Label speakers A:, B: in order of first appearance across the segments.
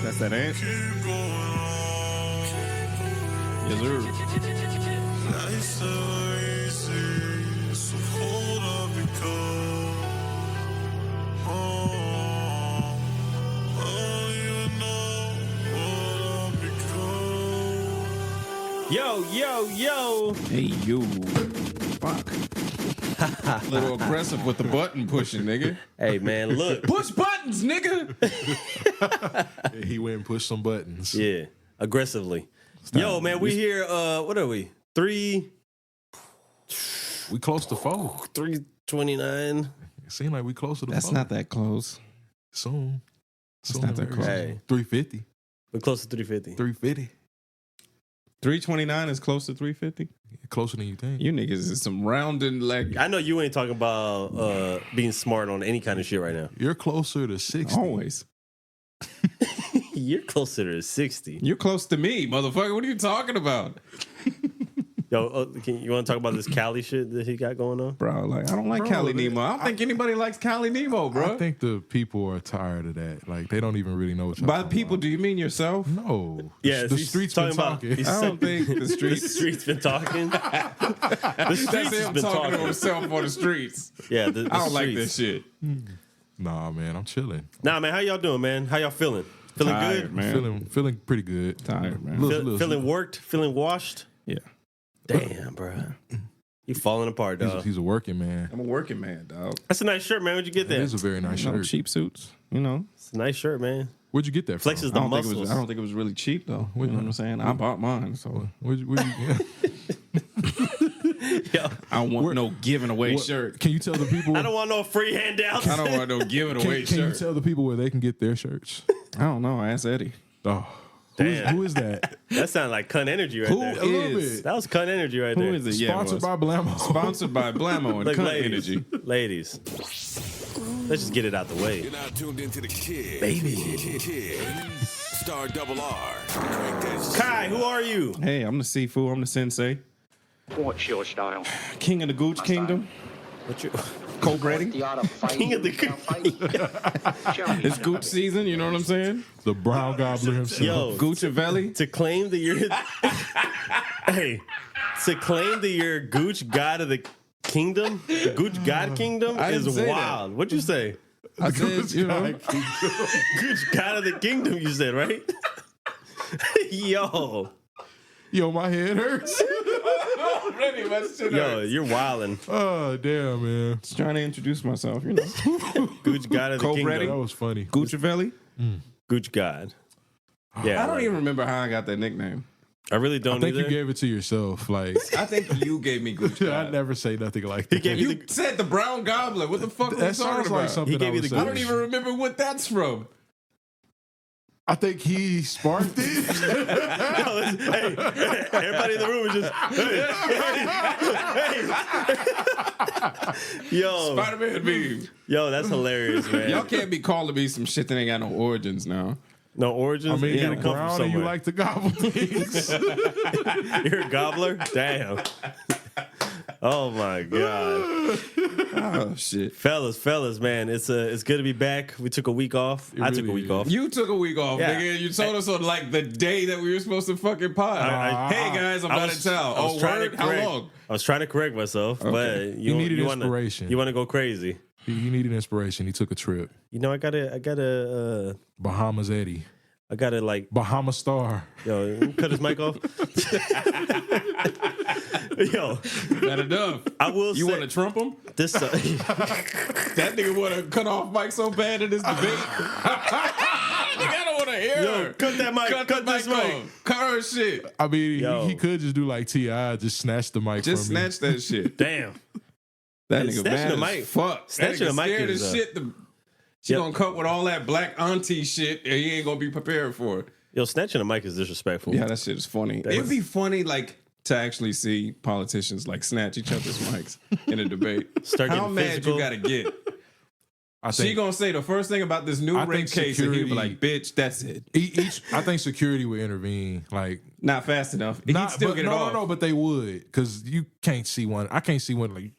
A: That's that ant? Yes, sir.
B: Yo.
A: Hey, you. Fuck. A little aggressive with the button pushing, nigga.
B: Hey, man, look.
A: Push buttons, nigga.
C: He went and pushed some buttons.
B: Yeah, aggressively. Yo, man, we here, what are we? 3...
C: We close to 4.
B: 3:29.
C: It seemed like we close to the 4.
A: That's not that close.
C: Soon.
A: It's not that close.
B: Hey.
C: 350.
B: We're close to 350.
C: 350.
A: 329 is close to 350.
C: Closer than you think.
A: You niggas is some rounding like.
B: I know you ain't talking about being smart on any kind of shit right now.
C: You're closer to 60.
A: Always.
B: You're closer to 60.
A: You're close to me, motherfucker. What are you talking about?
B: Yo, you want to talk about this Cali shit that he got going on?
A: Bro, like, I don't like Cali Nemo. I don't think anybody likes Cali Nemo, bro.
C: I think the people are tired of that. Like, they don't even really know what you're
A: By
C: talking
A: people,
C: about.
A: do you mean yourself?
C: No.
B: Yeah,
C: the streets been talking.
A: I don't think the streets.
B: The streets been talking. The streets
A: That's
B: has
A: him
B: been
A: talking
B: talking.
A: to himself on the streets.
B: Yeah, the
A: I don't like
B: streets.
A: this shit.
C: Nah, man, I'm chilling.
B: Nah, man, how y'all doing, man? How y'all feeling? Feeling
A: Tired,
B: good?
A: man.
C: Feeling pretty good.
A: Tired, man.
B: Feeling worked? Feeling washed?
A: Yeah.
B: Damn, bro. You falling apart, dog.
C: He's a working man.
A: I'm a working man, dog.
B: That's a nice shirt, man. Where'd you get that?
C: It is a very nice
A: You know,
C: shirt.
A: cheap suits, you know.
B: It's a nice shirt, man.
C: Where'd you get that from?
B: Flexes
A: I
B: the
A: don't, think it
B: muscles.
A: was, I don't think it was really cheap, though. You know what I'm saying? I bought mine, so
C: Where'd you
B: Yo,
A: I don't want no giving away shirt.
C: Can you tell the people?
B: I don't want no free handouts.
A: I don't want no giving away
C: Can you
A: shirt.
C: tell the people where they can get their shirts?
A: I don't know. Ask Eddie.
C: Oh,
B: Damn.
C: who is that?
B: That sounded like cunt energy right there.
C: A little bit.
B: That was cunt energy right
A: Who
B: there.
A: is it? Yeah,
C: Sponsored by Blammo.
A: Sponsored by Blammo and
B: Like
A: Cunt
B: ladies.
A: Energy.
B: Ladies. Let's just get it out the way.
D: You're now tuned into the Kid.
B: Baby.
D: Kid. Star double R. Crank that
B: Kai, who are you?
A: Hey, I'm the Sifu. I'm the sensei.
E: What's your style?
A: King of the Gooch Kingdom.
B: What you?
A: Cold ready.
E: The art of fighting.
B: King of the
A: It's Gooch season, you know what I'm saying?
C: The brown gobbler himself.
B: Yo,
A: Goochavelli.
B: to claim that you're hey, to claim that you're Gooch God of the Kingdom, the Gooch God Kingdom
A: I didn't
B: is
A: say
B: wild. What'd you say?
A: I said, you know,
B: Gooch God of the Kingdom, you said, right? Yo,
C: My head hurts.
B: yo, you're wildin'.
C: Oh, damn, man.
A: just trying to introduce myself, you know.
B: Gooch God of the
A: Cold ready?
C: That
B: Kingdom.
C: was funny.
A: Goochavelli.
B: Gooch God. Yeah,
A: I don't even remember how I got that nickname.
B: I really
C: I
B: don't
C: think
B: either.
C: you gave it to yourself. Like,
A: I think you gave me Gooch.
C: I never say nothing like that.
B: He gave you
A: You said the brown goblin. What the fuck are
C: That
A: you
C: sounds
A: talking
C: like
A: about?
C: something
B: He gave
C: I
B: you
C: would
B: the
C: say.
A: I don't even remember what that's from.
C: I think he sparked it.
B: Hey, everybody in the room is just yo,
A: Spider-Man meme.
B: yo, that's hilarious, man.
A: Y'all can't be calling me some shit that ain't got no origins now.
B: No origins.
C: I mean,
B: you
C: you're
B: gotta come from
C: brown and you
B: somewhere.
C: like to gobble things.
B: You're a gobbler. Damn. Oh my god,
A: Oh shit.
B: fellas, man, it's good to be back. We took a week off. I took a
C: really
B: week
C: is.
B: off.
A: You took a week off,
B: Yeah.
A: nigga. You told us on like the day that we were supposed to fucking pod. Hey guys, I'm
B: I
A: not
B: was-
A: in town.
B: I was
A: Oh,
B: trying
A: word?
B: to
A: How
B: correct-
A: long?
B: I was trying to correct myself, but
C: He needed inspiration.
B: You want to go crazy?
C: he needed inspiration. He took a trip.
B: You know, I gotta like,
C: Bahama Star.
B: yo, cut his mic off. Yo,
A: Not enough.
B: I will
A: You
B: say
A: want to trump him?
B: this.
A: That nigga want to cut off Mike so bad in this debate. Nigga, I don't want to hear
B: Yo,
A: her.
B: cut that mic. Cut this mic.
A: off. Cut her shit.
C: I mean,
B: Yo.
C: he could just do like T.I., just snatch the mic
A: Just
C: from me.
A: snatch that shit.
B: Damn.
A: That
B: Hey,
A: nigga
B: snatching
A: mad
B: the
A: as
B: mic.
A: fuck.
B: Snatching
A: That nigga
B: the mic
A: scared
B: is,
A: as shit. She
B: Yep.
A: gonna cut with all that black auntie shit, and he ain't gonna be prepared for it.
B: Yo, snatching a mic is disrespectful.
A: Yeah, that shit is funny.
B: That
A: It'd
B: is-
A: be funny, like, to actually see politicians like snatch each other's mics in a debate.
B: Start
A: How
B: getting
A: mad
B: physical.
A: you gotta get? She gonna say the first thing about this new
C: I
A: rape
C: think
A: case, and he'll be
C: security-
A: like, "Bitch, that's it."
C: I think security would intervene. Like,
A: Not fast enough. He'd
C: not,
A: still
C: but,
A: get it
C: no,
A: off.
C: no, but they would, because you can't see one. I can't see one. Like,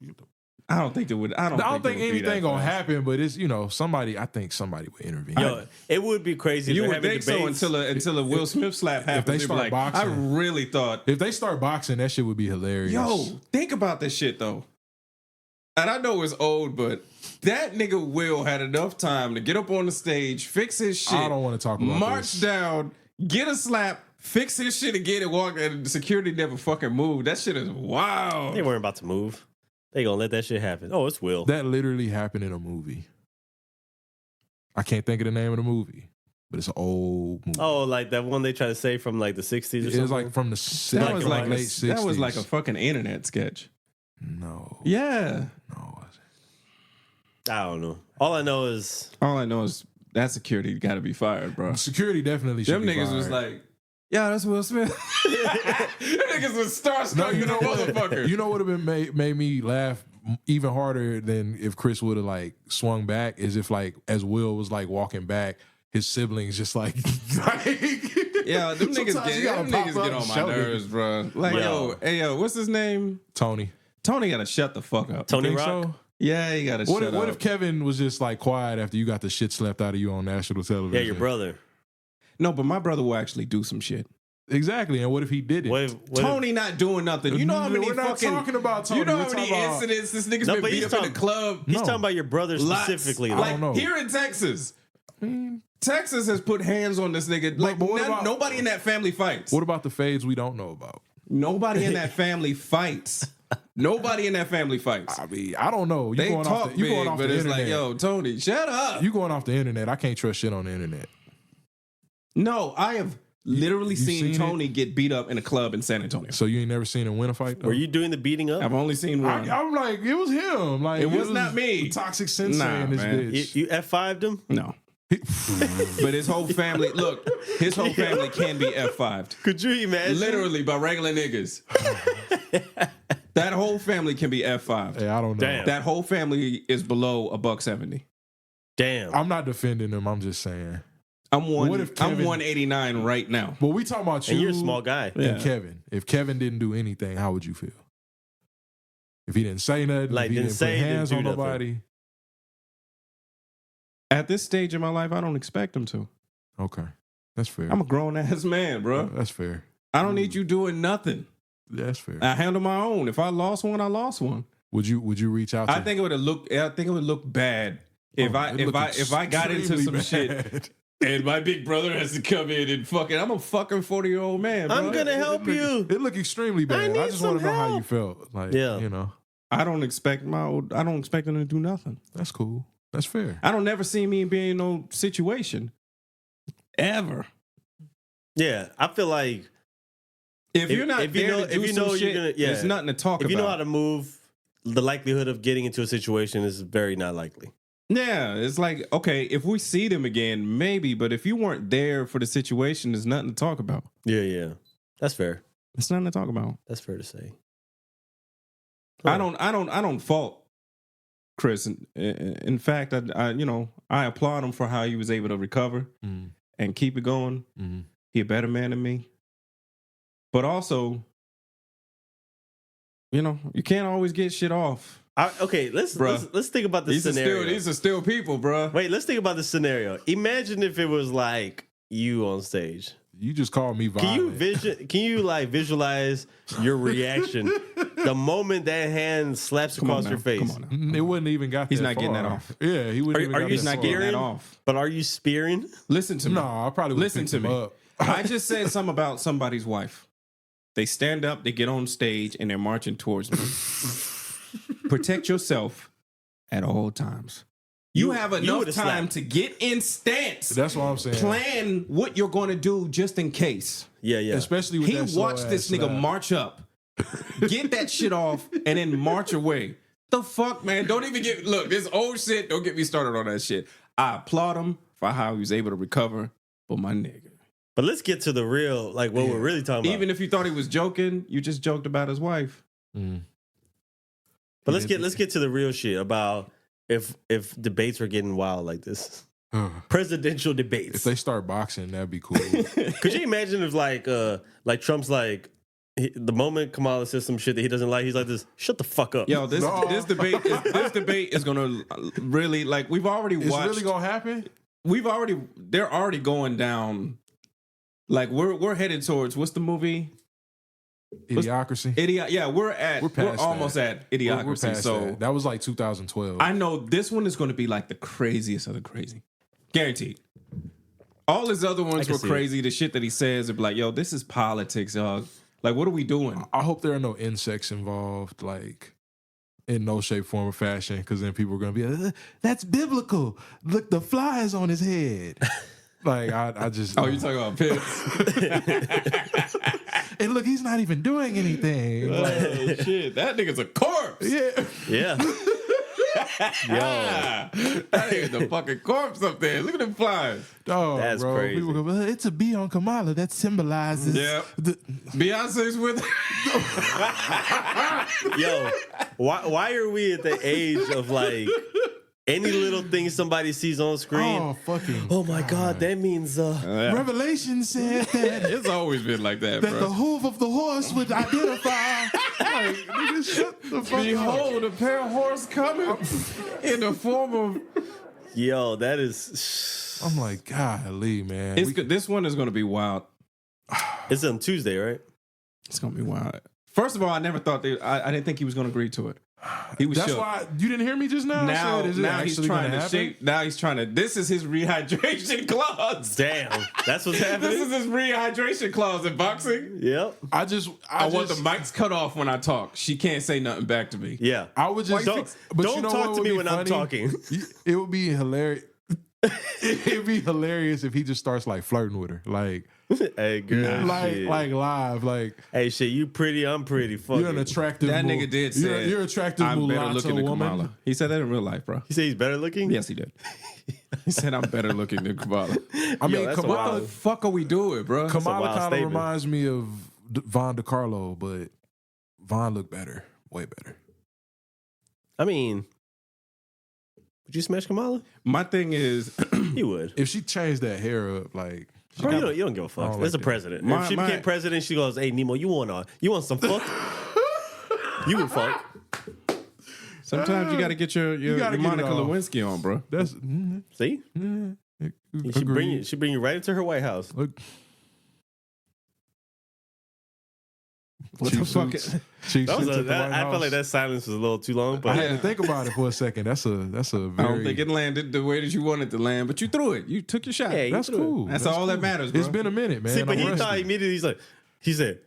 A: I don't think they would. I don't think
C: anything gonna happen. But it's somebody. I think somebody would intervene.
B: Yo, it would be crazy.
A: You
B: if
A: would
B: they're
A: think
B: having
A: so
B: debates.
A: until a Will Smith slap happens.
C: they
A: They'd be
C: start
A: like,
C: boxing.
A: I really thought.
C: If they start boxing, that shit would be hilarious.
A: Yo, think about this shit though. And I know it's old, but that nigga Will had enough time to get up on the stage, fix his shit.
C: I don't want to talk about
A: march
C: this.
A: down, get a slap, fix his shit again, and walk. And the security never fucking moved. That shit is wild.
B: They weren't about to move. They gonna let that shit happen. Oh, it's Will.
C: That literally happened in a movie. I can't think of the name of the movie, but it's an old movie.
B: Oh, like that one they try to say from like the 60s or something?
C: It was like from the
A: That was like
C: late 60s.
A: that was like a fucking internet sketch.
C: No.
A: Yeah.
C: No.
B: I don't know. All I know is
A: All I know is that security got to be fired, bro.
C: Security definitely should
A: Them
C: be
A: niggas
C: fired.
A: was like, yeah, that's Will Smith. Them niggas was starstruck
C: No, you
A: in a
C: know what?
A: motherfucker.
C: You know what would have been made me laugh even harder than if Chris would have like swung back is if like as Will was like walking back, his siblings just like
A: Yeah, them niggas
C: Sometimes you
A: get,
C: gotta
A: them
C: pop
A: niggas
C: up
A: get on
C: and
A: my
C: show
A: nerves, bro. Like,
B: Yo.
A: yo, what's his name?
C: Tony.
A: Tony gotta shut the fuck up.
B: Tony
C: Think
B: Rock.
C: so?
A: Yeah, he gotta
C: What
A: shut
C: if,
A: up.
C: Kevin was just like quiet after you got the shit slapped out of you on national television?
B: Yeah, your brother.
A: No, but my brother will actually do some shit.
C: Exactly. And what if he did it?
B: What if,
A: Tony not doing nothing. You know how many
C: We're not
A: fucking
C: talking about Tony.
A: You know
C: We're
A: how many
C: talking about-
A: incidents this nigga's
B: No,
A: been
B: but
A: beat
B: he's
A: up in the
B: talking-
A: club?
B: he's
C: No.
B: talking about your brother
A: Lots.
B: specifically.
C: I
B: Like,
C: don't know.
A: Here in Texas,
C: I mean,
A: Texas has put hands on this nigga. Like
C: but what about-
A: nobody in that family fights.
C: what about the fades we don't know about?
A: Nobody in that family fights. Nobody in that family fights.
C: I mean, I don't know. You
A: They
C: going
A: talk
C: off the, you
A: big,
C: going off
A: but
C: the
A: it's
C: internet.
A: like, yo, Tony, shut up.
C: You going off the internet. I can't trust shit on the internet.
A: No, I have literally
C: you
A: seen
C: seen
A: Tony get beat up in a club in San Antonio.
C: So you ain't never seen him win a fight? Though?
B: were you doing the beating up?
A: I've only seen one.
C: I'm like, it was him. Like
A: It was not me.
C: the toxic sensei
A: Nah,
C: in this
A: man.
C: bitch.
B: You F5'd him?
A: No. But his whole family, look, his whole family can be F5'd.
B: Could you imagine?
A: Literally by regular niggas. That whole family can be F5'd.
C: Hey, I don't know.
B: Damn.
A: That whole family is below $170.
B: Damn.
C: I'm not defending him. I'm just saying.
A: I'm
C: What if Kevin-
A: 189 right now.
C: But we talking about you
B: and you're a small guy.
C: and
A: Yeah.
C: Kevin. If Kevin didn't do anything, how would you feel? If he didn't say nothing,
B: Like,
C: if he
B: didn't
C: didn't
B: say,
C: put
B: didn't
C: hands
B: do
C: on
B: nothing.
C: nobody.
A: At this stage in my life, I don't expect him to.
C: Okay, that's fair.
A: I'm a grown ass man, bro.
C: That's fair.
A: I don't need you doing nothing.
C: That's fair.
A: I handle my own. If I lost one, I lost one.
C: Would you reach out? To
A: I think it would look bad if if I got into some shit and my big brother has to come in and fucking. I'm a fucking 40-year-old man, bro.
B: I'm gonna help you.
C: It looked extremely bad.
B: need
C: I just want to
B: some
C: know how you
B: help.
C: felt. Like,
B: Yeah.
C: you know,
A: I don't expect him to do nothing.
C: that's cool. That's fair.
A: I don't never see me being in no situation. Ever.
B: Yeah, I feel like
A: If you're not
B: if you
A: there
B: know-
A: to do
B: if you
A: some
B: know you're
A: shit,
B: gonna- yeah.
A: there's nothing to talk
B: if
A: about.
B: you know how to move, the likelihood of getting into a situation is very not likely.
A: Yeah, it's like, okay, if we see them again, maybe, but if you weren't there for the situation, there's nothing to talk about.
B: Yeah. That's fair.
A: There's nothing to talk about.
B: That's fair to say.
A: I don't fault Chris. In fact, I applaud him for how he was able to recover
C: Mm.
A: and keep it going.
C: Mhm.
A: He a better man than me. But also, you can't always get shit off.
B: Okay, let's
A: Bruh.
B: let's think about this scenario.
A: These are still people, bro.
B: Wait, let's think about this scenario. Imagine if it was like you on stage.
C: You just called me violent.
B: Can you like visualize your reaction the moment that hand slaps across your face?
A: Come on now.
C: It wouldn't even got.
A: He's
C: that
A: not getting
C: far.
A: that off.
C: Yeah, he wouldn't.
B: Are
C: even
B: you
A: He's
C: got
A: not
C: that
A: getting
C: far.
A: that off.
B: But are you spearing?
A: Listen to me.
C: No, I probably would
A: Listen to me.
C: Up.
A: I just said something about somebody's wife. They stand up, they get on stage, and they're marching towards me. Protect yourself at all times. You have enough
B: would've
A: time
B: slapped.
A: to get in stance.
C: That's what I'm saying.
A: Plan what you're going to do just in case.
B: Yeah.
C: Especially with
A: He
C: that
A: watched this
C: slow-ass
A: nigga
C: slap.
A: march up, get that shit off, and then march away. The fuck, man? Don't even look, this old shit, don't get me started on that shit. I applaud him for how he was able to recover, but my nigga.
B: But let's get to the real, like what we're really talking about.
A: Even if you thought he was joking, you just joked about his wife.
C: Mm.
B: But let's get to the real shit about if debates were getting wild like this. Presidential
C: If
B: debates.
C: they start boxing, that'd be cool.
B: Could you imagine if like Trump's like the moment Kamala says some shit that he doesn't like, he's like this, shut the fuck up.
A: Yo, this debate is gonna really like we've already
C: It's
A: watched.
C: really gonna happen?
A: They're already going down. Like we're headed towards what's the movie?
C: Idiocracy.
A: Yeah, we're
C: past
A: almost
C: that.
A: at Idiocracy.
C: We're past
A: so
C: that. That was like 2012.
A: I know this one is going to be like the craziest of the crazy, guaranteed. All his other ones
B: can
A: were
B: see
A: crazy. The shit that he says, are like, yo, this is politics, dog. Like, what are we doing?
C: I hope there are no insects involved, like in no shape, form, or fashion, because then people are gonna be like, that's biblical. Look, the fly is on his head. Like I just
A: Oh, you talking about Pitts?
C: and look, he's not even doing anything. Like,
A: Oh shit, that nigga's a corpse.
C: yeah.
B: Yeah.
A: Ah, that nigga's a fucking corpse up there. Look at them flies.
C: Dog,
B: That's
C: bro.
B: crazy.
C: People go, well, it's a bee on Kamala that symbolizes
A: Yeah. Beyonce's with.
B: Yo, why are we at the age of like any little thing somebody sees on screen?
C: Oh, fucking.
B: Oh my God, that means
C: Revelation said that
A: It's always been like that,
C: that the
A: bro.
C: hoof of the horse would identify. Like, nigga, shut the fuck up.
A: Behold, a pale horse coming in the form of.
B: yo, that is.
C: I'm like, golly, man.
A: This one is going to be wild.
B: It's on Tuesday, right?
A: It's going to be wild. First of all, I never thought I didn't think he was going to agree to it. He was
C: That's
A: shook.
C: why you didn't hear me just now. I
A: Now,
C: said, is it
A: now he's
C: actually
A: trying
C: gonna
A: to
C: happen?
A: shape. Now he's trying to. This is his rehydration clause.
B: Damn, that's what's
A: This
B: happening.
A: is his rehydration clause in boxing.
B: Yep.
C: I just,
A: I want the mics cut off when I talk. She can't say nothing back to me.
B: Yeah.
C: I would just
B: Don't,
C: but
B: don't
C: you know
B: talk
C: what
B: to
C: would
B: me
C: be
B: when I'm
C: funny?
B: talking.
C: It would be hilarious. It'd be hilarious if he just starts like flirting with her, like
B: Hey, girl. shit.
C: like live, like
B: Hey, shit, you pretty, I'm pretty. Fuck
C: you're an
B: it.
C: attractive.
A: That nigga did say
C: you're attractive
A: I'm better
C: mulatto
A: looking than
C: woman.
A: Kamala. He said that in real life, bro.
B: You say he's better looking?
A: Yes, he did. He said I'm better looking than Kamala.
C: I mean,
B: that's a
A: What
C: Kamala,
A: the fuck are we doing, bro?
C: Kamala
B: wild
C: kind of
B: statement.
C: reminds me of Von DiCarlo, but Von looked better, way better.
B: I mean, would you smash Kamala?
A: My thing is,
B: You would.
C: If she changed that hair up, like
B: Bro, you don't give a fuck.
C: don't
B: There's
C: like
B: a
C: that.
B: president.
A: My-
B: if she
A: my-
B: became president, she goes, "Hey, Nemo, you want some fuck? You would fuck."
A: sometimes you got to get your
C: gotta get it
A: Monica
C: off.
A: Lewinsky on, bro.
C: that's
B: See, she bring you right into her White House.
C: Look,
A: What
C: cheap
A: the fuck?
C: suits, cheap
B: That was
C: suits at the White
B: I felt like
C: House.
B: that silence was a little too long,
C: I
B: but
C: had to think about it for a second. That's a
A: I don't think
C: very
A: it landed the way that you wanted to land, but you threw it. You took your shot.
B: Yeah, you
C: that's
B: threw it.
C: cool.
A: That's all that matters, bro.
C: It's been a minute, man.
B: see, but
C: I'm
B: he thought
C: rusty.
B: immediately he said,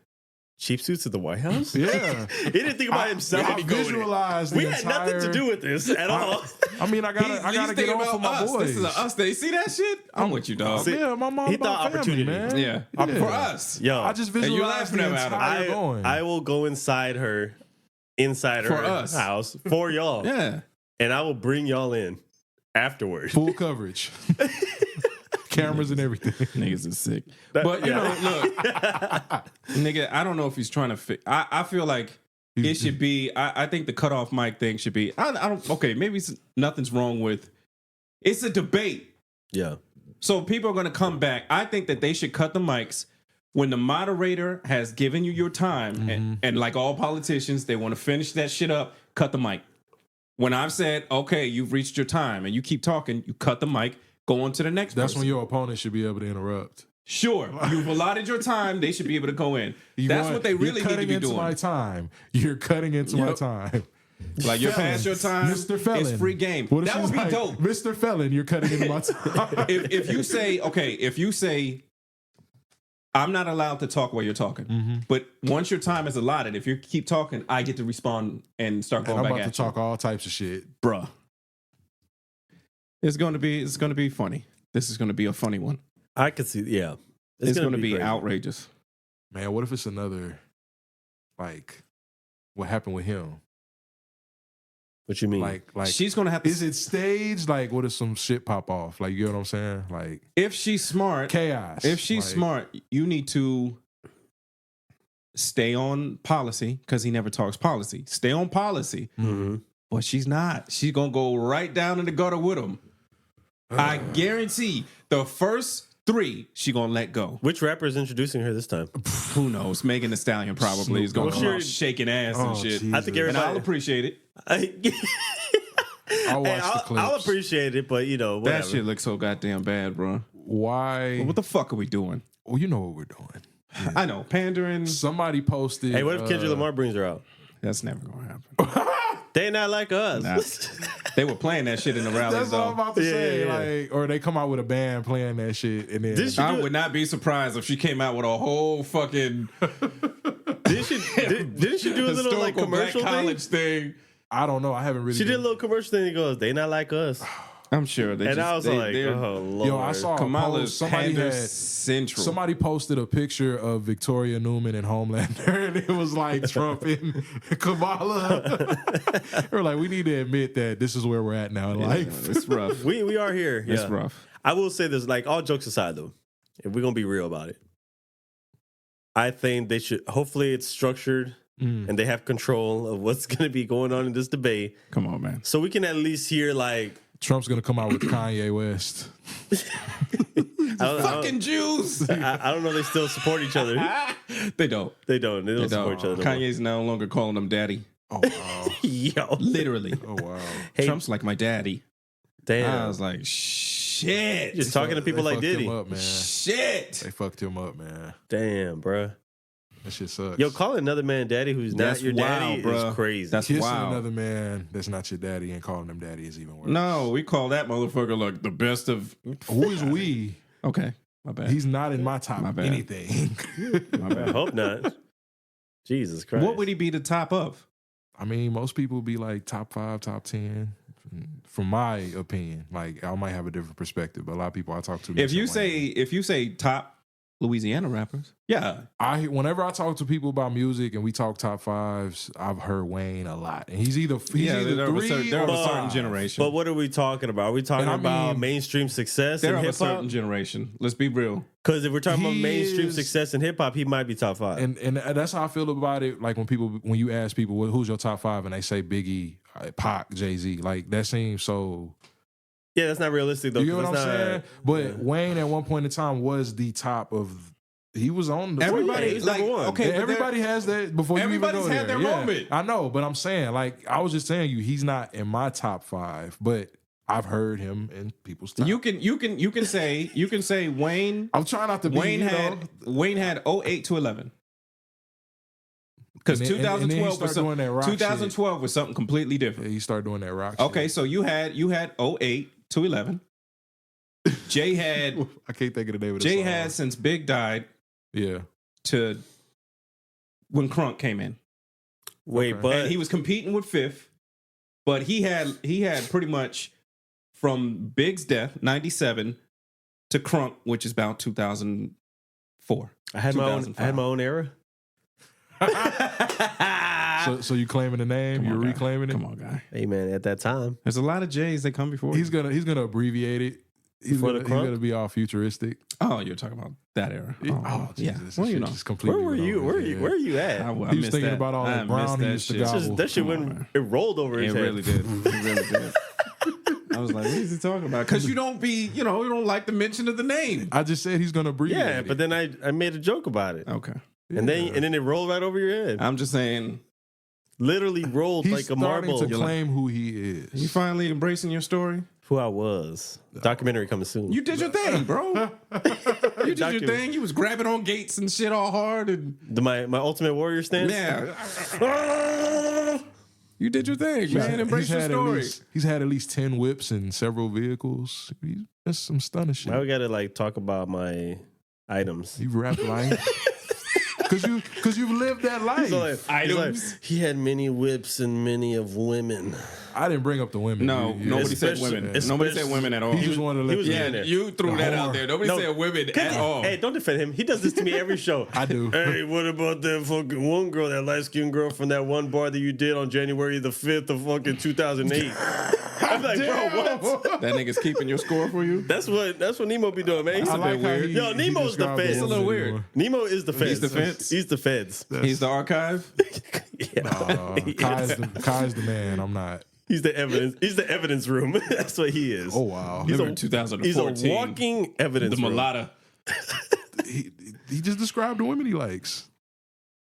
B: "Cheap suits at the White House."
C: Yeah.
B: He didn't think about himself.
C: I visualized
B: We
C: the
B: had nothing to
C: entire-
B: do with this at all.
C: I mean, I gotta
A: He's
C: get
A: thinking
C: on for
A: about
C: my
A: us.
C: boys.
A: This is us day. See that shit? I'm with you, dog.
B: See,
C: Yeah, my mom.
B: he
C: about
B: thought
C: family,
B: opportunity.
C: man.
A: Yeah.
C: Yeah.
A: For us.
B: Yo,
C: I just
A: you
C: visualized
A: laughing
C: the
A: at him.
C: entire going.
B: I will go inside her
A: For
B: her
A: us.
B: house for y'all.
A: Yeah.
B: And I will bring y'all in afterwards.
C: Full coverage, cameras and everything.
A: Niggas is sick. But, you know, look, nigga, I don't know if he's trying to fit. I feel like it should be, I think the cutoff mic thing should be, I don't, okay, maybe nothing's wrong with, it's a debate.
B: Yeah.
A: So people are going to come back. I think that they should cut the mics when the moderator has given you your time. And like all politicians, they want to finish that shit up, cut the mic. When I've said, okay, you've reached your time and you keep talking, you cut the mic, go on to the next
C: That's
A: person.
C: when your opponent should be able to interrupt.
A: Sure, you've allotted your time. They should be able to go in. That's what they really
C: You're
A: need to
C: cutting
A: be
C: into
A: doing.
C: my time. You're cutting into my
A: Yep.
C: time.
A: Like you're past your time,
C: Mr. Felon.
A: it's free game.
C: What if
A: That would
C: she's
A: be
C: like,
A: dope.
C: Mr. Felon, you're cutting into my time.
A: If you say, okay, if you say, I'm not allowed to talk while you're talking, but once your time is allotted, if you keep talking, I get to respond and start going
C: And I'm
A: back
C: about
A: at
C: to talk all types of shit.
A: you, bruh. It's gonna be funny. This is gonna be a funny one.
B: I could see, yeah.
A: It's gonna be
B: crazy.
A: outrageous.
C: Man, what if it's another, like, what happened with him?
B: What you mean?
C: Like,
A: She's gonna have to.
C: is it staged? Like, what if some shit pop off? Like, you know what I'm saying? Like,
A: If she's smart,
C: chaos.
A: if she's
C: Like,
A: smart, you need to stay on policy because he never talks policy. Stay on policy.
B: Mm-hmm.
A: But she's not. She's gonna go right down in the gutter with him. I guarantee the first 3 she gonna let go.
B: Which rapper is introducing her this time?
A: Who knows? Megan Thee Stallion probably is gonna
B: Well,
A: come
B: sure.
A: out shaking ass and shit.
B: I think
A: And
B: everybody.
A: I'll appreciate it.
C: I'll watch the clips.
B: I'll appreciate it, but whatever.
A: That shit looks so goddamn bad, bro.
C: Why?
A: What the fuck are we doing?
C: Well, you know what we're doing.
A: I know, pandering.
C: Somebody posted.
B: Hey, what if Kendrick Lamar brings her out?
A: That's never gonna happen.
B: They not like us.
A: Nah. They were playing that shit in the rallies,
C: That's what I'm
A: though.
C: about to say.
B: Yeah.
C: Like, or they come out with a band playing that shit, and then
B: Did she
A: I
B: do
A: would not be surprised if she came out with a whole fucking
B: Didn't she do a little like
A: historical black
B: commercial thing?
A: college thing.
C: I don't know. I haven't really.
B: She did a little commercial thing. He goes, "They not like us,"
A: I'm sure they
B: and
A: just,
B: I was like,
A: they're-
B: "Oh Lord!"
C: Yo, I saw a
A: Kamala's
C: post. Somebody
A: pander
C: had.
A: central.
C: Somebody posted a picture of Victoria Newman and Homelander, and it was like Trump and Kamala. We're like, we need to admit that this is where we're at now in life.
A: It's rough.
B: we are here.
A: It's
B: yeah.
A: rough.
B: I will say this, like all jokes aside, though, if we're gonna be real about it, I think they should. Hopefully, it's structured and they have control of what's gonna be going on in this debate,
A: Come on, man.
B: so we can at least hear like.
C: Trump's gonna come out with Kanye West.
A: Fucking Jews.
B: I don't know. They still support each other.
A: They don't.
B: They don't. They don't support each other. No more.
A: Kanye's no longer calling them daddy.
C: Oh wow!
B: Yo,
A: Literally.
C: Oh wow!
B: Hey,
A: Trump's like my daddy.
B: damn.
A: I was like, shit.
B: Just talking to people
C: They
B: like
C: fucked him
B: Diddy.
C: up, man.
A: Shit.
C: They fucked him up, man.
B: Damn, bruh.
C: That shit sucks.
B: Yo, calling another man daddy who's not
A: That's
B: your daddy
A: wild, bruh.
B: is crazy.
A: That's
C: Kissing
A: wild.
C: another man that's not your daddy and calling him daddy is even worse.
A: No, we call that motherfucker like the best of.
C: Who is we?
A: Okay, my bad.
C: He's not in my top
A: My bad.
C: anything.
A: My
B: I
A: bad.
B: hope not. Jesus Christ.
A: What would he be the top of?
C: I mean, most people would be like top 5, top 10. From my opinion, like I might have a different perspective, but a lot of people I talk to.
A: If you say top Louisiana rappers, yeah,
C: whenever I talk to people about music and we talk top 5s, I've heard Wayne a lot, and he's either
A: they're of a
C: 3
A: certain, they're
C: or
A: of a certain
C: 5.
A: generation.
B: But what are we talking about? Are we talking
C: And I
B: about
C: mean,
B: mainstream success
A: They're
B: in
A: of a
B: hip hop?
A: certain generation. Let's be real.
B: Because if we're talking about
C: He
B: mainstream
C: is-
B: success in hip hop, he might be top 5.
C: And that's how I feel about it. Like when you ask people who's your top 5, and they say Biggie, Pac, Jay-Z, like that seems so.
B: Yeah, that's not realistic though.
C: You get what
B: 'cause
C: I'm
B: it's not-
C: saying? But Wayne at one point in time was the top of. He was on the.
A: Everybody,
B: he's
A: like,
B: number one.
A: okay,
C: Yeah,
A: but
C: everybody has that before you even
A: everybody's
C: go
A: had
C: there.
A: their
C: Yeah,
A: moment.
C: I know, but I'm saying, like, I was just telling you, he's not in my top 5, but I've heard him in people's top.
A: you can say Wayne.
C: I'm trying not to be.
A: Wayne had 08 to 11. Because
C: And then- and then he
A: 2012 was
C: started doing that rock
A: 2012 was something completely
C: Yeah,
A: different.
C: he started doing that rock.
A: Okay,
C: shit.
A: so you had 08 to 11. Jay had
C: I can't think of the name of the
A: Jay
C: song.
A: had since Big died
C: Yeah.
A: to when Crunk came in.
B: Wait,
C: Okay.
B: but
A: And he was competing with Fifth, but he had pretty much from Big's death, 97, to Crunk, which is about 2004.
B: I had my own.
A: 2005.
B: I had my own era.
C: So you claiming the name?
A: Come
C: You're
A: on, guy.
C: reclaiming it?
A: Come on, guy.
B: Hey man, at that time,
A: There's a lot of J's that come before.
C: He's gonna abbreviate it. He's
B: For the
C: gonna
B: crunk?
C: be all futuristic.
A: Oh, you're talking about that era. Oh, yeah.
C: Jesus,
A: Well,
C: that
A: you
C: shit
A: know,
C: just completely
B: where were
C: went
B: you?
C: over
B: Where
C: his
B: are you?
C: head.
B: Where are you at?
A: I
C: He was
A: missed
C: thinking
A: that.
C: about all the
A: I
C: brown
A: missed
C: he
A: that
C: used to
A: shit.
C: gobble.
B: That shit
A: Come on,
B: went.
A: man.
B: It rolled over his
A: It
B: head.
A: really did. It really did. I was like, what is he talking about? Because you don't like the mention of the name.
C: I just said he's gonna abbreviate.
B: Yeah, but then I made a joke about it,
A: Okay.
B: and then it rolled right over your head.
A: I'm just saying,
B: Literally rolled
C: he's
B: like a
C: starting
B: marble.
C: to claim who he is.
A: you finally embracing your story?
B: Who I was. Documentary coming soon.
A: You did your thing, bro. You did your thing. You was grabbing on gates and shit all hard. And
B: My Ultimate Warrior stance.
A: yeah. You did your thing, man. Embrace your story.
C: He's had at least 10 whips and several vehicles. That's some stunning shit.
B: Now we gotta like talk about my items.
C: You rap life. Cause you've lived that life.
B: So like,
A: Items?
B: he had many whips and many of women.
C: I didn't bring up the women.
A: No, nobody said
B: Especially-
A: women.
B: especially-
A: Nobody said women at all.
C: He just wanted to let
B: he was
C: you
B: getting
A: Yeah,
B: there.
A: you threw that out there. Nobody
B: No.
A: said women at all.
B: Hey, don't defend him. He does this to me every show.
C: I do.
B: Hey, what about that fucking one girl, that light skinned girl from that one bar that you did on January the 5th of fucking 2008? I'm like, bro, what?
A: That nigga's keeping your score for you?
B: That's what Nemo be doing, man. He's
C: I
B: a
C: like
B: bit
C: how
B: weird.
C: he-
B: Yo,
C: he
B: Nemo's the
C: described
B: feds.
A: It's a little weird.
B: Nemo is the feds.
A: He's the feds?
B: He's the feds.
A: He's the archive?
C: Kai's the man. I'm not.
B: He's the evidence. He's the evidence room. That's what he is.
C: Oh wow.
B: He's
A: Remember 2014.
B: He's a walking evidence
A: The
B: room.
A: mulatto.
C: He just described the women he likes.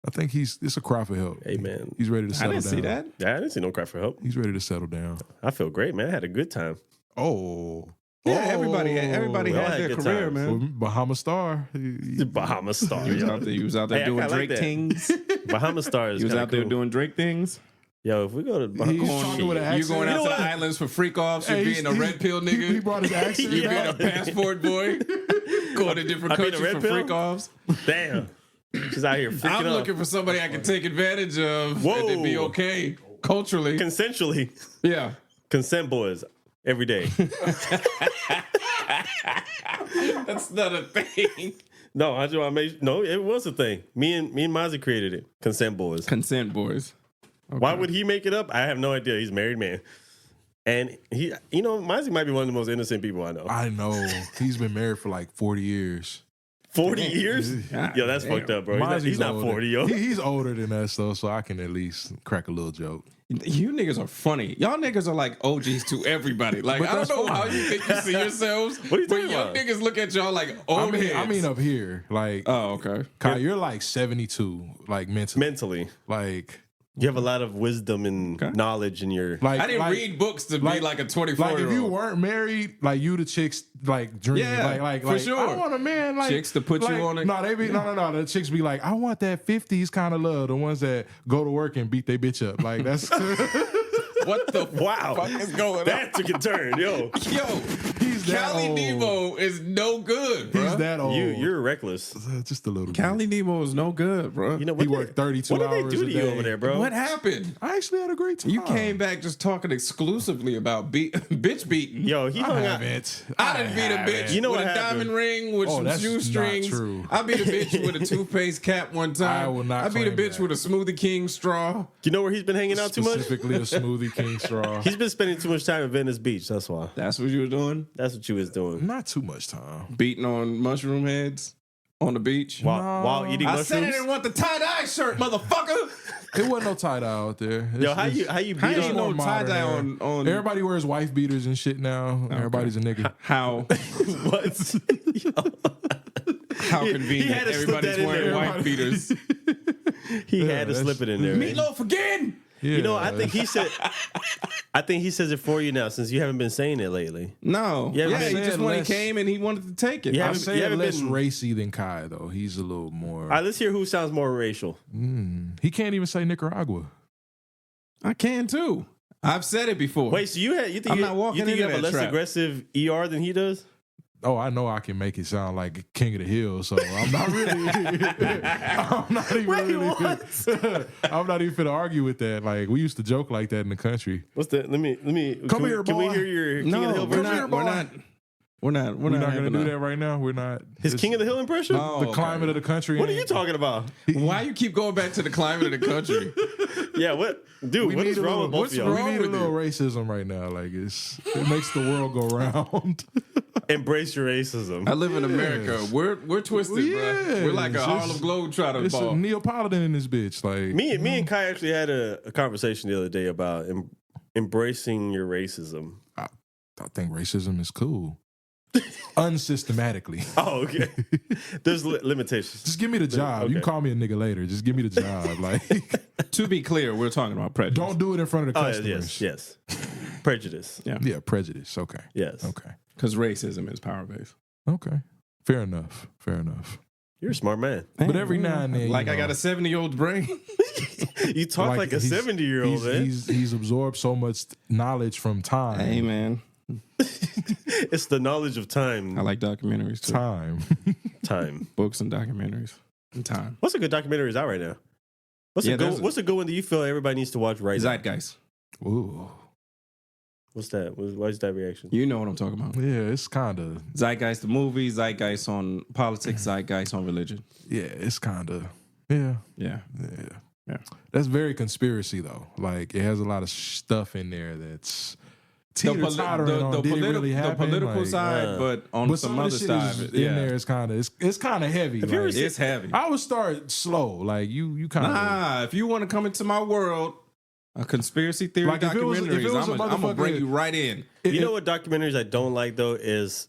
C: I think it's a cry for help.
B: Hey man,
C: He's ready to
A: I
C: settle
A: didn't
C: down.
A: see that.
B: yeah, I didn't see no cry for help.
C: He's ready to settle down.
B: I feel great, man. I had a good time.
C: Oh.
A: Yeah, everybody
B: we all
A: had
B: had
A: their
B: good
A: career,
B: times.
A: man.
C: Well, Bahama Star.
B: The Bahama Star.
A: He was out there
B: Hey, I
A: doing
B: kinda like
A: Drake
B: that.
A: things.
B: Bahama Star is
A: He was
B: kinda
A: out there
B: cool.
A: doing Drake things.
B: Yo, if we go to
C: He's
B: Bahama,
C: talking with an
A: You
C: accent.
A: going out
C: You know
A: to
C: what?
A: the islands for freak offs? You being a red pill
C: He
A: nigga?
C: brought his accent.
A: You being a
C: out.
A: passport boy? Going to different
B: I being a
A: countries
B: red
A: for
B: pill?
A: freak offs?
B: damn, she's out here freaking
A: I'm
B: out.
A: looking for somebody I can take advantage of
B: Whoa.
A: and it'd be okay culturally.
B: Consensually,
A: Yeah.
B: consent boys every day.
A: That's not a thing.
B: No, I just want to make no. It was a thing. Me and Mozzie created it. Consent boys.
A: Consent boys.
B: Why would he make it up? I have no idea. He's a married man, and Mozzie might be one of the most innocent people I know.
C: I know. He's been married for like 40 years.
B: 40 years?
A: God
B: Yo, that's
A: damn.
B: fucked up, bro. He's
C: Mozzie's
B: not
C: older.
B: 40, yo.
C: He's older than us, though, so I can at least crack a little joke.
A: You niggas are funny. Y'all niggas are like OGs to everybody. Like,
C: But
A: I don't
C: that's
A: know
C: fine.
A: how you think you see yourselves.
B: What are you
A: but
B: talking
A: y'all
B: about?
A: niggas look at y'all like old heads.
C: I mean up here. Like,
A: Oh, okay.
C: Kai, you're like 72, like mentally.
B: Mentally,
C: Like,
B: you have a lot of wisdom and knowledge in your.
C: like
A: I didn't read books to be like a 24-year-old.
C: Like if you weren't married, like you the chicks like dream,
A: Yeah,
C: like
A: for sure.
C: I want a man like
A: Chicks to put you
C: like,
A: on it.
C: No, they be no. The chicks be like, I want that 50s kind of love, the ones that go to work and beat their bitch up. Like that's
A: What the
B: Wow,
A: fuck is going on?
B: that took a turn, yo.
A: Yo,
C: he's that
A: Callie
C: old.
A: Nemo is no good, bro.
C: He's that old.
B: You're reckless.
C: Just a little bit.
A: Callie Nemo is no good, bro.
B: You know
C: He
B: what?
C: worked 32
B: What did they
C: hours
B: do
C: a
B: to you
C: day.
B: over there, bro?
A: What happened?
C: I actually had a great time.
A: You came back just talking exclusively about bitch beating.
B: Yo, he
C: I
B: hung out.
C: haven't.
A: I done beat a bitch
B: You know
A: with
B: what
A: a
B: happened?
A: diamond ring with
C: Oh,
A: some
C: that's
A: shoestrings.
C: not true.
A: I beat a bitch with a toothpaste cap one time.
C: I will not
A: I beat a
C: claim
A: bitch
C: that.
A: with a Smoothie King straw.
B: You know where he's been hanging out too much?
C: Specifically a Smoothie King straw.
B: He's been spending too much time at Venice Beach. That's why.
A: That's what you were doing?
B: That's what you was doing.
C: Not too much time.
A: Beating on mushroom heads on the beach.
B: While eating
A: I
B: mushrooms.
A: said I didn't want the tie-dye shirt, motherfucker.
C: It wasn't no tie dye out there.
B: Yo, how you
A: How
B: beat
A: you
B: on?
A: know
C: more
A: tie-dye
C: modern
A: on
C: Everybody wears wife beaters and shit now. Everybody's a nigga.
A: how
B: What?
A: how convenient
B: had to slip
A: everybody's
B: that in
A: wearing
B: there.
A: wife beaters.
B: He
C: Yeah,
B: had to
C: that's-
B: slip it in there. man.
A: Meatloaf again.
C: Yeah.
B: You know, I think he said. I think he says it for you now, since you haven't been saying it lately.
A: No.
B: Yeah,
A: Yeah,
B: I
A: he
B: said
A: just when he
C: less-
A: came and he wanted to take it.
B: Yeah,
C: I
B: haven't-
C: say
B: you haven't
C: less
B: been-
C: racy than Kai though. He's a little more.
B: All right, let's hear who sounds more racial.
C: He can't even say Nicaragua.
A: I can too. I've said it before.
B: Wait, so you think
A: I'm
B: you,
A: not walking
B: you think you
A: into
B: have a
A: that
B: less
A: trap.
B: aggressive ER than he does?
C: Oh, I know I can make it sound like King of the Hill, so I'm not really. I'm not even. I'm not even finna argue with that. Like we used to joke like that in the country.
B: What's that? Let me.
C: Come
B: can
C: here,
B: we, Can we
C: boy.
B: hear your King
A: no,
B: of the Hill
A: we're
B: version?
A: not, we're not. We're not.
C: We're not gonna
A: having
C: do
A: a-
C: that right now. We're not.
B: His King of the Hill impression?
A: Oh,
C: The
A: okay.
C: climate of the country.
B: What are
C: ain't-
B: you talking about?
A: Why you keep going back to the climate of the country?
B: Yeah, what, dude?
C: We
B: What
C: need
B: is
C: a
B: wrong
C: little,
B: with both of y'all?
C: we need a
A: with
C: little racism right now. Like it makes the world go round.
B: Embrace your racism.
A: I live in America. We're twisted, bro. We're like a
C: Yes,
A: Harlem
C: it's-
A: Globetrotter
C: It's a
A: ball.
C: Neapolitan in this bitch. Like
B: Me and Kai actually had a conversation the other day about embracing your racism.
C: I think racism is cool. Unsystematically.
B: Oh, okay. There's limitations.
C: Just give me the job. You
B: Okay.
C: can call me a nigga later. Just give me the job. Like,
A: To be clear, we're talking about prejudice.
C: don't do it in front of the
B: Oh,
C: customers.
B: yes. Prejudice.
C: Yeah, prejudice. Okay.
B: Yes.
C: Okay.
A: Because racism is power based.
C: Okay. Fair enough. Fair enough.
B: You're a smart man.
C: But every now and then,
A: Like
C: you
A: I got
C: know,
A: a 70-year-old brain.
B: You talk like a
C: he's-
B: 70-year-old, man.
C: He's absorbed so much knowledge from time.
A: Hey, man.
B: It's the knowledge of time.
A: I like documentaries too.
C: Time.
B: Time.
A: Books and documentaries. And time.
B: What's a good documentary is out right now? What's
A: Yeah,
B: a good?
A: there's a-
B: What's a good one that you feel everybody needs to watch right now?
A: Zeitgeist.
C: Ooh.
B: What's that? Why is that reaction?
A: You know what I'm talking about.
C: Yeah, it's kind of.
A: Zeitgeist the movie, Zeitgeist on politics, Zeitgeist on religion.
C: Yeah, it's kind of. Yeah.
A: Yeah.
C: Yeah.
A: Yeah.
C: That's very conspiracy though. Like it has a lot of stuff in there that's teeter-tottering on did it really
A: the
C: happen?
A: political
C: Like,
A: side, but on
C: but
A: some
C: some of
A: other
C: the shit
A: side
C: is
A: of it,
C: in there. It's kind of heavy.
B: you ever
C: Like,
A: it's heavy.
C: I would start slow. Like you kind of
A: Nah, if you want to come into my world, a conspiracy theory
C: Like, if it was-
A: documentaries,
C: if it was a
A: I'm gonna bring
C: motherfucker-
A: you right in.
B: You know what documentaries I don't like though is,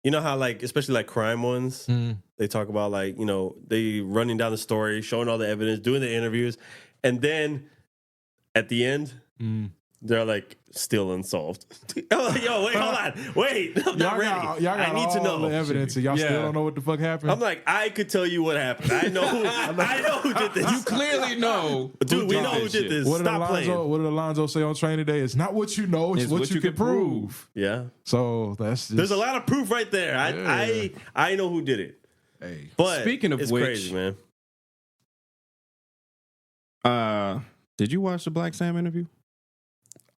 B: you know how like especially like crime ones, they talk about like, you know, they running down the story, showing all the evidence, doing the interviews, and then at the end they're like still unsolved. Oh, yo, wait, hold on, wait, I'm not ready.
C: Y'all got
B: I need to
C: all
B: know
C: the evidence, and y'all
A: Yeah.
C: still don't know what the fuck happened.
B: I'm like, I could tell you what happened. I know who did this.
A: You clearly know,
B: Dude, we know who
A: shit.
B: did this.
C: What did
B: Stop playing.
C: Alonzo say on Train Today? It's not what you know, it's what you can prove.
B: Yeah.
C: So that's just,
B: There's a lot of proof right there.
C: Yeah.
B: I know who did it.
C: Hey,
B: But
A: Speaking of
B: it's
A: which-
B: crazy, man.
A: Did you watch the Black Sam interview?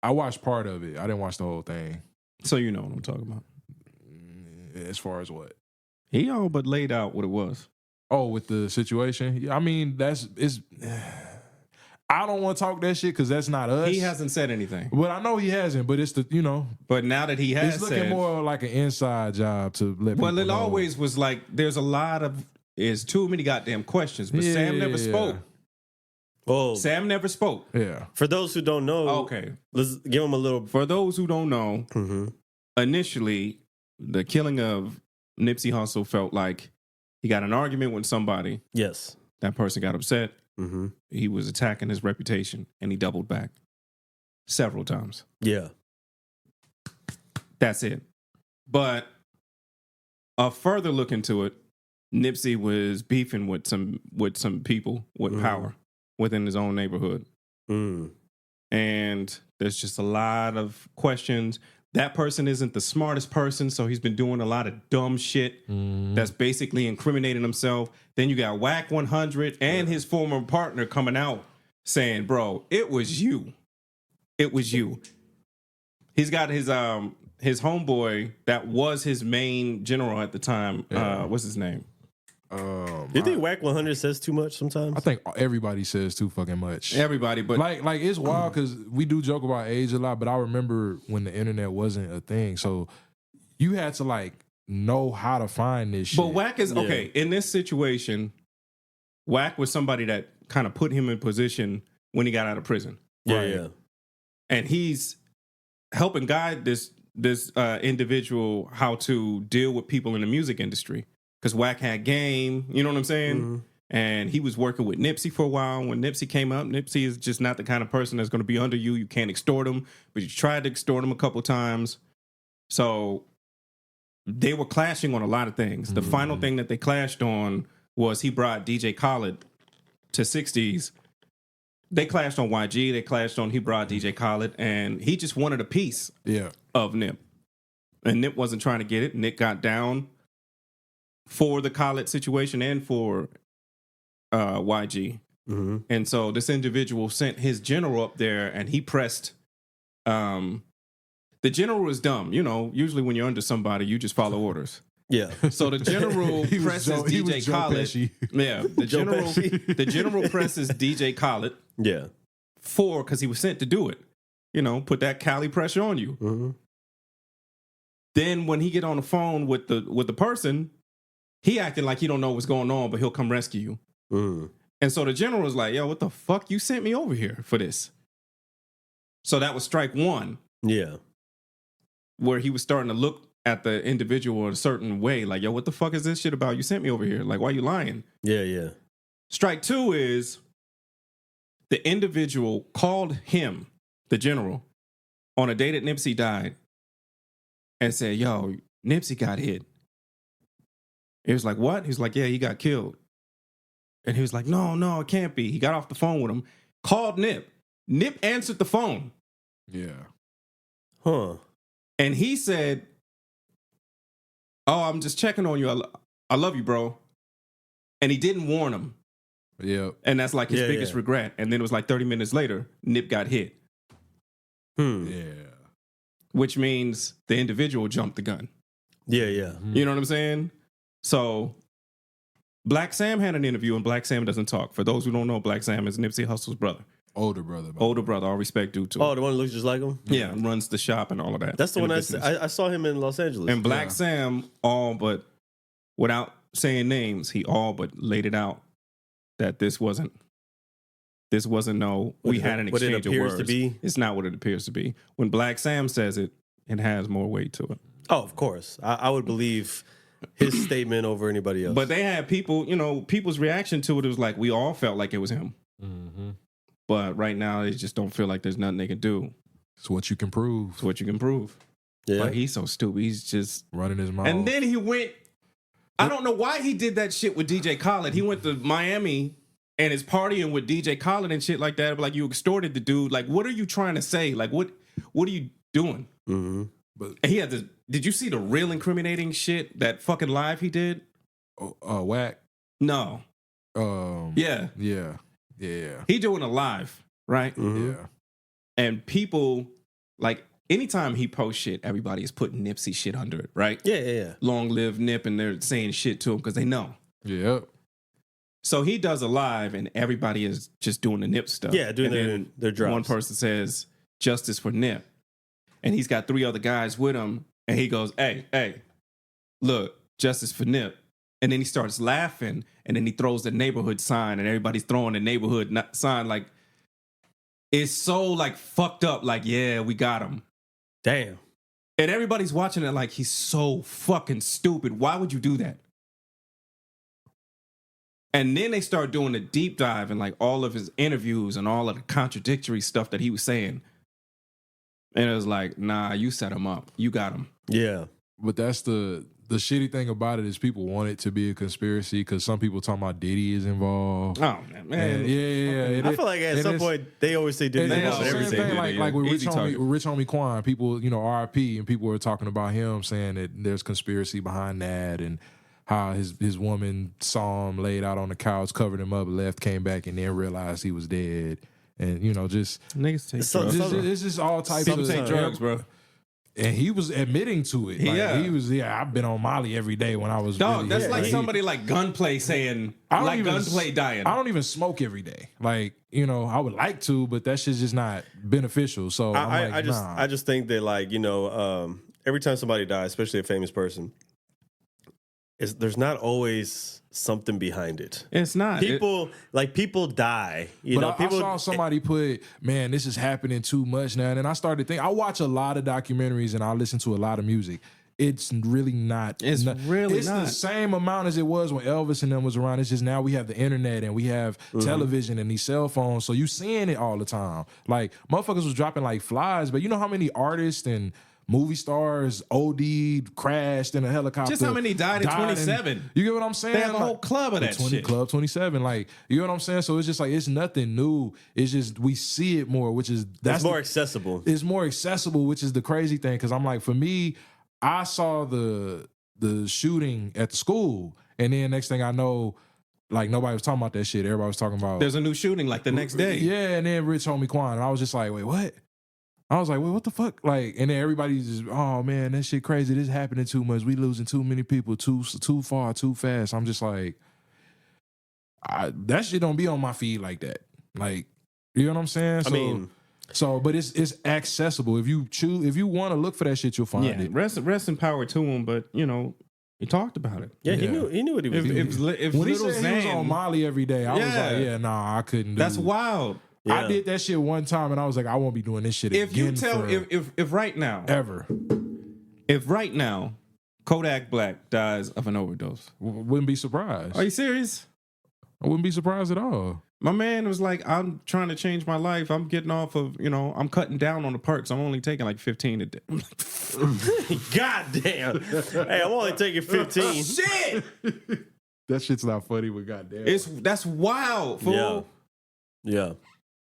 C: I watched part of it. I didn't watch the whole thing.
A: So you know what I'm talking about.
C: As far as what?
A: He all but laid out what it was.
C: Oh, with the situation. Yeah, I mean, it's. I don't want to talk that shit because that's not us.
A: He hasn't said anything.
C: But I know he hasn't. But it's the
A: But now that he has
C: it's looking
A: said,
C: more like an inside job to let.
A: well,
C: people
A: it
C: know.
A: always was like there's a lot of too many goddamn questions. But Sam never spoke.
B: Oh,
A: Sam never spoke.
C: Yeah.
B: for those who don't know,
A: Okay.
B: let's give them a little.
A: For those who don't know,
B: Mhm.
A: initially the killing of Nipsey Hussle felt like he got an argument with somebody.
B: Yes.
A: That person got upset.
B: Mm-hmm.
A: He was attacking his reputation, and he doubled back several times.
B: Yeah.
A: That's it. But a further look into it, Nipsey was beefing with some people with power within his own neighborhood.
B: Mm.
A: And there's just a lot of questions. That person isn't the smartest person, so he's been doing a lot of dumb shit that's basically incriminating himself. Then you got Whack 100 and his former partner coming out saying, bro, it was you. It was you. He's got his homeboy that was his main general at the time. What's his name?
B: Do you think Whack 100 says too much sometimes?
C: I think everybody says too fucking much.
A: Everybody, but
C: Like it's wild because we do joke about age a lot, but I remember when the internet wasn't a thing, so you had to like know how to find this shit.
A: But Whack is okay in this situation. Whack was somebody that kind of put him in position when he got out of prison.
B: Yeah,
C: Right.
B: yeah.
A: And he's helping guide this individual how to deal with people in the music industry. Because Whack had game, you know what I'm saying?
B: Mm-hmm.
A: And he was working with Nipsey for a while. When Nipsey came up, Nipsey is just not the kind of person that's going to be under you. You can't extort him, but you tried to extort him a couple times. So they were clashing on a lot of things. The final thing that they clashed on was he brought DJ Khaled to 60s. They clashed on YG. They clashed on he brought DJ Khaled, and he just wanted a piece
C: Yeah.
A: of Nip. And Nip wasn't trying to get it. Nick got down for the Khaled situation and for YG.
B: Mm-hmm.
A: And so this individual sent his general up there, and he pressed. The general was dumb. You know, usually when you're under somebody, you just follow orders.
B: Yeah.
A: So the general
C: He was
A: presses
C: Joe- he was
A: DJ
C: Joe
A: Khaled.
C: Pesci.
A: Yeah, the
B: Joe
A: general.
B: Pesci.
A: The general presses DJ Khaled
B: Yeah.
A: because he was sent to do it. You know, put that Cali pressure on you.
B: Mm-hmm.
A: Then when he get on the phone with the person, he acting like he don't know what's going on, but he'll come rescue you.
B: Mm.
A: And so the general was like, yo, what the fuck? You sent me over here for this. So that was strike one,
B: Yeah.
A: where he was starting to look at the individual in a certain way. Like, yo, what the fuck is this shit about? You sent me over here. Like, why you lying?
B: Yeah, yeah.
A: Strike two is the individual called him, the general, on a day that Nipsey died and said, yo, Nipsey got hit. He was like, what? He was like, yeah, he got killed. And he was like, no, it can't be. He got off the phone with him, called Nip. Nip answered the phone.
C: Yeah.
B: Huh.
A: And he said, oh, I'm just checking on you. I love you, bro. And he didn't warn him.
C: Yeah.
A: And that's like his
B: Yeah,
A: biggest
B: yeah.
A: regret. And then it was like 30 minutes later, Nip got hit,
C: Yeah.
A: which means the individual jumped the gun.
B: Yeah, yeah.
A: You know what I'm saying? So Black Sam had an interview, and Black Sam doesn't talk. For those who don't know, Black Sam is Nipsey Hussle's brother.
C: Older brother.
A: Older brother, all respect due to him.
B: Oh, the one that looks just like him?
A: Yeah, runs the shop and all of that.
B: That's the
A: in
B: one I
A: business.
B: saw him in Los Angeles.
A: And Black Sam, all but without saying names, he all but laid it out that this wasn't we had an
B: what it
A: exchange of
B: appears
A: words.
B: to be?
A: It's not what it appears to be. When Black Sam says it, it has more weight to it.
B: Oh, of course. I would believe his statement over anybody else.
A: But they had people, people's reaction to it was like, we all felt like it was him.
C: Mm-hmm.
A: But right now, they just don't feel like there's nothing they can do.
C: It's what you can prove.
A: It's what you can prove.
B: yeah.
A: But he's so stupid. He's just...
C: Running his mouth.
A: And then he went... I don't know why he did that shit with DJ Khaled. He went to Miami and is partying with DJ Khaled and shit like that. But like, you extorted the dude. Like, what are you trying to say? Like, what are you doing?
B: Mm-hmm.
C: But
A: And he had this... Did you see the real incriminating shit? That fucking live he did?
C: Whack.
A: No. Yeah.
C: Yeah.
A: He doing a live, right?
B: Mm-hmm.
C: Yeah.
A: And people, like, anytime he posts shit, everybody is putting Nipsey shit under it, right?
B: Yeah.
A: Long live Nip, and they're saying shit to him because they know.
C: Yeah.
A: So he does a live, and everybody is just doing the Nip stuff.
B: Yeah, doing
A: And then
B: their drops.
A: One person says, "Justice for Nip." And he's got 3 other guys with him, and he goes, hey, look, justice for Nip. And then he starts laughing, and then he throws the neighborhood sign, and everybody's throwing the neighborhood sign. Like, it's so, like, fucked up. Like, yeah, we got him.
B: Damn.
A: And everybody's watching it like, he's so fucking stupid. Why would you do that? And then they start doing a deep dive in, like, all of his interviews and all of the contradictory stuff that he was saying. And it was like, nah, you set him up. You got him.
B: Yeah.
C: But that's the shitty thing about it is people want it to be a conspiracy because some people talking about Diddy is involved.
A: Oh, man.
C: And yeah.
B: I feel like at some point they always say Diddy
C: And
A: They
C: it's
B: involved
C: the
B: in
A: always
C: same
A: say
B: everything.
C: thing,
A: Diddy,
C: like with
A: easy target.
C: Rich Homie Quan, people, RIP, and people were talking about him saying that there's conspiracy behind that and how his woman saw him laid out on the couch, covered him up, left, came back, and then realized he was dead. And, just...
A: Niggas take
B: So-
A: drugs.
C: It's just all types
A: People
C: of...
A: take drugs, bro.
C: And he was admitting to it. Like,
A: Yeah.
C: He was, I've been on Molly every day when I was
A: Dog,
C: really...
A: that's
C: yeah,
A: like
C: he-
A: somebody like Gunplay saying, like Gunplay dying.
C: I don't even smoke every day. Like, I would like to, but that shit's just not beneficial. So I'm like, nah.
B: I just think that, like, every time somebody dies, especially a famous person, there's not always something behind it.
A: It's not.
B: People die.
C: I saw somebody put, man, this is happening too much now. And then I started thinking, I watch a lot of documentaries and I listen to a lot of music. It's really not.
A: It's really
C: it's
A: not.
C: the same amount as it was when Elvis and them was around. It's just now we have the internet and we have television and these cell phones. So you seeing it all the time. Like, motherfuckers was dropping like flies, but you know how many artists and movie stars OD'd, crashed in a helicopter.
A: Just how many died in 27?
C: You get what I'm saying?
A: They have a whole
C: Like,
A: club of
C: the
A: that
C: 20
A: shit.
C: Club 27. Like, you know what I'm saying? So it's just like, it's nothing new. It's just, we see it more, which is,
B: That's more accessible.
C: It's more accessible, which is the crazy thing. Cause I'm like, for me, I saw the shooting at the school. And then next thing I know, like, nobody was talking about that shit. Everybody was talking about.
A: There's a new shooting like the next day.
C: Yeah. And then Rich Homie Quan. And I was just like, wait, what? I was like, well, what the fuck? Like, and then everybody's just, oh man, that shit crazy. This happening too much. We losing too many people too far, too fast. I'm just like, that shit don't be on my feed like that. Like, you know what I'm saying? But it's accessible. If you want to look for that shit, you'll find
A: Yeah,
C: it.
A: rest in power to him, but he talked about it.
B: Yeah,
C: Yeah.
B: he knew what he was doing.
A: If
C: When he
A: Little
C: said he was
A: Zan,
C: on Molly every day, I was
A: Yeah.
C: like, yeah, nah, I couldn't do
A: that's wild.
C: I did that shit one time and I was like, I won't be doing this shit again.
A: If you tell, if right now,
C: ever.
A: if right now, Kodak Black dies of an overdose,
C: Wouldn't be surprised.
A: are you serious?
C: I wouldn't be surprised at all.
A: My man was like, I'm trying to change my life. I'm getting off of, I'm cutting down on the perks. I'm only taking like 15 a day. I'm like,
B: God damn. Hey, I'm only taking 15.
A: shit!
C: That shit's not funny, but goddamn.
A: That's wild, fool.
B: Yeah.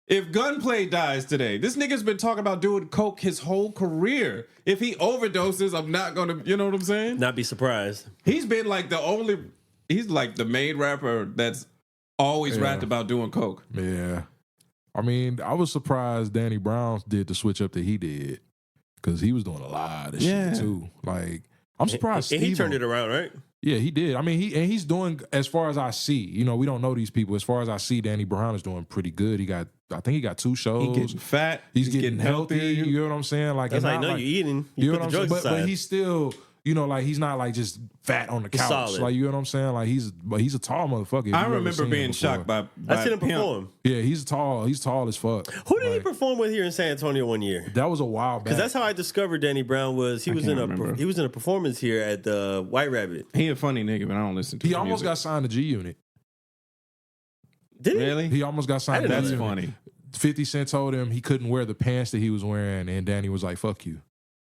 A: If Gunplay dies today, this nigga's been talking about doing coke his whole career. If he overdoses, I'm not gonna, you know what I'm saying?
B: Not be surprised.
A: He's been like he's like the main rapper that's always rapped about doing coke.
C: Yeah. I mean, I was surprised Danny Brown did the switch up that he did. Because he was doing a lot of
A: Yeah.
C: shit too. Like, I'm surprised
B: And he
C: Steve
B: turned it around, right?
C: Yeah, he did. I mean, he's doing, as far as I see, you know, we don't know these people. As far as I see, Danny Brown is doing pretty good. I think he got 2 shows.
A: He's getting fat.
C: He's getting healthy.
A: healthier.
C: You know what I'm saying? Like,
B: That's
C: and
B: how I
C: not
B: know
C: like,
B: you're eating.
C: You
B: You
C: know
B: put
C: what
B: the
C: I'm saying?
B: drugs aside.
C: But he's still, you know, like he's not like just fat on the couch.
B: solid.
C: Like, you know what I'm saying? Like he's a tall motherfucker. if
A: I
C: you've ever
A: remember
C: seen him
A: being
C: before.
A: shocked by
B: I seen him
A: Pimp.
B: perform.
C: Yeah, he's tall as fuck.
B: Who did he
C: Like,
B: perform with here in San Antonio one year?
C: That was a while back.
B: Because that's how I discovered Danny Brown. He was
A: can't remember.
B: in a performance here at the White Rabbit.
A: He a funny nigga, but I don't listen to
C: he
A: his
C: almost
A: music.
C: got signed to G Unit.
B: Did he?
A: Really?
C: He almost got signed to
B: didn't
C: G
A: That's
B: know
C: Unit.
A: funny.
C: 50 Cent told him he couldn't wear the pants that he was wearing, and Danny was like, "Fuck you."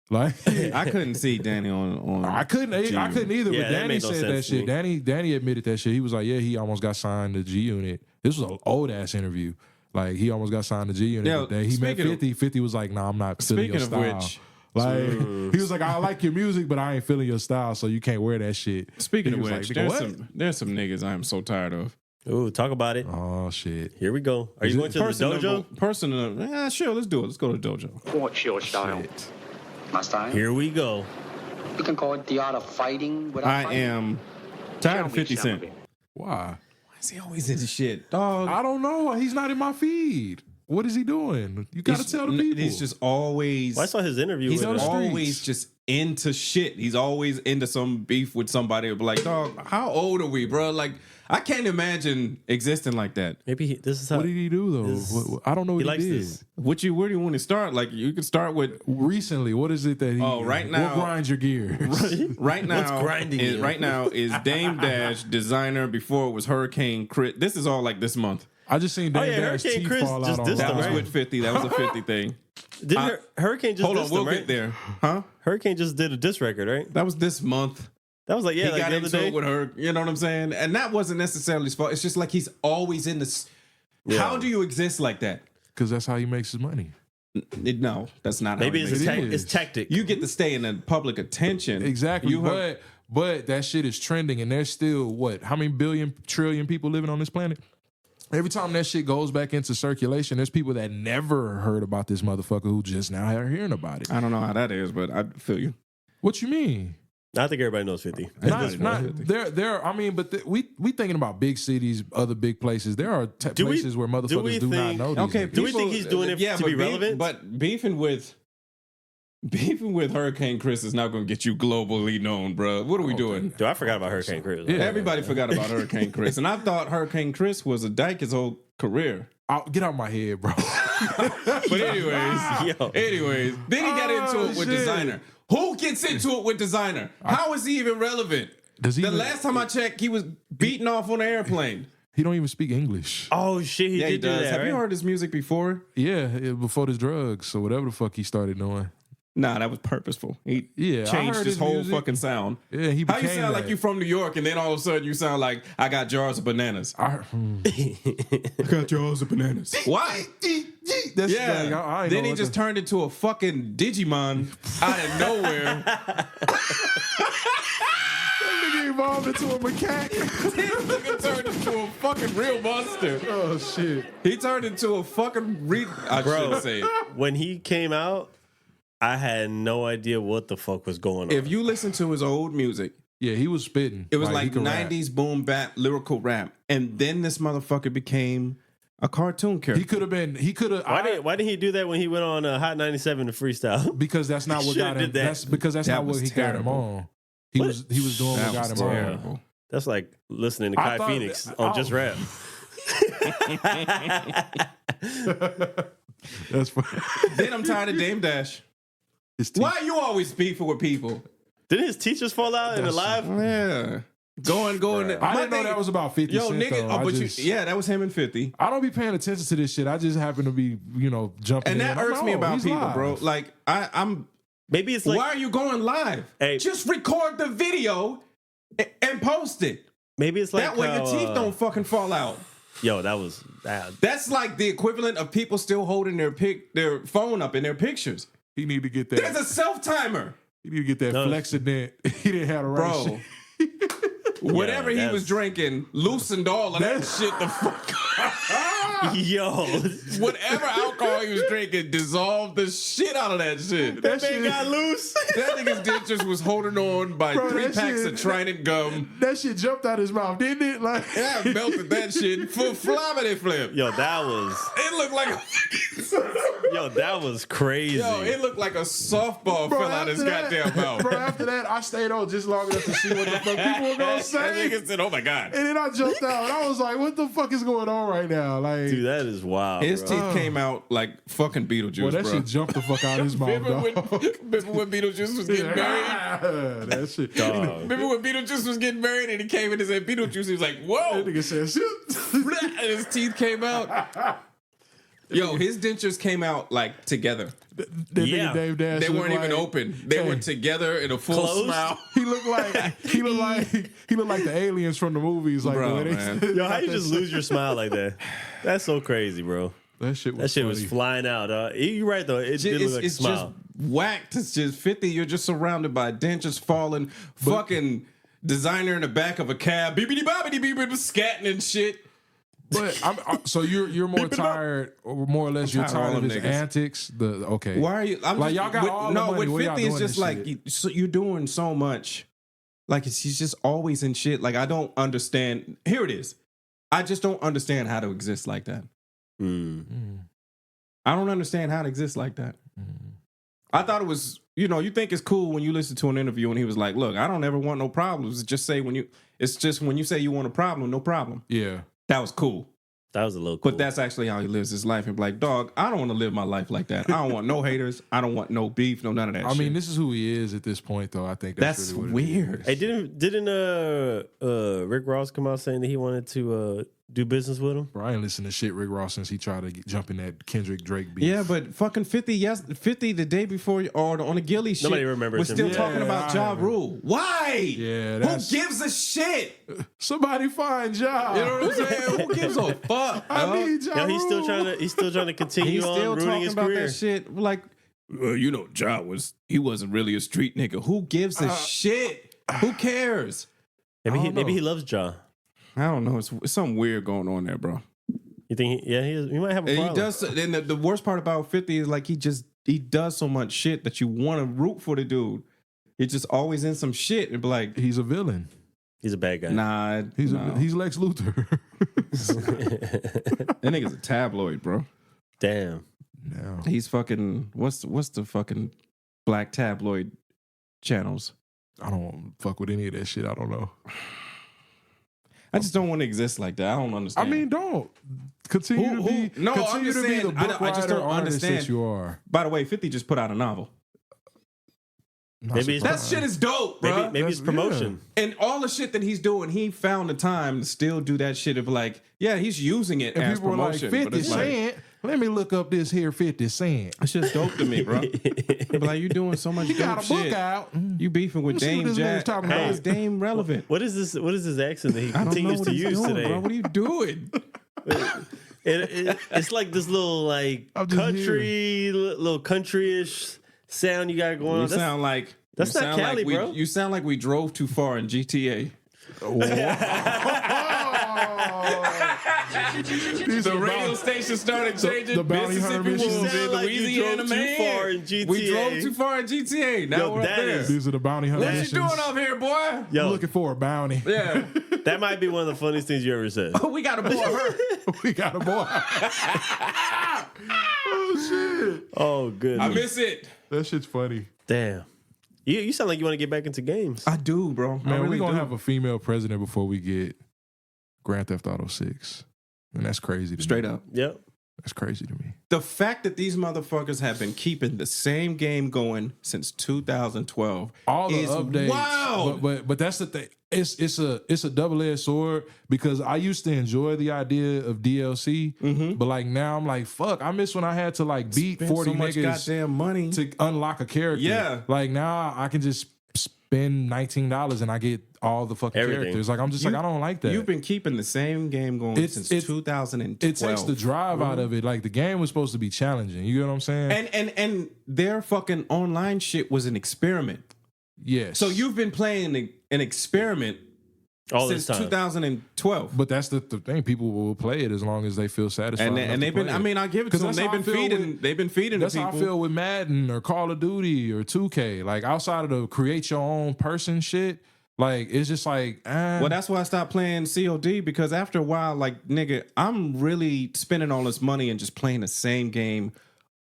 C: Like,
A: I couldn't see Danny on.
C: I couldn't either.
B: Yeah,
C: But
B: that
C: Danny
B: made no
C: said that
B: sense to
C: shit. Danny admitted that shit. He was like, "Yeah, he almost got signed to G Unit." This was an old ass interview. Like, he almost got signed to G Unit.
A: Yeah,
C: But then he met
A: speaking of-
C: 50. 50 was like, "Nah, I'm not feeling your
A: Speaking of
C: style."
A: which,
C: Like, he was like, "I like your music, but I ain't feeling your style, so you can't wear that shit."
A: Speaking
C: He
A: of
C: was
A: which,
C: like, "Nigga, what?"
A: there's some niggas I am so tired of.
B: Ooh, talk about it.
C: Oh shit.
B: Here we go. Are you going to the dojo?
A: Yeah, sure. Let's do it. Let's go to the dojo.
E: What's your style? My style?
B: Here we go.
E: You can call it the art of fighting without
A: I
E: fighting.
A: am tired of
E: Tell me
A: 50
E: some of
A: Cent.
E: it.
C: Why?
A: Why is he always into shit, dog?
C: I don't know. He's not in my feed. What is he doing? You got to tell the people.
A: He's just always.
B: Well, I saw his interview.
A: He's
B: with
C: on the
B: him.
C: street.
A: always just into shit. He's always into some beef with somebody. Like, dog, how old are we, bro? Like, I can't imagine existing like that.
B: Maybe this is how
C: What did he do though? I don't know what
B: he
C: he,
B: likes
C: did.
B: this.
A: Where do you want to start? Like, you can start with
C: Recently, what is it that he?
A: Oh, right now-
C: what grinds your gears?
A: right now.
B: What's grinding you?
A: Right now is Dame Dash, designer. Before it was Hurricane Chris. This is all like this month.
C: I just seen Dame
B: yeah,
C: Dash
B: Hurricane
C: teeth
B: Chris
C: fall
B: just
C: out
B: dissed
A: That
B: him,
A: was
B: right?
A: with 50. That was a 50 thing.
B: Didn't Hurricane just
A: Hold on,
B: dissed
A: we'll
B: him, right?
A: get there, huh?
B: Hurricane just did a diss record, right?
A: That was this month.
B: That was like, yeah,
A: He
B: like
A: got
B: the other
A: into
B: day.
A: it with her. You know what I'm saying? And that wasn't necessarily his fault. It's just like he's always in this.
B: Yeah.
A: How do you exist like that?
C: because that's how he makes his money.
A: No, that's not.
B: Maybe
A: how
B: it's,
A: it
C: It
A: makes
C: is.
B: it's tactic.
A: You get to stay in the public attention.
C: Exactly,
A: You have-
C: but that shit is trending, and there's still what? How many billion trillion people living on this planet? Every time that shit goes back into circulation, there's people that never heard about this motherfucker who just now are hearing about it.
A: I don't know how that is, but I feel you.
C: What you mean?
B: I think everybody knows 50.
C: I mean, but we thinking about big cities, other big places. There are
B: Do we-
C: places where motherfuckers do not
B: think-
C: know these
A: Okay,
C: niggas.
B: Do we think he's doing it to be relevant?
A: But beefing with Hurricane Chris is not going to get you globally known, bro. What are we doing?
B: Dude, I forgot about Hurricane Chris.
C: Yeah.
A: Everybody forgot about Hurricane Chris, and I thought Hurricane Chris was a dyke his whole career.
C: Get out my head, bro.
A: But
B: Yo.
A: anyways, then he got into it with
C: shit.
A: Designer. Who gets into it with Designer? How is he even relevant?
C: Does he
A: The
C: even-
A: last time I checked, he was beaten off on an airplane.
C: He don't even speak English.
B: Oh, shit, he
A: Yeah,
B: did
A: he
B: do
A: does.
B: that,
A: Have you
B: right?
A: heard his music before?
C: Yeah, before the drugs or whatever the fuck he started doing.
A: Nah, that was purposeful. He
C: Yeah, I
A: changed
C: heard
A: his
C: his
A: whole
C: music.
A: fucking sound.
C: Yeah, he
A: How you
C: became
A: sound like
C: that.
A: you from New York, and then all of a sudden you sound like I got jars of bananas.
C: I
A: got jars of bananas. Why?
C: That's
A: Yeah.
C: like, I ain't
A: Then
C: know
A: he
C: what
A: just
C: the-
A: turned into a fucking Digimon out of nowhere.
C: nigga evolved into a macaque.
A: This nigga turned into a fucking real monster.
C: Oh shit.
A: He turned into a fucking I
B: Bro.
A: shouldn't say it.
B: When he came out, I had no idea what the fuck was going on.
A: If you listen to his old music,
C: Yeah, he was spitting.
A: it was
C: he
A: like
C: could rap.
A: 90s boom bap lyrical rap. And then this motherfucker became a cartoon character.
C: He could have been. He could have.
B: why didn't he do that when he went on Hot 97 to freestyle?
C: Because that's not what
B: Should've
C: got him.
B: did that.
C: That's because that's
A: That
C: not what
A: was
C: he got him
A: terrible.
C: on. He was doing what
A: That
C: got
A: was
C: him on.
A: terrible.
B: That's like listening to
C: I
B: Kai
C: thought-
B: Phoenix on Just Rap.
C: That's funny.
A: Then I'm tired of Dame Dash.
C: His teeth-
A: Why are you always beefing with people?
B: Didn't his teachers fall out in the live?
A: Yeah. Going.
C: I didn't know that was about 50
A: Yo,
C: Cent,
A: nigga.
C: though.
A: Oh,
C: I
A: but
C: just-
A: yeah, that was him and 50.
C: I don't be paying attention to this shit. I just happen to be, jumping
A: And
C: in.
A: that
C: I'm
A: irks
C: like,
A: me
C: oh,
A: about
C: he's
A: people,
C: live.
A: bro. Like, I'm.
B: Maybe it's like
A: why are you going live?
B: Hey.
A: Just record the video and post it.
B: maybe it's like
A: That way your
B: how,
A: teeth don't fucking fall out.
B: Yo, that was bad.
A: That's like the equivalent of people still holding their phone up in their pictures.
C: He need to get
A: There's
C: that.
A: a self timer,
C: He need to get that
B: No.
C: Flexident. He didn't have the right
A: bro.
C: shit.
A: Whatever he
B: that's-
A: was drinking loosened all of that shit the fuck.
B: Yo,
A: Whatever alcohol he was drinking dissolved the shit out of that shit.
B: that man got loose.
A: That nigga's dentures was holding on by
C: Bro,
A: 3
C: that
A: packs
C: shit-
A: of Trident gum.
C: That shit jumped out his mouth, didn't it? Like,
A: Yeah, I melted that shit for floppity flip.
B: Yo, that was
A: It looked like
B: that was crazy.
A: it looked like a softball fell out his goddamn mouth.
C: Bro, after that, I stayed on just long enough to see what the fuck people were gonna
A: That
C: say.
A: nigga said, "Oh my god."
C: And then I jumped out. And I was like, what the fuck is going on right now? Like,
B: Dude, that is wild.
A: His
B: bro.
A: teeth came out like fucking Beetlejuice,
C: boy, that
A: bro.
C: shit jumped the fuck out of his mouth,
A: Remember
C: dog.
A: when Beetlejuice was getting married?
C: That shit.
B: Dog.
A: Remember when Beetlejuice was getting married and he came in and said Beetlejuice? He was like, "Whoa!"
C: That nigga said, shit.
A: and his teeth came out. Yo, his dentures came out like together.
C: That
B: Yeah.
C: nigga Dave Dash.
A: They
C: looked
A: weren't even
C: like-
A: open. They were
C: Hey.
A: together in a full
B: Closed?
A: smile.
C: He looked like the aliens from the movies. Like
A: Bro,
C: the way they
A: man.
C: said-
B: Yo, how you just lose your smile like that? That's so crazy, bro.
C: that shit was
B: That shit was
C: funny.
B: flying out. You're right though. It did look like a
A: It's
B: smile.
A: just whacked. It's just 50. You're just surrounded by dentures falling. Fucking designer in the back of a cab. Beepity boppity beepity scatting and shit.
C: But so you're more tired, or more or less, you're
A: tired of all
C: tired of
A: them
C: his
A: niggas.
C: antics. Okay,
A: Why are you? I'm
C: Like,
A: just,
C: y'all got
A: with,
C: all the
A: no,
C: money.
A: with
C: What y'all
A: 50, it's
C: doing
A: just
C: this
A: like
C: shit?
A: you're doing so much. Like he's just always in shit. Like I don't understand. Here it is. I just don't understand how to exist like that. I don't understand how to exist like that. I thought it was, you think it's cool when you listen to an interview and he was like, "Look, I don't ever want no problems. Just say it's just when you say you want a problem, no problem."
C: yeah.
A: That was cool.
B: That was a little cool.
A: But that's actually how he lives his life. And be like, dog, I don't want to live my life like that. I don't want no haters. I don't want no beef, no none of that
C: I
A: shit.
C: mean, this is who he is at this point, though. I think
A: That's
C: really what it
A: weird.
C: is.
B: Hey, didn't Rick Ross come out saying that he wanted to do business with him?
C: Bro, I ain't listened to shit Rick Ross since he tried to jump in that Kendrick Drake beef.
A: Yeah, but fucking 50 the day before or on the Gilly shit.
B: Nobody remembers
A: was
B: him.
A: still
B: Yeah,
A: talking about
C: I
A: Ja
C: remember.
A: Rule. Why?
C: Yeah,
A: Who
C: that's-
A: gives a shit?
C: Somebody find Ja.
A: You know what I'm saying? Who gives a fuck?
C: I
A: dog?
C: need Ja.
B: Yeah, he's still trying to continue
A: He's still
B: on ruining
A: talking
B: his
A: about
B: career.
A: that shit. Like, Ja wasn't really a street nigga. Who gives a shit? Who cares?
B: Maybe he loves Ja.
A: I don't know. It's something weird going on there, bro.
B: You think? He might have a
A: And
B: problem.
A: he does. And the worst part about 50 is like he does so much shit that you want to root for the dude. He's just always in some shit and be like,
C: He's a villain.
B: He's a bad guy.
A: nah,
C: He's
A: no.
C: he's Lex Luthor.
A: That nigga's a tabloid, bro.
B: Damn.
C: No.
A: He's fucking what's the fucking black tabloid channels?
C: I don't fuck with any of that shit. I don't know.
A: I just don't want to exist like that. I don't
C: I
A: understand.
C: mean, don't continue
A: Who-
C: to be.
A: no, I'm
C: continue
A: just
C: to be
A: saying,
C: the
A: I
C: book
A: don't- I just
C: writer
A: don't
C: artist
A: understand.
C: that you are.
A: By the way, 50 just put out a novel.
C: Not
B: Maybe it's-
A: That
C: surprised.
A: shit is dope, bro.
B: Maybe it's
C: That's-
B: promotion.
A: And all the shit that he's doing, he found the time to still do that shit of like, yeah, he's using it
C: And
A: as
C: people were like,
A: promotion.
C: 50
A: but it's like,
C: Cent. Let me look up this here 50 Cent.
A: it's just dope to me, bro. But like, you doing so much
C: He got
A: dope
C: a book
A: shit.
C: out.
A: You beefing with
C: Let's see what
A: Dame
C: this man's
A: Jack.
C: talking
A: How
C: about.
A: is Dame relevant?
B: What is this? What is this accent that he
A: I don't know
B: continues
A: what
B: to
A: he's
B: use
A: doing,
B: today?
A: bro. What are you doing?
B: It's like this little like
C: I'm just
B: country, little countryish sound you got going on.
A: You sound like
B: that's
A: you
B: not
A: sound
B: Cali,
A: like
B: bro.
A: You sound like we drove too far in GTA. The radio station started changing.
C: the bounty hunter
A: Mississippi
C: mission.
A: Wolves
B: You
A: in
B: sound like you
A: Louisiana,
B: drove too
A: man.
B: far in GTA.
A: We drove too far in GTA. Now
B: Yo,
A: we're up
B: that
A: there.
B: is-
C: These are the bounty hunter
A: What you
C: missions.
A: doing up here, boy?
C: I'm
B: Yo,
C: looking for a bounty.
A: Yeah.
B: that might be one of the funniest things you ever said.
A: We got a boy hurt.
C: We got a boy. Oh shit!
B: Oh, goodness.
A: I miss it.
C: That shit's funny.
B: Damn. You sound like you want to get back into games.
A: I do, bro.
C: Man,
A: I really
C: we gonna
A: do.
C: have a female president before we get Grand Theft Auto 6, and that's crazy. To
A: Straight
C: me.
A: up.
B: Yep.
C: That's crazy to me.
A: The fact that these motherfuckers have been keeping the same game going since 2012
C: All the
A: is
C: updates,
A: wild.
C: but that's the thing. It's a double-edged sword because I used to enjoy the idea of DLC, but like now I'm like, fuck, I miss when I had to like beat
A: Spend
C: 40
A: so much
C: niggas
A: goddamn money.
C: to unlock a character.
A: Yeah.
C: Like now I can just spend $19 and I get all the fucking
B: Everything.
C: characters. Like I'm just like, I don't like that.
A: You've been keeping the same game going since 2012.
C: It takes the drive out of it. Like the game was supposed to be challenging. You get what I'm saying?
A: And their fucking online shit was an experiment.
C: Yes.
A: So you've been playing an experiment
B: All
A: since
B: this time.
A: 2012.
C: But that's the thing. People will play it as long as they feel satisfied.
A: And they've been. I mean, I give it to them. They've been feeding. They've been feeding the
C: That's
A: people.
C: how I feel with Madden or Call of Duty or 2K. Like outside of the create your own person shit, like it's just like.
A: Well, that's why I stopped playing COD because after a while, like nigga, I'm really spending all this money and just playing the same game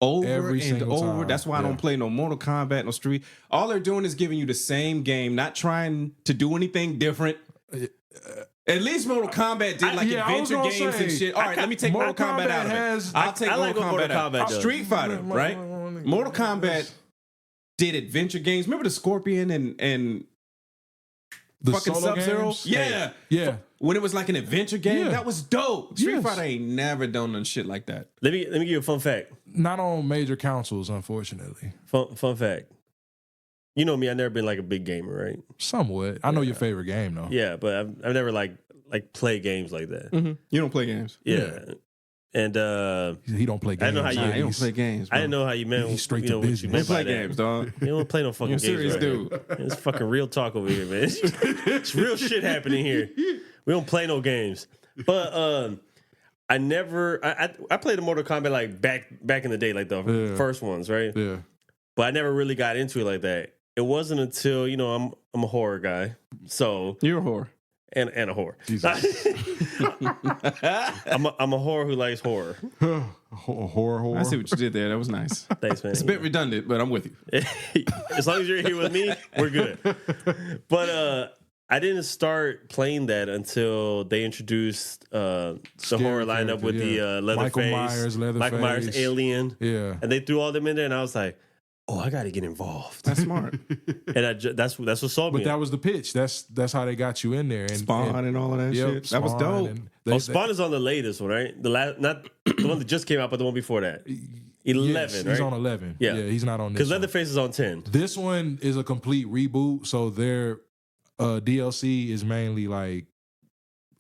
A: over
C: Every
A: and
C: single
A: over.
C: time.
A: That's why I don't play no Mortal Kombat, no Street. All they're doing is giving you the same game, not trying to do anything different. At least Mortal Kombat did like adventure games and shit. All right, let me take Mortal Kombat out of it. I'll take Mortal Kombat out. Street Fighter, right? Mortal Kombat did adventure games. Remember the Scorpion and
C: the
A: fucking Sub-Zero?
C: Yeah. Yeah.
A: When it was like an adventure game,
C: Yeah.
A: that was dope. Street
C: Yes.
A: Fighter ain't never done none shit like that.
B: Let me give you a fun fact.
C: Not on major consoles, unfortunately.
B: Fun fact. You know me, I've never been like a big gamer, right?
C: Somewhat. I know your favorite game though.
B: Yeah, but I've never like play games like that.
A: You don't play games.
B: Yeah. And
C: He don't play games.
B: I know how you-
A: Nah, you don't play games.
B: I didn't know how you meant.
C: He's straight
B: you
C: to
B: know, what
C: business.
B: you
A: You
B: meant
A: don't
B: by
A: play
B: that.
A: games, dog.
B: You don't play no fucking
A: You're a
B: games.
A: serious
B: right
A: dude.
B: here. It's fucking real talk over here, man. It's real shit happening here. We don't play no games. But I never. I played the Mortal Kombat like back in the day, like the first ones, right?
C: Yeah.
B: But I never really got into it like that. It wasn't until I'm a horror guy, so
A: You're a whore.
B: and a whore.
C: Jesus.
B: I'm a whore who likes horror.
C: horror.
A: I see what you did there. That was nice.
B: Thanks, man.
A: It's a bit redundant, but I'm with you.
B: As long as you're here with me, we're good. But I didn't start playing that until they introduced the horror lineup with the Leatherface,
C: Michael Myers,
B: Michael Myers, Alien,
C: Yeah.
B: and they threw all them in there, and I was like, "Oh, I got to get involved."
A: That's smart.
B: And that's what sold me.
C: But that was the pitch. That's how they got you in there. And
A: Spawn and all of that
C: yep,
A: shit. That was
C: Spawn
A: dope.
C: and
B: Spawn is on the latest one, right? Not the one that just came out, but the one before that. 11,
C: yes,
B: right?
C: He's on 11.
B: Yeah.
C: He's not on this
B: Because
C: one.
B: Leatherface is on 10.
C: This one is a complete reboot, so their DLC is mainly like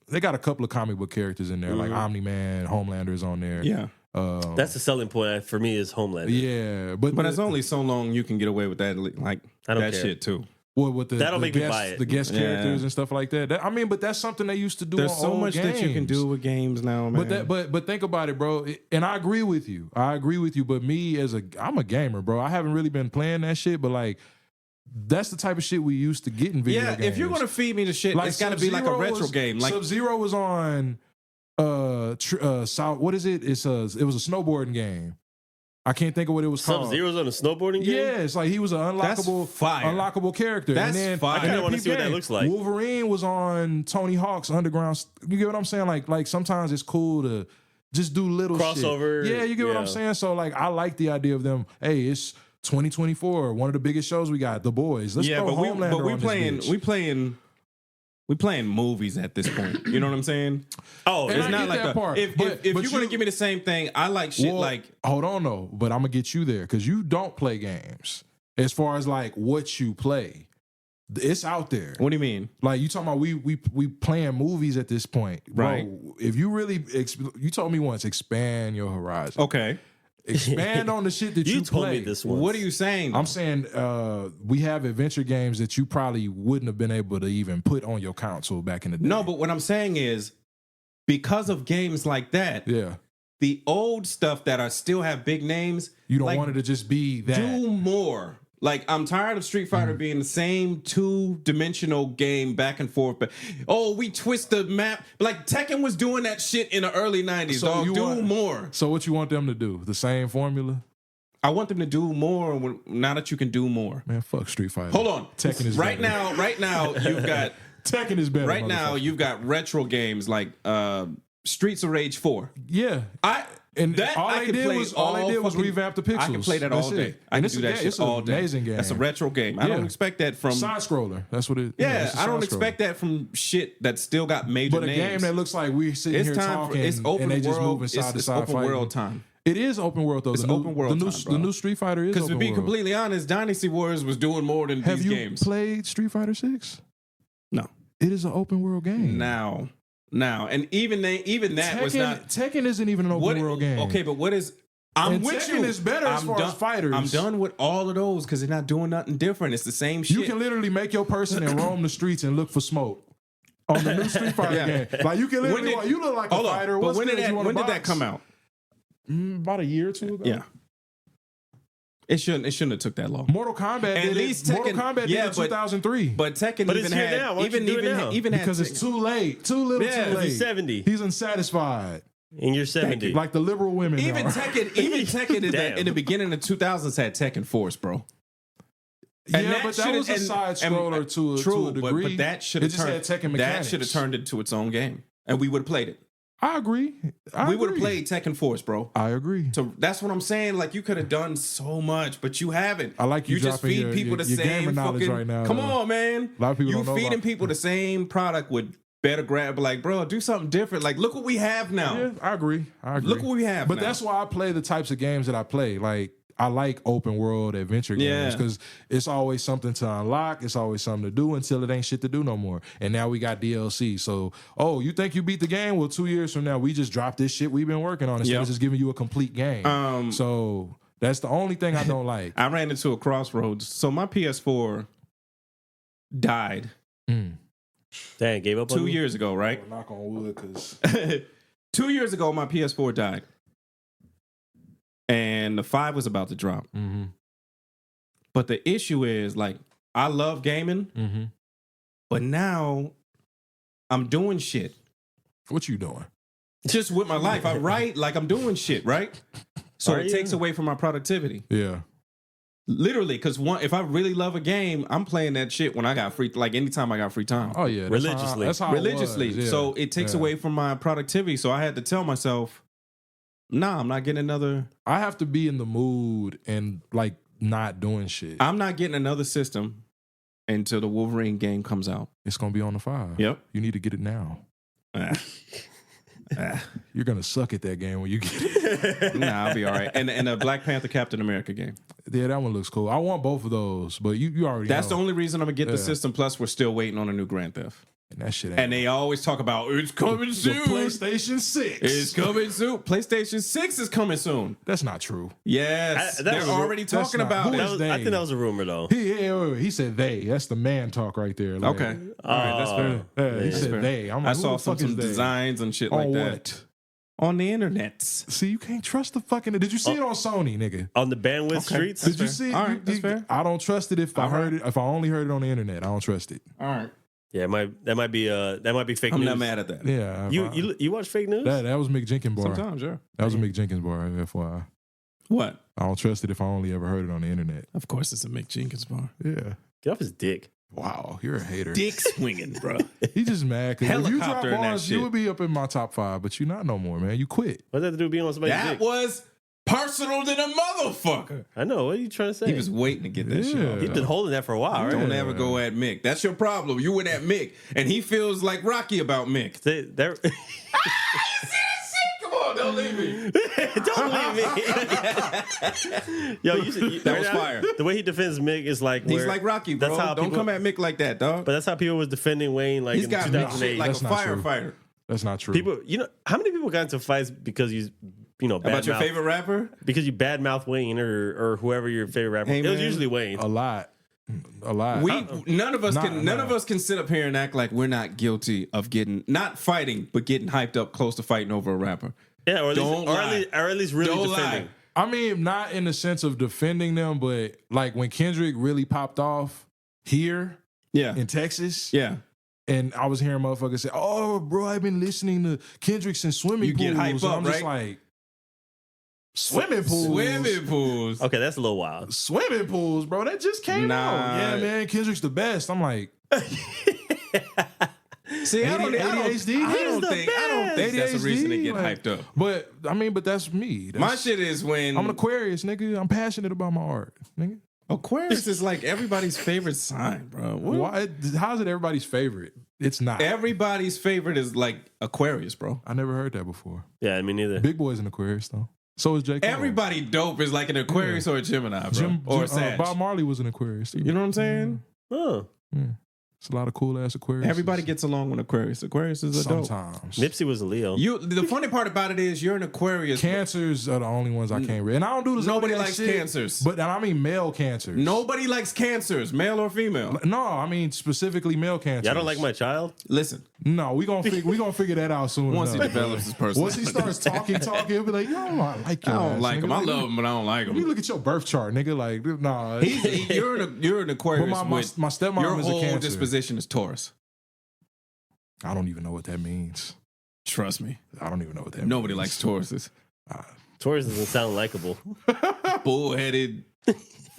C: they got a couple of comic book characters in there, like Omni-Man, Homelander is on there.
A: Yeah.
B: That's the selling point for me is Homelander.
C: Yeah, but
A: But it's only so long you can get away with that, like
B: I don't
A: that
B: care.
A: shit too.
C: with
B: That'll make me buy
C: guest,
B: it.
C: the guest
A: Yeah.
C: characters and stuff like that. I mean, but that's something they used to do.
A: There's
C: on
A: so
C: old
A: much that you can
C: games.
A: do with games now, man.
C: But think about it, bro. And I agree with you. But me I'm a gamer, bro. I haven't really been playing that shit, but like that's the type of shit we used to get in video
A: yeah,
C: games.
A: if you're gonna feed me the shit, it's got to be like a retro game. Like
C: Sub-Zero was on South. What is it? It was a snowboarding game. I can't think of what it was called.
B: Sub-Zero's on a snowboarding game?
C: Yeah, it's like he was an
A: That's fire.
C: unlockable character.
A: That's
C: and then,
A: fire. I
C: and
A: kinda
C: then
B: wanna
C: peep
B: see what that
C: game.
B: looks like.
C: Wolverine was on Tony Hawk's Underground. You get what I'm saying? Like sometimes it's cool to just do little
B: Crossover,
C: shit. Yeah, you get what I'm
B: yeah.
C: saying? So like I like the idea of them. Hey, it's 2024. One of the biggest shows we got, The Boys. Let's throw Homelander on this bitch.
A: we playing movies at this point. You know what I'm saying?
B: Oh,
C: And
A: It's
C: I
A: not
C: get
A: like
C: that part,
A: if
C: but
A: you're gonna
C: you-
A: give me the same thing, I like shit
C: Well,
A: like
C: hold on though, but I'm gonna get you there because you don't play games. As far as like what you play, it's out there.
A: what do you mean?
C: Like you talking about we playing movies at this point, bro.
A: Right.
C: If you really, you told me once, expand your horizon.
A: Okay.
C: Expand on the shit that you,
B: you told
C: play.
B: me this once.
A: What are you saying?
C: I'm saying we have adventure games that you probably wouldn't have been able to even put on your console back in the day.
A: No, but what I'm saying is because of games like that,
C: yeah,
A: the old stuff that are still have big names,
C: you don't
A: like,
C: want it to just be that.
A: do more. Like I'm tired of Street Fighter being the same two-dimensional game back and forth. But we twist the map. Like Tekken was doing that shit in the early '90s.
C: So
A: dog,
C: you
A: do
C: want-
A: more.
C: So what you want them to do? The same formula?
A: I want them to do more. Now that you can do more.
C: Man, fuck Street Fighter.
A: Hold on.
C: Tekken is
A: right
C: better.
A: now. Right now, you've got.
C: Tekken is better.
A: Right now,
C: motherfucker.
A: you've got retro games like Streets of Rage 4.
C: Yeah. And all they did was revamp the pixels.
A: I can play that
C: That's
A: all
C: it.
A: day. I
C: And
A: can
C: it's
A: do
C: a
A: that
C: ga-
A: shit
C: it's an
A: all day.
C: amazing game.
A: That's a retro game. I
C: Yeah.
A: don't expect that from.
C: Side scroller. That's what it.
A: Yeah,
C: it's a
A: I don't
C: side scroller.
A: expect that from shit that still got major
C: But a
A: names.
C: game that looks like we're sitting
A: it's
C: here
A: time
C: talking,
A: for it's open
C: and they just
A: world.
C: moving side to
A: It's
C: side
A: open
C: fighting.
A: world time.
C: It is open world though.
A: It's open world
C: the new,
A: time, bro.
C: the new Street Fighter is
A: Because
C: open
A: to be
C: world.
A: completely honest, Dynasty Warriors was doing more than
C: Have
A: these
C: you
A: games.
C: played Street Fighter 6?
A: No.
C: It is an open world game.
A: Now, and even that was not.
C: Tekken isn't even an open world game.
A: Okay, but what is? I'm
C: And
A: with
C: Tekken
A: you.
C: is better as far as fighters.
A: I'm done with all of those because they're not doing nothing different. It's the same shit.
C: You can literally make your person and roam the streets and look for smoke. on the new Street Fighter game. Like you can literally, you look like a
A: Hold on,
C: fighter.
A: but
C: What's
A: when
C: good?
A: did
C: You
A: that
C: wanna box?
A: come out?
C: About a year or two ago.
A: Yeah. It shouldn't have took that long.
C: Mortal Kombat
A: At
C: did
A: least
C: it. Mortal
A: Tekken-
C: Kombat
A: yeah,
C: did it in 2003.
A: But Tekken
B: But
A: even
B: it's here
A: had
B: now. Why don't you do it now?
A: even had
C: because it's too late. Too little
A: Yeah,
C: too late.
B: he's 70.
C: He's unsatisfied.
B: And you're 70.
C: Like the liberal women
A: even
C: are.
A: Tekken
B: Damn.
A: in the beginning of 2000s had Tekken Force, bro. And
C: Yeah, but that
A: shoulda-
C: was a side scroller to a degree.
A: But that should have
C: It just had Tekken mechanics.
A: That should have turned into its own game, and we would have played it.
C: I agree.
A: We would have played Tekken Force, bro.
C: I agree.
A: So that's what I'm saying. Like you could have done so much, but you haven't.
C: I like you
A: just
C: dropping
A: feed
C: your-
A: people the
C: your
A: same
C: gamer knowledge
A: fucking.
C: right now,
A: Come
C: though.
A: on, man.
C: A lot of people
A: you
C: don't know
A: feeding
C: about-
A: people the same product with better grab. Like, bro, do something different. Like, look what we have now.
C: Yeah, I agree.
A: Look what we have
C: But
A: now.
C: that's why I play the types of games that I play. Like I like open world adventure games
A: Yeah.
C: because it's always something to unlock. It's always something to do until it ain't shit to do no more. And now we got DLC. So, you think you beat the game? Well, 2 years from now, we just dropped this shit we've been working on instead
A: Yep.
C: of just giving you a complete game. So that's the only thing I don't like.
A: I ran into a crossroads. So my PS4 died
B: Damn, gave up on
A: 2
B: me?
A: years ago, right?
C: Knock on wood, because
A: 2 years ago, my PS4 died. And the 5 was about to drop. But the issue is, like, I love gaming, but now I'm doing shit.
C: what you doing?
A: Just with my life. I write like I'm doing shit, right? So
B: Are
A: it
B: you?
A: takes away from my productivity.
C: Yeah.
A: Literally, because if I really love a game, I'm playing that shit when I got free, like anytime I got free time.
C: Oh yeah.
B: Religiously.
C: That's how
A: Religiously.
C: It was. Yeah.
A: So it takes
C: Yeah.
A: away from my productivity. So I had to tell myself, nah, I'm not getting another.
C: I have to be in the mood and like not doing shit.
A: I'm not getting another system until the Wolverine game comes out.
C: It's gonna be on the 5.
A: Yep.
C: You need to get it now.
A: Ah.
C: You're gonna suck at that game when you get it.
A: Nah, I'll be all right. And a Black Panther Captain America game.
C: Yeah, that one looks cool. I want both of those, but you already
A: That's
C: know.
A: the only reason I'm gonna get the
C: Yeah.
A: system. Plus, we're still waiting on a new Grand Theft.
C: And that shit ain't.
A: And they always talk about it's coming
C: the
A: soon.
C: PlayStation 6.
A: It's coming soon. PlayStation 6 is coming soon.
C: That's not true.
A: Yes,
B: That's
A: they're
B: a-
A: already
C: that's
A: talking
C: not-
A: about
C: who
A: it.
C: is
B: I think
C: they?
B: that was a rumor, though.
C: He said they. That's the man talk right there. Like,
A: Okay, all right, that's fair.
C: Yeah, he
A: That's
C: said
A: fair.
C: they. I'm
A: I
C: like, who
A: saw
C: the fuck
A: some
C: is they?
A: designs and shit like
C: On
A: that
C: what?
A: on the internet.
C: See, you can't trust the fucking. Did you see it on Sony, nigga?
B: On the bandwidth
A: Okay.
B: streets?
C: Did you
A: fair.
C: see it?
A: All right, that's fair.
C: I don't trust it if I
A: All
C: heard it. If I only heard it on the internet, I don't trust it.
A: All right,
B: Yeah, that might be fake
A: I'm
B: news.
A: not mad at that.
C: Yeah,
B: You watch fake news?
C: that was Mick Jenkins bar.
A: Sometimes, yeah.
C: That was a Mick Jenkins bar. FYI,
A: What?
C: I don't trust it if I only ever heard it on the internet.
A: Of course, it's a Mick Jenkins bar.
C: Yeah.
B: Get off his dick.
C: Wow, you're a hater.
A: Dick swinging, bro.
C: He just mad because if you drop
A: Helicopter and that
C: bars, you
A: shit.
C: would be up in my top 5, but you're not no more, man. You quit.
B: What does that have to do with being on somebody's
A: That
B: dick?
A: was personal than a motherfucker.
B: I know. What are you trying to say?
A: He was waiting to get that shit
C: Yeah.
A: off.
B: He's been holding that for a while, right?
A: Don't ever go at Mick. That's your problem. You went at Mick, and he feels like Rocky about Mick.
B: They're-
A: Come on, don't leave me.
B: Don't leave me. Yo,
A: That was fire.
B: The way he defends Mick is like
A: He's
B: where-
A: like Rocky, bro.
B: That's how
A: Don't
B: people,
A: come at Mick like that, dog.
B: But that's how people was defending Wayne like
A: He's
B: in
A: got Mick
B: 2008.
A: shit like a
C: That's not true.
A: firefighter.
C: That's not true.
B: People, how many people got into fights because you
A: About your
B: badmouth-
A: favorite rapper?
B: because you badmouth Wayne or whoever your favorite rapper.
A: Hey,
B: it was
A: man.
B: usually Wayne.
C: a lot.
A: None of us
C: Nah,
A: can. None
C: nah.
A: of us can sit up here and act like we're not guilty of not fighting, but getting hyped up close to fighting over a rapper.
B: Yeah, or at least,
A: Don't
B: or
A: lie.
B: at least, or at least really
A: Don't
B: defending.
A: lie.
C: I mean, not in the sense of defending them, but like when Kendrick really popped off here
A: Yeah,
C: in Texas,
A: yeah.
C: and I was hearing motherfuckers say, "Oh, bro, I've been listening to Kendrick since swimming
A: You
C: pools."
A: get hype
C: and
A: up,
C: I'm just
A: right?
C: like, swimming pools,
A: Swimming pools.
B: Okay, that's a little wild.
C: swimming pools, bro. That just came
A: Nah.
C: out. Yeah, man, Kendrick's the best. I'm like,
A: See, I don't
C: ADHD?
A: think that's a reason to get
C: like-
A: hyped up.
C: but I mean, but that's me. That's,
A: My shit is when
C: I'm an Aquarius, nigga. I'm passionate about my art, nigga.
A: Aquarius is like everybody's favorite sign, bro. What?
C: Why? How is it everybody's favorite? It's not.
A: Everybody's favorite is like Aquarius, bro.
C: I never heard that before.
B: Yeah, me neither.
C: Big Boy's an Aquarius though. So is J. Cole.
A: Everybody dope is like an Aquarius or a Gemini, bro. Or a Sag.
C: Bob Marley was an Aquarius too.
A: You know what I'm saying?
B: Oh,
C: It's a lot of cool ass Aquarius.
A: Everybody gets along with Aquarius. Aquarius is a dope.
C: sometimes.
B: Nipsey was a Leo.
A: The funny part about it is you're an Aquarius.
C: Cancers are the only ones I can't read. And I don't do this.
A: Nobody likes cancers.
C: But I mean male cancers.
A: Nobody likes cancers, male or female.
C: No, I mean specifically male cancers.
B: Y'all don't like my child?
A: Listen,
C: No, we gonna figure that out soon.
A: once he
C: enough.
A: develops his personality.
C: Once he starts talking, he'll be like, yo, I like your
A: I don't
C: ass,
A: like
C: nigga.
A: him. I love him, but I don't like
C: Let me
A: him.
C: look at your birth chart, nigga. Like, nah.
A: You're an Aquarius.
C: But my
A: with,
C: stepmom
A: your
C: is a
A: whole
C: Cancer.
A: disposition is Taurus.
C: I don't even know what that means.
A: Trust me.
C: I don't even know what that means.
A: Nobody likes Tauruses.
B: Taurus doesn't sound likable.
A: Bullheaded,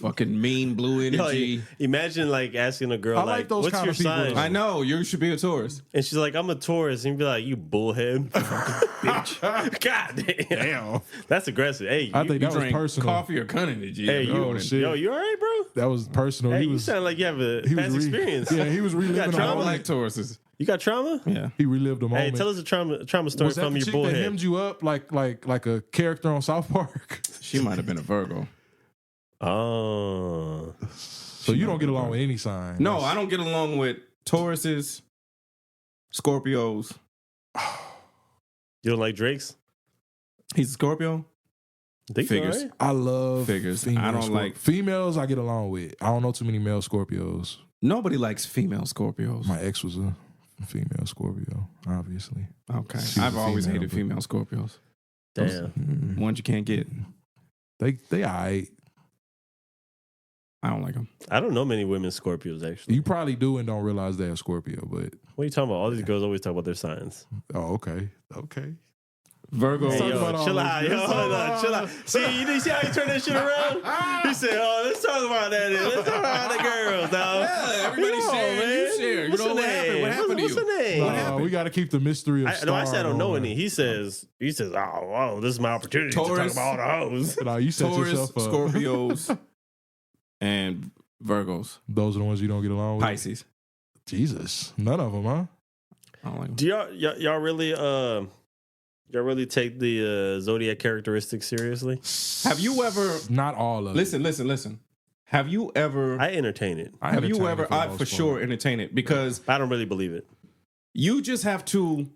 A: fucking mean blue
B: Yo,
A: energy.
B: imagine like asking a girl
C: I like those
B: what's
C: kind
B: your
C: of people,
B: sign?
C: though.
A: I know you should be a Taurus.
B: And she's like, I'm a Taurus. And you'd be like, you bullhead. Bitch. God damn.
C: Damn.
B: That's aggressive. Hey,
C: I
B: you,
C: think that was
A: Drink
C: personal.
A: coffee or cunning energy.
B: hey,
A: every
B: you,
A: morning.
C: shit.
B: yo, you all right, bro?
C: That was personal.
B: Hey,
C: he
B: you
C: was,
B: sound like you have a
C: he was
B: past experience.
C: Yeah, he was reliving
B: got
C: a
B: trauma?
A: I don't
C: moment.
A: like Tauruses.
B: You got trauma?
A: Yeah.
C: He relived a
B: Hey,
C: moment.
B: tell us a trauma story
C: was that
B: from
C: the
B: your
C: chick that
B: bullhead.
C: hemmed you up like a character on South Park?
A: She might have been a Virgo.
B: Oh.
C: So you don't get along with any sign.
A: No, I don't get along with Tauruses, Scorpios.
B: You don't like Drake's?
A: He's a Scorpio.
B: I think
A: Figures.
B: so, right?
C: I love
A: Figures.
C: female
A: I don't like-
C: females. I get along with. I don't know too many male Scorpios.
A: Nobody likes female Scorpios.
C: My ex was a female Scorpio, obviously.
A: Okay.
C: She was
A: I've
C: a
A: always
C: female,
A: hated
C: but-
A: female Scorpios.
B: Damn.
A: Ones you can't get.
C: They alright.
A: I don't like them.
B: I don't know many women Scorpios, actually.
C: You probably do and don't realize they're a Scorpio, but
B: What are you talking about? All these girls always talk about their signs.
C: oh, okay.
A: Virgo.
B: Hey,
C: talk
B: yo,
C: about all
B: chill
C: this.
B: out. Yo,
C: Let's
B: hold
C: talk
B: on, chill out. See, you see how you turn that shit around? He said, oh, let's talk about that. Let's talk about the girls, dog.
A: Yeah, everybody
B: Come on,
A: share.
B: man.
A: You share. You
B: What's
A: know
B: her
A: what happened?
B: name?
A: What happened to
B: What's
A: you?
B: her name?
A: What happened?
C: We got to keep the mystery of
B: I said I don't know
C: going.
B: any. He says, oh, wow, this is my opportunity to
A: Taurus.
B: talk about all the hoes.
C: No, you set
A: Taurus,
C: yourself up.
A: Scorpios, and Virgos.
C: Those are the ones you don't get along with.
A: Pisces.
C: Jesus, none of them, huh?
A: I don't like them.
B: Do y'all really take the zodiac characteristics seriously?
A: Have you ever...
C: Not all of it.
A: Listen. Have you ever...
B: I entertain it.
C: I
A: have you
C: entertain
A: ever...
C: it the
A: I
C: most
A: for
C: part.
A: sure entertain it because
B: I don't really believe it.
A: you just have to...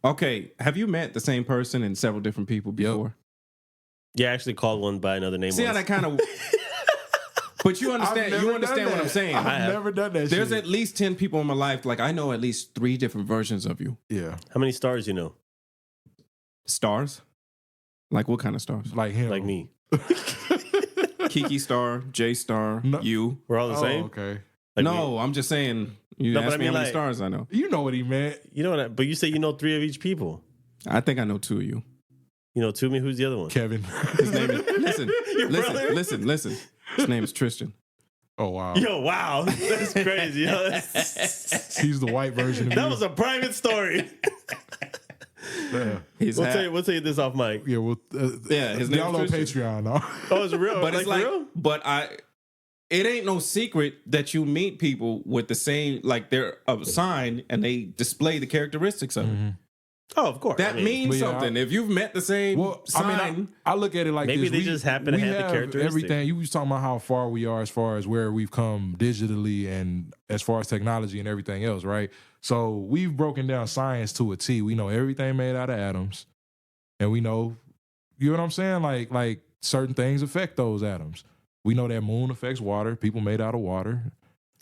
A: Okay, have you met the same person and several different people before?
B: Yeah, I actually called one by another name.
A: See how
B: once.
A: that kind of... But you understand.
C: I've
A: You
C: never
A: understand
C: done
A: what I'm
C: that.
A: saying.
C: I've never done that.
A: There's
C: shit.
A: at least 10 people in my life. Like I know at least 3 different versions of you.
C: Yeah,
B: How many stars you know?
A: Stars. Like what kind of stars?
C: like him,
B: Like me.
A: Kiki Star, J Star,
C: No.
A: you.
B: We're all the
C: Oh,
B: same?
C: okay.
B: Like
A: No, I'm just saying. You
B: No, but
A: asked
B: I
A: me
B: mean,
A: how many
B: like-
A: stars I know.
C: You know what he meant.
B: You know what? But you say you know 3 of each people.
A: I think I know 2 of you.
B: You know 2 of me? Who's the other one?
C: Kevin.
A: His name is
B: brother?
A: listen. His name is Tristan.
C: Oh wow,
B: Yo, wow. That's crazy. Yo,
C: he's the white version of
B: that
C: me.
B: was a private story.
C: Yeah,
A: He's
B: We'll tell you this off mic.
C: yeah. Well,
A: Yeah, his name is
C: download
A: Tristan.
C: Patreon. No?
B: Oh, it's real?
A: But it's like,
B: real?
A: but it ain't no secret that you meet people with the same, like they're a sign and they display the characteristics of it.
B: Oh, of course.
A: That
B: I mean,
A: means
C: but yeah,
A: something. If you've met the same
C: Well,
A: sign,
C: I mean, I look at it like
B: Maybe
C: this.
B: they just happen to
C: we
B: have the characteristic.
C: Everything you was talking about how far we are as far as where we've come digitally and as far as technology and everything else, right? So we've broken down science to a T. We know everything made out of atoms, and we know, you know what I'm saying? Like certain things affect those atoms. We know that moon affects water. People made out of water.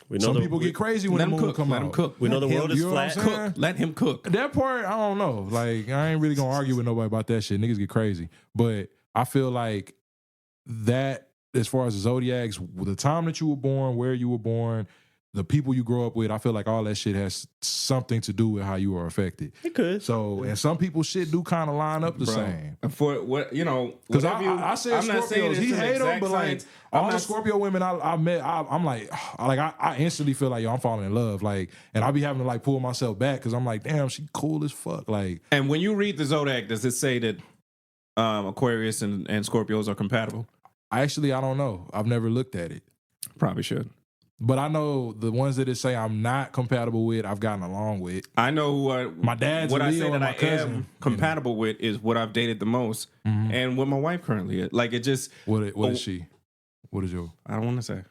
B: we know
C: Some
B: the,
C: people
B: we,
C: get crazy when
A: let
C: the
A: him
C: moon
A: cook.
C: come
A: Let
C: out.
A: him cook.
B: we know the
A: Let
B: world
A: him
B: is
C: you know what I'm
B: flat.
C: saying?
A: cook. Let him cook.
C: That part, I don't know. Like, I ain't really gonna argue with nobody about that shit. Niggas get crazy. But I feel like that, as far as the zodiacs, the time that you were born, where you were born, the people you grow up with, I feel like all that shit has something to do with how you are affected.
B: It could.
C: So, and some people shit do kind of line up the
A: Bro,
C: same.
A: For what
C: Because I said
A: I'm not saying
C: Scorpios,
A: it's
C: he
A: an
C: hate them,
A: exact
C: but like
A: science.
C: all
A: I'm
C: the
A: not-
C: Scorpio women I met, I'm like I instantly feel like, yo, I'm falling in love. Like, and I be having to like pull myself back because I'm like, damn, she cool as fuck. Like,
A: And when you read the Zodiac, does it say that Aquarius and Scorpios are compatible?
C: I don't know. I've never looked at it.
A: Probably should.
C: But I know the ones that it say I'm not compatible with, I've gotten along with.
A: I know who
C: My dad's
A: what
C: a
A: I
C: Leo
A: say that
C: and my
A: I
C: cousin,
A: am compatible with is what I've dated the most, and what my wife currently is. Like it just,
C: What
A: Oh.
C: is she? What is your?
A: I don't want to say.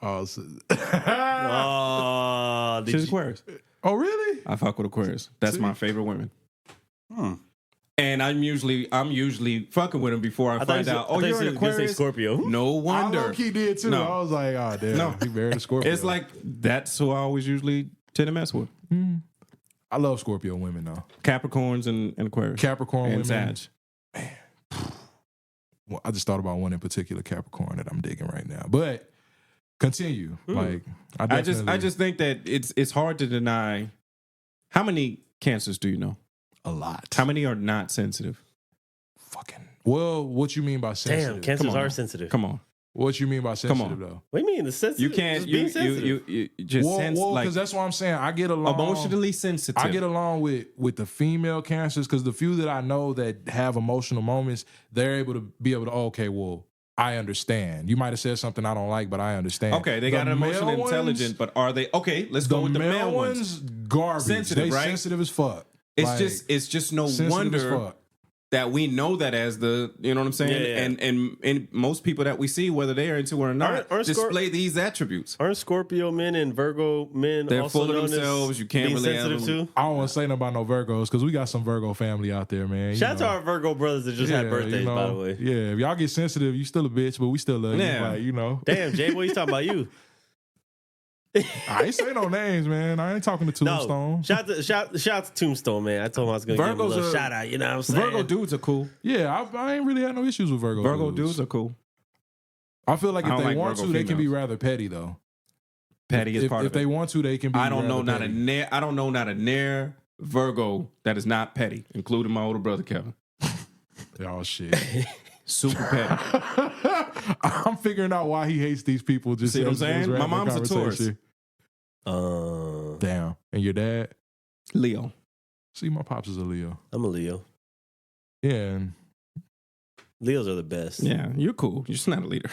C: Oh, so-
B: Oh, did
A: She's
B: you-
A: Aquarius.
C: oh, really?
A: I fuck with Aquarius. That's my favorite women. And I'm usually fucking with them before I
B: thought
A: find
B: you said-
A: out.
B: I
A: Oh,
B: thought you
A: you're
B: said
A: an
B: you were gonna say
A: Aquarius.
B: Scorpio.
A: No wonder.
C: I low-key did too.
A: No.
C: I was like, oh, damn.
A: No.
C: He married a Scorpio.
A: It's like that's who I always usually tend to mess with.
C: I love Scorpio women, though.
A: Capricorns and Aquarius.
C: Capricorn
A: and
C: women.
A: Sag.
C: Well, I just thought about one in particular, Capricorn, that I'm digging right now. But continue. Like,
A: I just think that it's hard to deny. How many cancers do you know?
C: a lot.
A: How many are not sensitive?
C: Fucking. Well, what you mean by sensitive?
B: Damn, cancers
A: Come on
B: are
A: now.
B: sensitive.
A: Come on.
C: What you mean by sensitive,
A: on.
C: though?
B: What do you mean the sensitive?
A: You can't.
B: Just being sensitive.
A: You just sense
C: Well,
A: like
C: because that's what I'm saying. I get along
A: emotionally sensitive.
C: I get along with the female cancers because the few that I know that have emotional moments, they're able to okay, well, I understand. You might have said something I don't like, but I understand.
A: Okay, they
C: The
A: got emotional
C: male
A: intelligent, but are they okay? Let's go with the male ones.
C: Garbage.
A: Sensitive,
C: they
A: right?
C: sensitive as fuck.
A: It's
C: Like,
A: it's just no
C: sensitive as
A: wonder
C: fuck.
A: that we know that as the, you know what I'm saying?
B: Yeah.
A: And most people that we see, whether they are into it or not,
B: Aren't
A: display these attributes.
B: Aren't Scorpio men and Virgo men
A: They're
B: also
A: full of
B: known as
A: themselves. You can't
B: being
A: really have
B: sensitive
A: them-
B: too?
C: I don't want to say nothing about no Virgos because we got some Virgo family out there, man. You
B: Shout out to
C: know.
B: our Virgo brothers that just had birthdays, by the way.
C: Yeah, if y'all get sensitive, you still a bitch, but we still love
A: Yeah.
C: you. Like, you know.
B: Damn, Jay, boy, he's talking about you.
C: I ain't say no names, man. I ain't talking to Tombstone.
B: No, shout out to Tombstone, man. I told him I was going to give him a
A: Virgos
B: little
A: are-
B: shout out. You know what I'm saying?
A: Virgo dudes are cool.
C: Yeah, I ain't really had no issues with Virgo.
A: Virgo dudes are cool.
C: I feel like
A: I
C: if
A: don't
C: they
A: like
C: want
A: Virgo
C: to, they can be
A: females.
C: rather petty though.
A: Patty is
C: If
A: part
C: if
A: of
C: they
A: it.
C: want to, they can be.
A: I don't know
C: rather petty.
A: I don't know not a near Virgo that is not petty, including my older brother Kevin.
C: Oh shit!
A: Super petty.
C: I'm figuring out why he hates these people. Just
A: See what I'm
C: as we're
A: saying?
C: having
A: My mom's a
C: conversation.
B: I'm
C: Damn. And your dad?
A: Leo.
C: See, my pops is a Leo.
B: a Leo.
C: Yeah. And
B: Leos are the best.
A: Yeah, you're cool. You're just not a leader.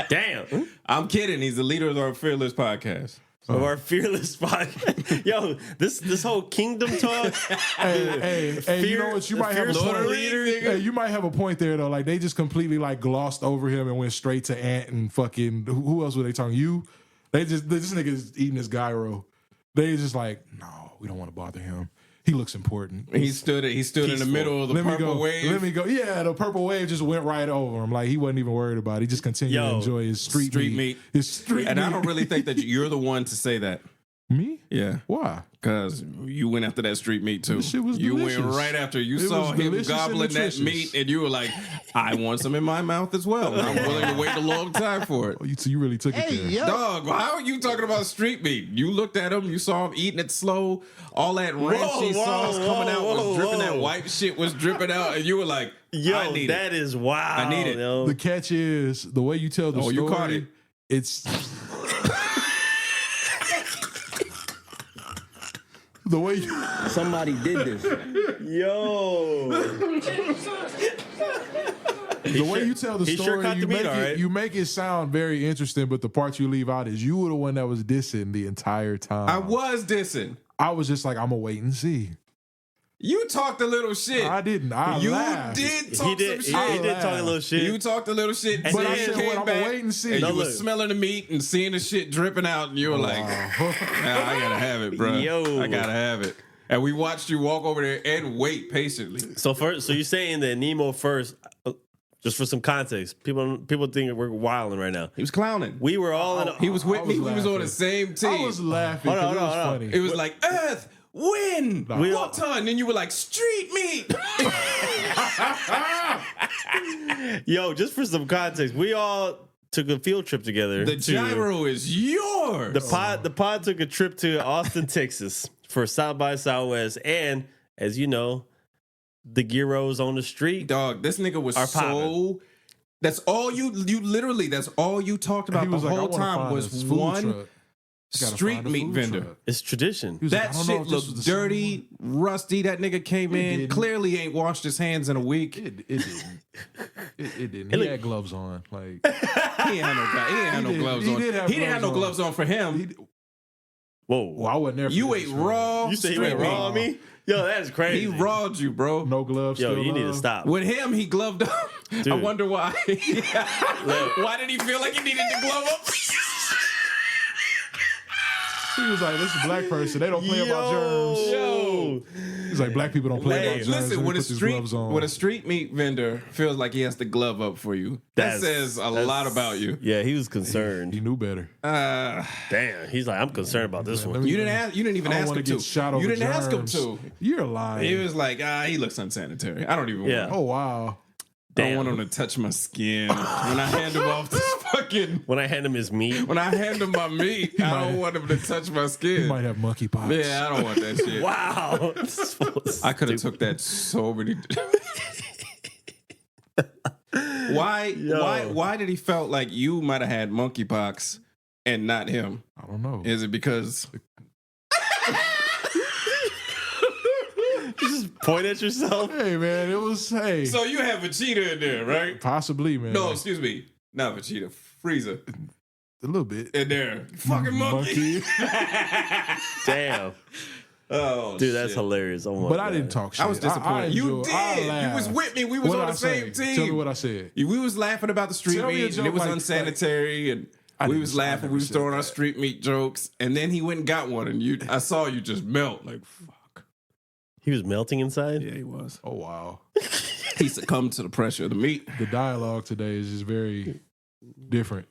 B: Damn.
A: I'm kidding. He's the leader of our Fearless podcast.
B: Of our fearless podcast. Yo, this whole kingdom talk.
C: hey, you know what? You might have a
B: fierce
C: point.
B: leader.
C: Hey, you might have a point there though. Like they just completely like glossed over him and went straight to Ant and fucking who else were they talking? You? This nigga's eating his gyro. They just like, no, we don't want to bother him. He looks important.
A: He stood in the middle of the purple wave.
C: Let me go. Yeah, the purple wave just went right over him. Like he wasn't even worried about it. He just continued to enjoy his street meat. His street
A: And
C: meat.
A: I don't really think that you're the one to say that.
C: Me?
A: Yeah.
C: Why?
A: Because you went after that street meat too.
C: This shit was
A: you
C: delicious.
A: went right after. You
C: It
A: saw
C: was
A: him
C: delicious and
A: gobbling that
C: nutritious.
A: meat and you were like, I want some in my mouth as well. And I'm willing to wait a long time for it.
C: Oh, you really took it there.
A: Dog, how are you talking about street meat? You looked at him, you saw him eating it slow. All that ranchy sauce coming out was dripping. That white shit was dripping out. And you were like,
B: Yo,
A: I need
B: that
A: it.
B: is wild.
A: I need it.
B: Yo.
C: The catch is the way you tell the story.
A: You caught it.
C: It's the way you.
F: Somebody did this.
B: Yo.
C: The way you tell the
B: he sure
C: story,
B: caught
C: you
B: the meat,
C: make
B: all right.
C: you make it sound very interesting, but the part you leave out is you were the one that was dissing the entire time.
A: I was dissing.
C: I was just like, I'm gonna wait and see.
A: You talked a little shit.
C: I didn't. I
A: you
C: laughed.
A: did
B: He
A: talk
B: did.
A: some shit.
B: He did talk a little shit.
A: You talked a little shit,
B: But
A: then
B: I
A: you
B: said,
A: came
C: well, I'ma
A: back,
C: wait and see.
A: and
B: No,
A: you were
B: look.
A: smelling the meat and seeing the shit dripping out, and you were like, nah, I gotta have it, bro.
B: Yo.
A: I gotta have it. And we watched you walk over there and wait patiently.
B: So you're saying that Nemo first, just for some context, people think we're wilding right now.
A: He was clowning.
B: We were all in.
A: He was with
C: I
A: me.
C: was
A: We was on
C: laughing.
A: the same team.
C: I was laughing.
B: Hold on,
C: 'cause it was
B: hold on.
C: funny.
A: It was like Earth, wind,
C: We
A: water, and then you were like street meat.
B: Yo, just for some context, we all took a field trip together.
A: The gyro is yours.
B: The pod took a trip to Austin, Texas for South by Southwest, and as you know, the gyros on the street.
A: Dog, this nigga was
B: Are
A: so.
B: popping.
A: That's all you literally. That's all you talked about
C: He
A: the
C: was like, I
A: whole
C: wanna
A: time
C: find
A: was
C: this food
A: one
C: truck. I gotta
A: street
C: find a
A: meat
C: food
A: vendor.
C: truck.
B: It's tradition.
C: He was like, I
A: That
C: don't know
A: shit
C: if this was
A: looked
C: the same
A: dirty, rusty. That nigga came in,
C: didn't.
A: clearly ain't washed his hands in a week.
C: It didn't. It didn't.
B: It
C: He
B: look-
C: had gloves on. Like
A: He ain't had no, he ain't had no
C: did-
A: gloves
C: he
A: on.
C: did have
A: He didn't have no
C: gloves
A: gloves on for him.
C: he,
B: Whoa.
C: well, I wasn't there. For
A: You
C: this,
A: ate
C: man.
A: raw.
B: You said he
A: street
B: went raw
A: meat.
B: on me? Yo, that is crazy.
A: He rawed you, bro.
C: No gloves.
B: Yo,
C: still
B: you need to
C: love.
B: stop.
A: With him, he gloved up.
B: Dude.
A: I wonder why. Why did he feel like he needed to glove up?
C: He was like, "This is a black person. They don't play about germs."
B: Yo.
C: He's like, "Black people don't play
B: Hey,
C: about germs." Let
A: Listen,
C: me
A: when a
C: put these
A: street
C: gloves on.
A: when a street meat vendor feels like he has to glove up for you, that says a lot about you.
B: Yeah, he was concerned.
C: he knew better.
B: Damn, he's like, I'm concerned about this one.
A: You didn't even
C: I don't
A: ask
C: wanna
A: him
C: get
A: to.
C: shot over
A: You didn't ask him
C: germs.
A: to.
C: You're lying.
A: He was like, he looks unsanitary. I don't even
B: Yeah.
A: want
C: Oh wow.
A: I don't want him to touch my skin. When I hand him off this fucking
B: When I hand him his meat.
A: when I hand him my meat, I don't want him to touch my
C: He
A: skin.
C: might have monkeypox.
A: Yeah, I don't want that shit.
B: Wow.
A: I could have took that so many. Why did he felt like you might have had monkeypox and not him?
C: I don't know.
A: Is it because
B: You just point at yourself.
C: Hey man, it was
A: so you have a cheetah in there, right?
C: possibly man.
A: No, excuse me, not a cheetah, freezer
C: a little bit.
A: in there. Fucking monkey.
B: Damn.
A: Oh,
B: Dude, that's
A: shit.
B: hilarious. Oh my
C: But
B: God.
C: I didn't talk shit.
A: I was disappointed. You
C: enjoyed- I
A: did. You was
C: laughed.
A: with me. We was
C: What'd
A: on
C: I
A: the same
C: say?
A: team.
C: Tell me what I said.
A: We was laughing about the street
C: Tell me a
A: meat, and
C: joke
A: it was
C: like-
A: unsanitary, and
C: I
A: we
C: didn't-
A: was
C: I
A: laughing.
C: never
A: We was
C: said
A: throwing our
C: that.
A: street meat jokes, and then he went and got one, and I saw you just melt. Like, fuck.
B: He was melting inside.
A: Yeah, he was.
C: Oh wow.
A: He succumbed to the pressure of the meat.
C: The dialogue today is just very different.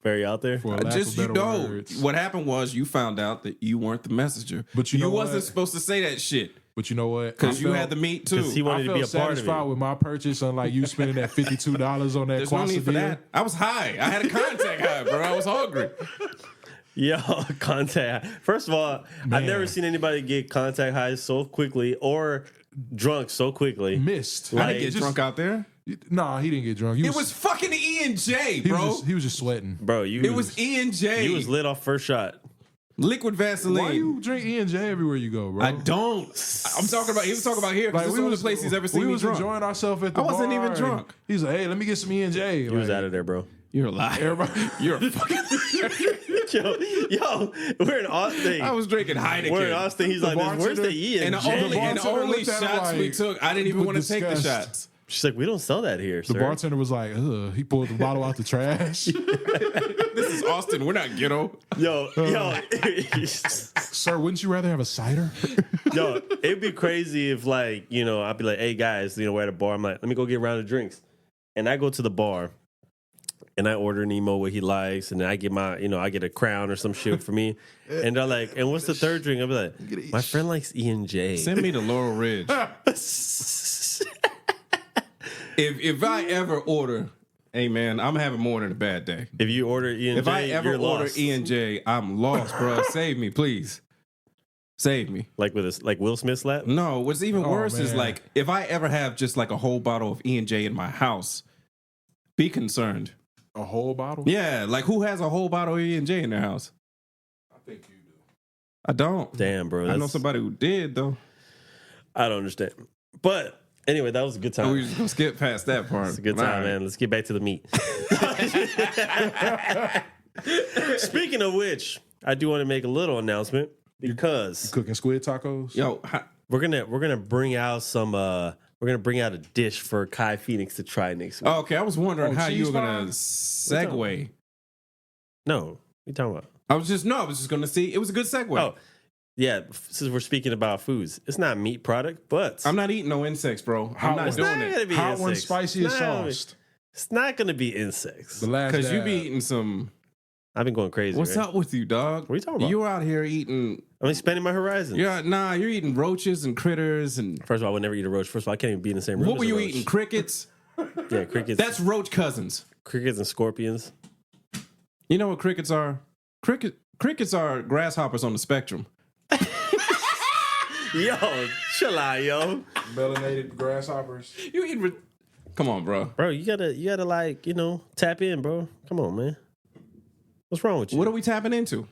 B: Very out there.
C: For a lack
A: Just,
C: of
A: you
C: better
A: know,
C: words.
A: what happened was you found out that you weren't the messenger.
C: But you know
A: wasn't
C: what?
A: supposed to say that shit
C: But you know what?
A: because
C: I
A: you
C: felt-
A: had the meat too.
B: Because he
C: I
B: wanted to be
C: felt
B: a part of
C: satisfied
B: it.
C: with my purchase, unlike you spending that $52 on that
A: There's no need for
C: quesadilla.
A: that. I was high. I had a contact high, bro. I was hungry.
B: Yo, contact high. First of all, I've
C: Man.
B: never seen anybody get contact high so quickly or drunk so quickly.
C: Missed.
A: I
B: Like,
A: didn't get
C: just-
A: drunk out there.
C: Nah, he didn't get drunk.
A: It was fucking E&J,
C: he
A: bro.
C: was just sweating.
B: Bro, you
A: It was E&J.
B: You was lit off first shot.
A: Liquid Vaseline.
C: Why you drink E&J everywhere you go, bro?
A: I don't. I'm talking about. He was talking about here. Like, this is the only place he's ever seen
C: we
A: me
C: was
A: drunk.
C: enjoying ourselves at the
A: I wasn't
C: bar,
A: even
C: and
A: drunk.
C: He's like, "Hey, let me get some E&J."
B: He was out of there, bro.
A: You're a liar.
C: Everybody,
A: You're a fucking.
B: Yo, we're in Austin.
A: I was drinking Heineken.
B: We're in Austin. He's like, where's
C: bartender-
B: the E
A: And
B: and
A: the
B: J?
A: only, and the
C: bartender
A: only
C: looked at him
A: shots we
C: like,
A: took, I didn't even
C: with
A: want to take the
C: disgust.
A: shots.
B: She's like, we don't sell that here,
C: the
B: sir.
C: bartender was like, "Ugh." He pulled the bottle out the trash.
A: This is Austin. We're not ghetto.
B: Yo,
C: Sir, wouldn't you rather have a cider?
B: yo, it'd be crazy if, like, you know, I'd be like, hey guys, you know, we're at a bar. I'm like, let me go get a round of drinks. And I go to the bar and I order Nemo what he likes, and then I get my, you know, I get a Crown or some shit for me. And they're like, and what's the third drink? I'll be like, my friend likes E&J.
A: Send me to Laurel Ridge. If I ever order, hey man, I'm having more than a bad day.
B: If you order E&J,
A: If I ever
B: you're
A: order
B: lost.
A: E&J, I'm lost, bro. Save me, please. Save me.
B: Like with a, like Will Smith slap?
A: No, what's even
C: Oh,
A: worse is
C: man.
A: like if I ever have just like a whole bottle of E&J in my house, be concerned.
C: A whole bottle?
A: Yeah, like who has a whole bottle of E&J in their house?
C: I think you do.
A: I don't.
B: Damn, bro.
A: I know
B: that's-
A: somebody who did though.
B: I don't understand. But anyway, that was a good time.
A: We just gonna skip past that part.
B: It's a good
A: All
B: time,
A: right.
B: man. Let's get back to the meat. Speaking of which, I do want to make a little announcement because
C: Cooking squid tacos?
A: Yo,
B: we're gonna bring out some we're gonna bring out a dish for Kai Phoenix to try next week.
A: okay, I was wondering
C: Oh,
A: how you
C: cheese
A: were gonna
C: fries?
A: segue.
B: No, what are you talking about?
A: I was just gonna see. It was a good segue.
B: Oh, yeah. Since we're speaking about foods, it's not a meat product, but
A: I'm not eating no insects, bro. I'm not
C: It's
A: doing
B: not
A: it
B: gonna be
C: Hot one,
B: insects.
C: spicy, and
B: It's not-
C: sauced.
B: It's not gonna be insects.
C: The last
A: because you
C: dab.
A: be eating some.
B: I've been going crazy.
A: What's
B: right?
A: up with you, dog?
B: What are you talking about?
A: You out here eating.
B: I'm expanding my horizons.
A: You're eating roaches and critters and.
B: First of all, I would never eat a roach. First of all, I can't even be in the same room.
A: What
B: as
A: were
B: a
A: you
B: roach.
A: eating? Crickets.
B: Yeah, crickets.
A: That's roach cousins.
B: crickets and scorpions.
A: You know what crickets are? Crickets are grasshoppers on the spectrum.
B: Yo, chill out, yo.
C: Melanated grasshoppers.
A: You eat. Come on, bro.
B: Bro, you gotta like, you know, tap in, bro. Come on, man. What's wrong with you?
A: What are we tapping into?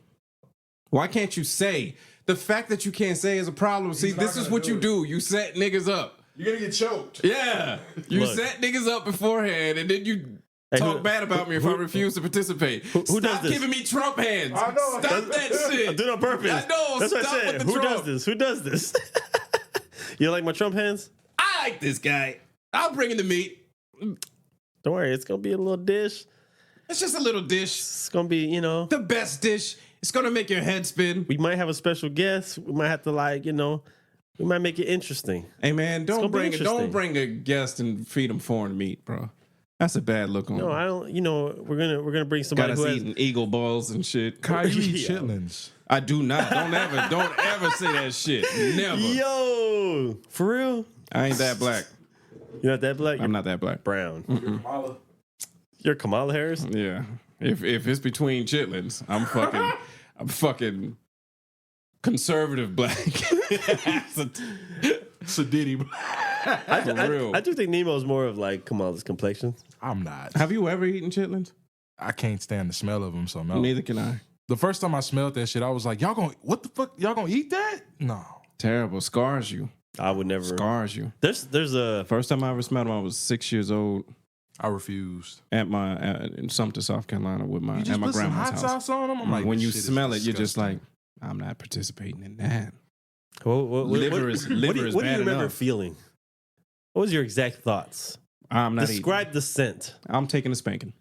A: Why can't you say? The fact that you can't say is a problem. See,
C: not
A: this is
C: gonna
A: what
C: do
A: you
C: it.
A: do. You set niggas up.
C: You're gonna get choked.
A: Yeah. You
B: Look.
A: set niggas up beforehand, and then you
B: Hey,
A: talk
B: who-
A: bad about me if I refuse to participate.
B: who does
A: Stop
B: this?
A: giving me Trump hands.
C: I know.
A: Stop that
B: I
A: shit.
B: do it on purpose.
A: I know.
B: That's what
A: Stop
B: I said.
A: with the
B: Who
A: Trump.
B: does this? Who does this? You like my Trump hands?
A: I like this guy. I'll bring in the meat.
B: Don't worry, it's gonna be a little dish.
A: It's just a little dish.
B: It's gonna be,
A: The best dish. It's gonna make your head spin.
B: we might have a special guest. We might have to we might make it interesting.
A: Hey man,
B: gonna
A: don't
B: be interesting.
A: bring a guest and feed them foreign meat, bro. That's a bad look on.
B: No, I don't. We're gonna bring
A: Got
B: somebody
A: us
B: who has.
A: eating eagle balls and shit.
C: Kai, you eat
B: Yeah.
C: chitlins.
A: I do not. Don't ever say that shit. Never.
B: Yo, for real?
A: I ain't that black.
B: You're not that black.
A: I'm not that black.
B: Brown. You're Kamala Harris.
A: Yeah. If it's between chitlins, I'm fucking conservative black.
C: Sadiddy.
A: For real.
B: I do think Nemo's more of like Kamala's complexion.
C: I'm not.
A: Have you ever eaten chitlins?
C: I can't stand the smell of them, so no.
A: Neither can I.
C: The first time I smelled that shit, I was like, what the fuck? Y'all gonna eat that? No.
A: Terrible. Scars you.
B: I would never.
A: Scars you.
B: There's a
A: First time I ever smelled them, I was 6 years old
C: I refused.
A: in Sumter, South Carolina, with
C: You
A: at
C: just
A: my
C: put some
A: grandma's
C: hot
A: house.
C: sauce on them? I'm like,
A: When
C: this
A: you
C: shit is
A: smell it, you're just
C: disgusting.
A: like, I'm not participating in that.
B: liver
A: is
B: What do
A: bad
B: you remember
A: enough.
B: feeling? What was your exact thoughts?
A: I'm not
B: Describe the scent.
A: eating. I'm taking a spanking.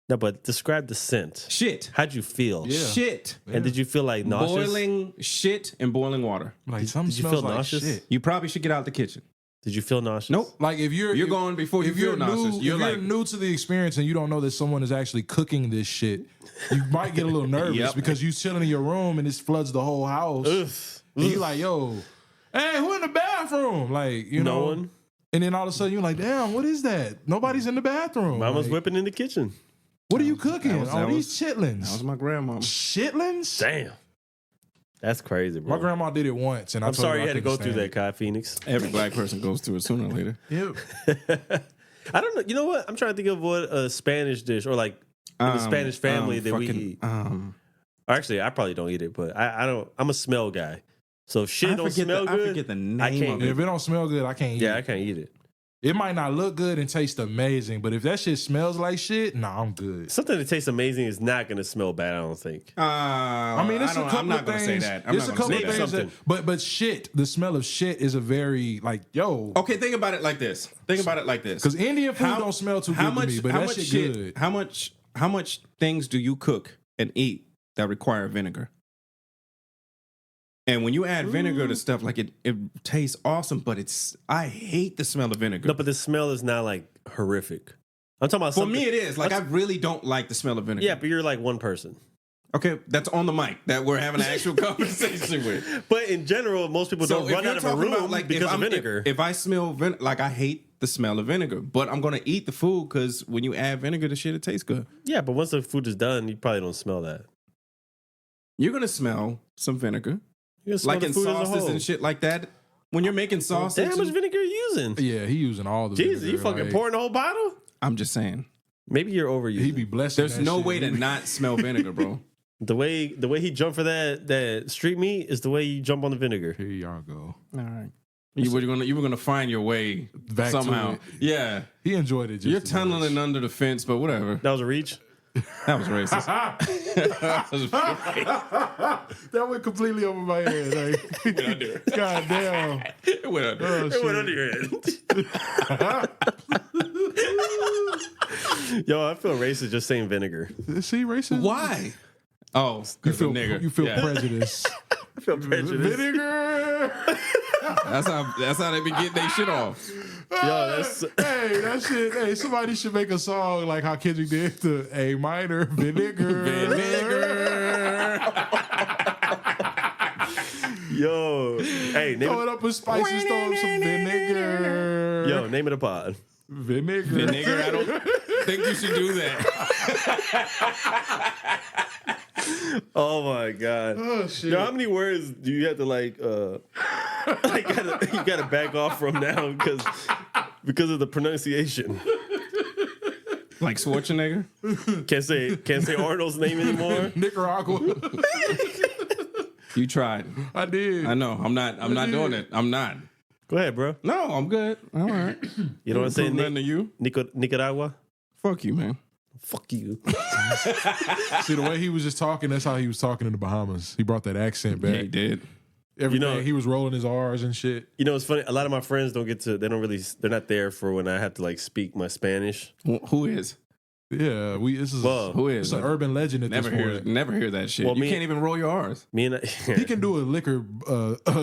B: No, but describe the scent.
A: Shit.
B: How'd you feel?
C: Yeah.
A: Shit.
B: And did you feel like nauseous?
A: Boiling shit and boiling water.
C: like something
B: did you
C: smells
B: feel
C: like
B: nauseous?
C: shit.
A: You probably should get out the kitchen.
B: Did you feel nauseous?
A: Nope.
C: Like if you're
A: You're going before you
C: if
A: feel
C: you're
A: nauseous.
C: new,
A: You're
C: if
A: like,
C: you're new to the experience and you don't know that someone is actually cooking this shit, you might get a little nervous
A: Yep.
C: because you chilling in your room and this floods the whole house.
B: Ugh.
C: And you like, yo, hey, who in the bathroom? Like, you know.
B: No one.
C: And then all of a sudden you're like, damn, what is that? Nobody's in the bathroom.
B: Mama's
C: Like,
B: whipping in the kitchen.
C: what are you cooking?
A: That was- that
C: these
A: was-
C: chitlins.
A: that was my grandma.
C: Chitlins?
B: Damn. That's crazy, bro.
C: My grandma did it once, and
B: I'm
C: I told
B: sorry
C: her
B: you
C: I
B: had to go
C: couldn't
B: through
C: stand
B: that, Kai Phoenix.
A: Every black person goes through it sooner or later.
C: it.
B: I don't know. You know what? I'm trying to think of what a Spanish dish or like in the Spanish family that we eat. Or actually, I probably don't eat it, but I don't. I'm a smell guy. So if shit don't smell good,
A: I forget the name
B: I can't
A: of
C: And
A: it.
C: if it don't smell good, I can't eat
B: yeah,
C: it.
B: I can't eat it.
C: It might not look good and taste amazing, but if that shit smells like shit, nah, I'm good.
B: Something that tastes amazing is not going to smell bad. I don't think.
C: I mean, it's a couple
A: I'm not
C: of
A: gonna
C: things.
A: say that. I'm
C: It's
A: not
C: a
A: gonna
C: couple
A: say
C: of
A: that.
C: things,
B: Something.
C: but shit, the smell of shit is a very like yo.
A: Okay, think about it like this. Think about it like this.
C: Because Indian food don't smell too good to me, but that shit good.
A: How much things do you cook and eat that require vinegar? And when you add vinegar to stuff, like it tastes awesome, but I hate the smell of vinegar.
B: No, but the smell is not like horrific. I'm talking about
A: For
B: something.
A: me, it is. Like, I really don't like the smell of vinegar.
B: Yeah, but you're like one person.
A: Okay, that's on the mic that we're having an actual conversation with.
B: But in general, most people don't
A: if
B: run
A: you're
B: out of a
A: talking
B: room
A: about, like,
B: because
A: if
B: of
A: I'm-
B: vinegar.
A: If I smell vinegar, like, I hate the smell of vinegar, but I'm gonna eat the food because when you add vinegar to shit, it tastes good.
B: Yeah, but once the food is done, you probably don't smell that.
A: You're gonna smell some vinegar,
B: You're gonna smell
A: like
B: the
A: in
B: food as a
A: sauces
B: whole.
A: and shit like that. When you're making sausage,
B: Damn, how much vinegar are you using?
C: Yeah, he using all the
B: Jesus,
C: vinegar.
B: you fucking
C: like,
B: pouring the whole bottle?
A: I'm just saying,
B: Maybe you're overusing.
C: He be blessing.
A: there's
C: that
A: no
C: shit.
A: way to not smell vinegar, bro.
B: The way he jumped for that street meat is the way you jump on the vinegar.
C: Here y'all go.
A: All right, you were gonna find your way
C: Back to
A: somehow.
C: it.
A: Yeah,
C: He enjoyed it. Just
A: you're
C: as
A: tunneling
C: much.
A: under the fence, but whatever.
B: That was a reach.
A: That was racist. That was racist.
C: That went completely over my head. Like, God damn.
A: It went under.
C: Oh,
B: It went
C: shit.
B: under your head. Yo, I feel racist just saying vinegar.
C: See, racist.
A: Why? Oh,
C: You
A: because
C: feel
A: nigger.
C: you feel
A: Yeah.
C: prejudice.
B: I feel prejudiced.
C: Vinegar.
A: That's how they be getting their shit off.
B: Yo, that's
C: Hey, that shit. Hey, somebody should make a song like how Kendrick did to A minor vinegar.
B: yo. Hey, name
C: Throw
B: it,
C: it up with spices. Throw up some vinegar.
B: yo, name it a pod.
C: Vinegar.
A: Nigger, I don't think you should do that.
B: Oh my god.
C: Oh shit.
B: Yo, how many words do you have to like you gotta back off from now because of the pronunciation?
A: Like Schwarzenegger?
B: Can't say Arnold's name anymore.
C: Nicaragua.
A: You tried.
C: I did.
A: I know. I'm not doing it. I'm not.
B: Go ahead, bro.
A: No, I'm good. All right.
B: You know what I'm saying?
A: Nothing to you.
B: Nicaragua.
A: Fuck you, man.
B: Fuck you.
C: See, the way he was just talking, that's how he was talking in the Bahamas. He brought that accent back.
A: Yeah, he did.
C: everything. He was rolling his R's and shit.
B: You know, it's funny. A lot of my friends they're not there for when I have to like speak my Spanish.
A: Who is?
C: Yeah,
A: Who is?
C: It's an urban legend at this point.
A: Never hear that shit.
B: Well,
A: you can't even roll your R's.
C: He can do a liquor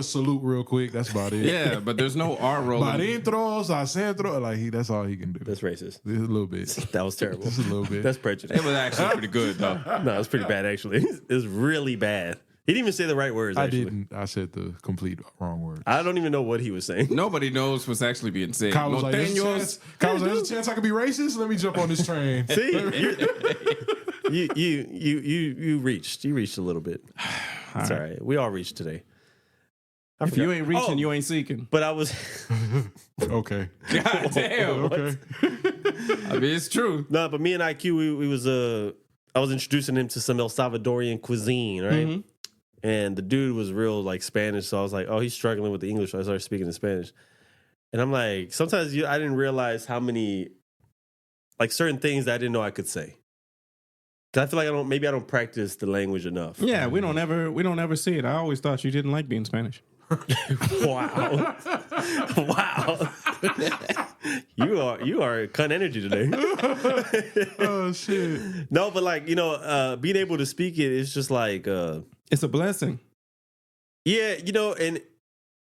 C: salute real quick. That's about it.
A: Yeah, but there's no R rolling.
C: Barintros, acentro, that's all he can do.
B: That's racist.
C: A little bit.
B: That was terrible.
C: Just a little bit.
B: That's prejudice.
A: It was actually pretty good though.
B: No, it's pretty bad actually. It was really bad. He didn't even say the right words. Actually.
C: I didn't. I said the complete wrong word.
B: I don't even know what he was saying.
A: Nobody knows what's actually being said.
C: Kyle was like, there's a chance I could be racist? Let me jump on this train.
B: See? You reached. You reached a little bit. It's all right. We all reached today.
A: If you ain't reaching, you ain't seeking.
B: But I was
C: Okay.
A: God damn.
C: Okay.
A: I mean, it's true.
B: no, but me and IQ, I was introducing him to some El Salvadorian cuisine, right?
A: Mm-hmm.
B: And the dude was real like Spanish, so I was like, oh, he's struggling with the English. So I started speaking in Spanish, and I'm like, sometimes I didn't realize how many like certain things that I didn't know I could say. Cause I feel like I don't practice the language enough.
A: Yeah, we don't ever see it. I always thought you didn't like being Spanish.
B: Wow. Wow. You are cunt energy today.
C: Oh shit.
B: No, but like, being able to speak it is just like
A: It's a blessing.
B: yeah, and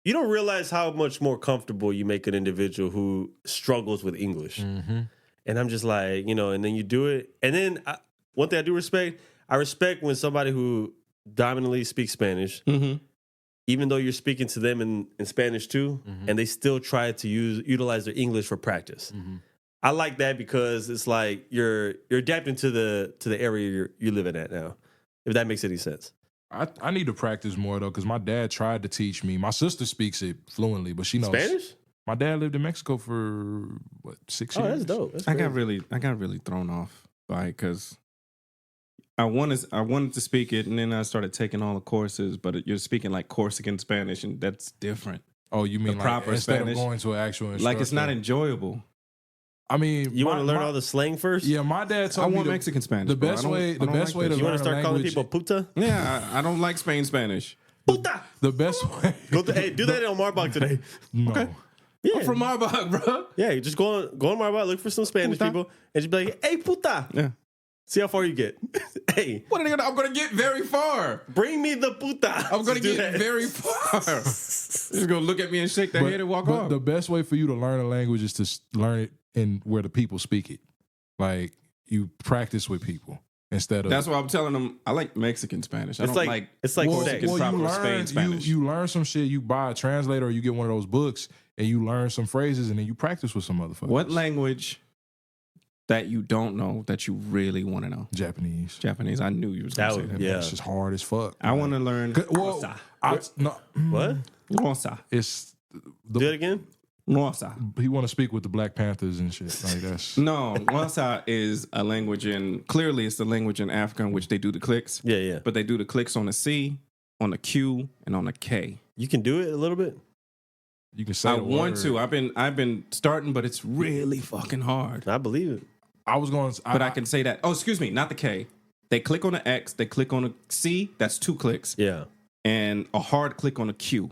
B: you don't realize how much more comfortable you make an individual who struggles with English.
C: Mm-hmm.
B: And I'm just like, and then you do it. And then one thing I respect when somebody who dominantly speaks Spanish, even though you're speaking to them in Spanish too, and they still try to utilize their English for practice. I like that because it's like you're adapting to the area you're living at now, if that makes any sense.
C: I need to practice more though, because my dad tried to teach me. My sister speaks it fluently, but she knows
B: Spanish.
C: My dad lived in Mexico for 6 years.
B: Oh, that's dope. That's
A: I
B: crazy.
A: got really thrown off by it because I wanted to speak it, and then I started taking all the courses. But you're speaking like Corsican Spanish, and that's different.
C: Oh, you mean
A: The proper
C: instead
A: Spanish?
C: of going to an actual instructor?
A: Like it's not enjoyable.
C: I mean,
B: You want to learn all the slang first?
C: Yeah, my dad
A: I
C: told me
A: want Mexican Spanish.
C: the
A: bro.
C: best
A: I don't-
C: way.
A: I
C: The
A: don't
C: best
A: like
C: way
A: that
C: to
B: You
C: learn
B: want to
C: a
B: start calling
C: language.
B: people puta?
A: Yeah, I don't like Spain Spanish.
B: Puta.
C: The best way.
B: Hey, do that on Marbach today.
C: No.
A: Okay.
B: Yeah.
A: I'm from Marbach, bro.
B: Yeah, just go on Marbach, look for some Spanish
A: Puta.
B: people, and just be like, hey, puta.
A: Yeah.
B: See how far you get. Hey,
A: What are they gonna? I'm gonna get very far.
B: bring me the puta.
A: I'm gonna
B: Just do
A: get
B: that.
A: very far. They're just gonna look at me and shake their head and walk
C: but
A: off.
C: the best way for you to learn a language is to learn it in where the people speak it. Like you practice with people instead of.
A: That's why I'm telling them I like Mexican Spanish. I
B: It's
A: don't
B: like
A: like
B: it's like
C: well,
B: sex.
C: well,
A: proper
C: you
A: Spain
C: learn
A: Spanish.
C: you learn some shit. You buy a translator or you get one of those books and you learn some phrases and then you practice with some motherfuckers.
A: What language that you don't know that you really want to know?
C: Japanese.
A: Japanese. I knew you was gonna
B: That
A: say
B: would-
A: that.
B: yeah.
C: It's just hard as fuck.
A: I want to learn.
C: Well, no,
B: What?
A: Nosa.
C: it's
B: Do it again?
A: Nosa.
C: he want to speak with the Black Panthers and shit. Like that's
A: No, Nosa is a language clearly it's the language in Africa in which they do the clicks.
B: Yeah, yeah.
A: But they do the clicks on the C, on the Q, and on the K.
B: You can do it a little bit.
C: you can say.
A: I
C: the
A: want
C: word.
A: to. I've been starting, but it's really fucking hard.
B: I believe it.
C: I was going.
A: But I can say that. Oh, excuse me, not the K. They click on the X, they click on the C, that's 2 clicks.
B: Yeah.
A: And a hard click on the Q.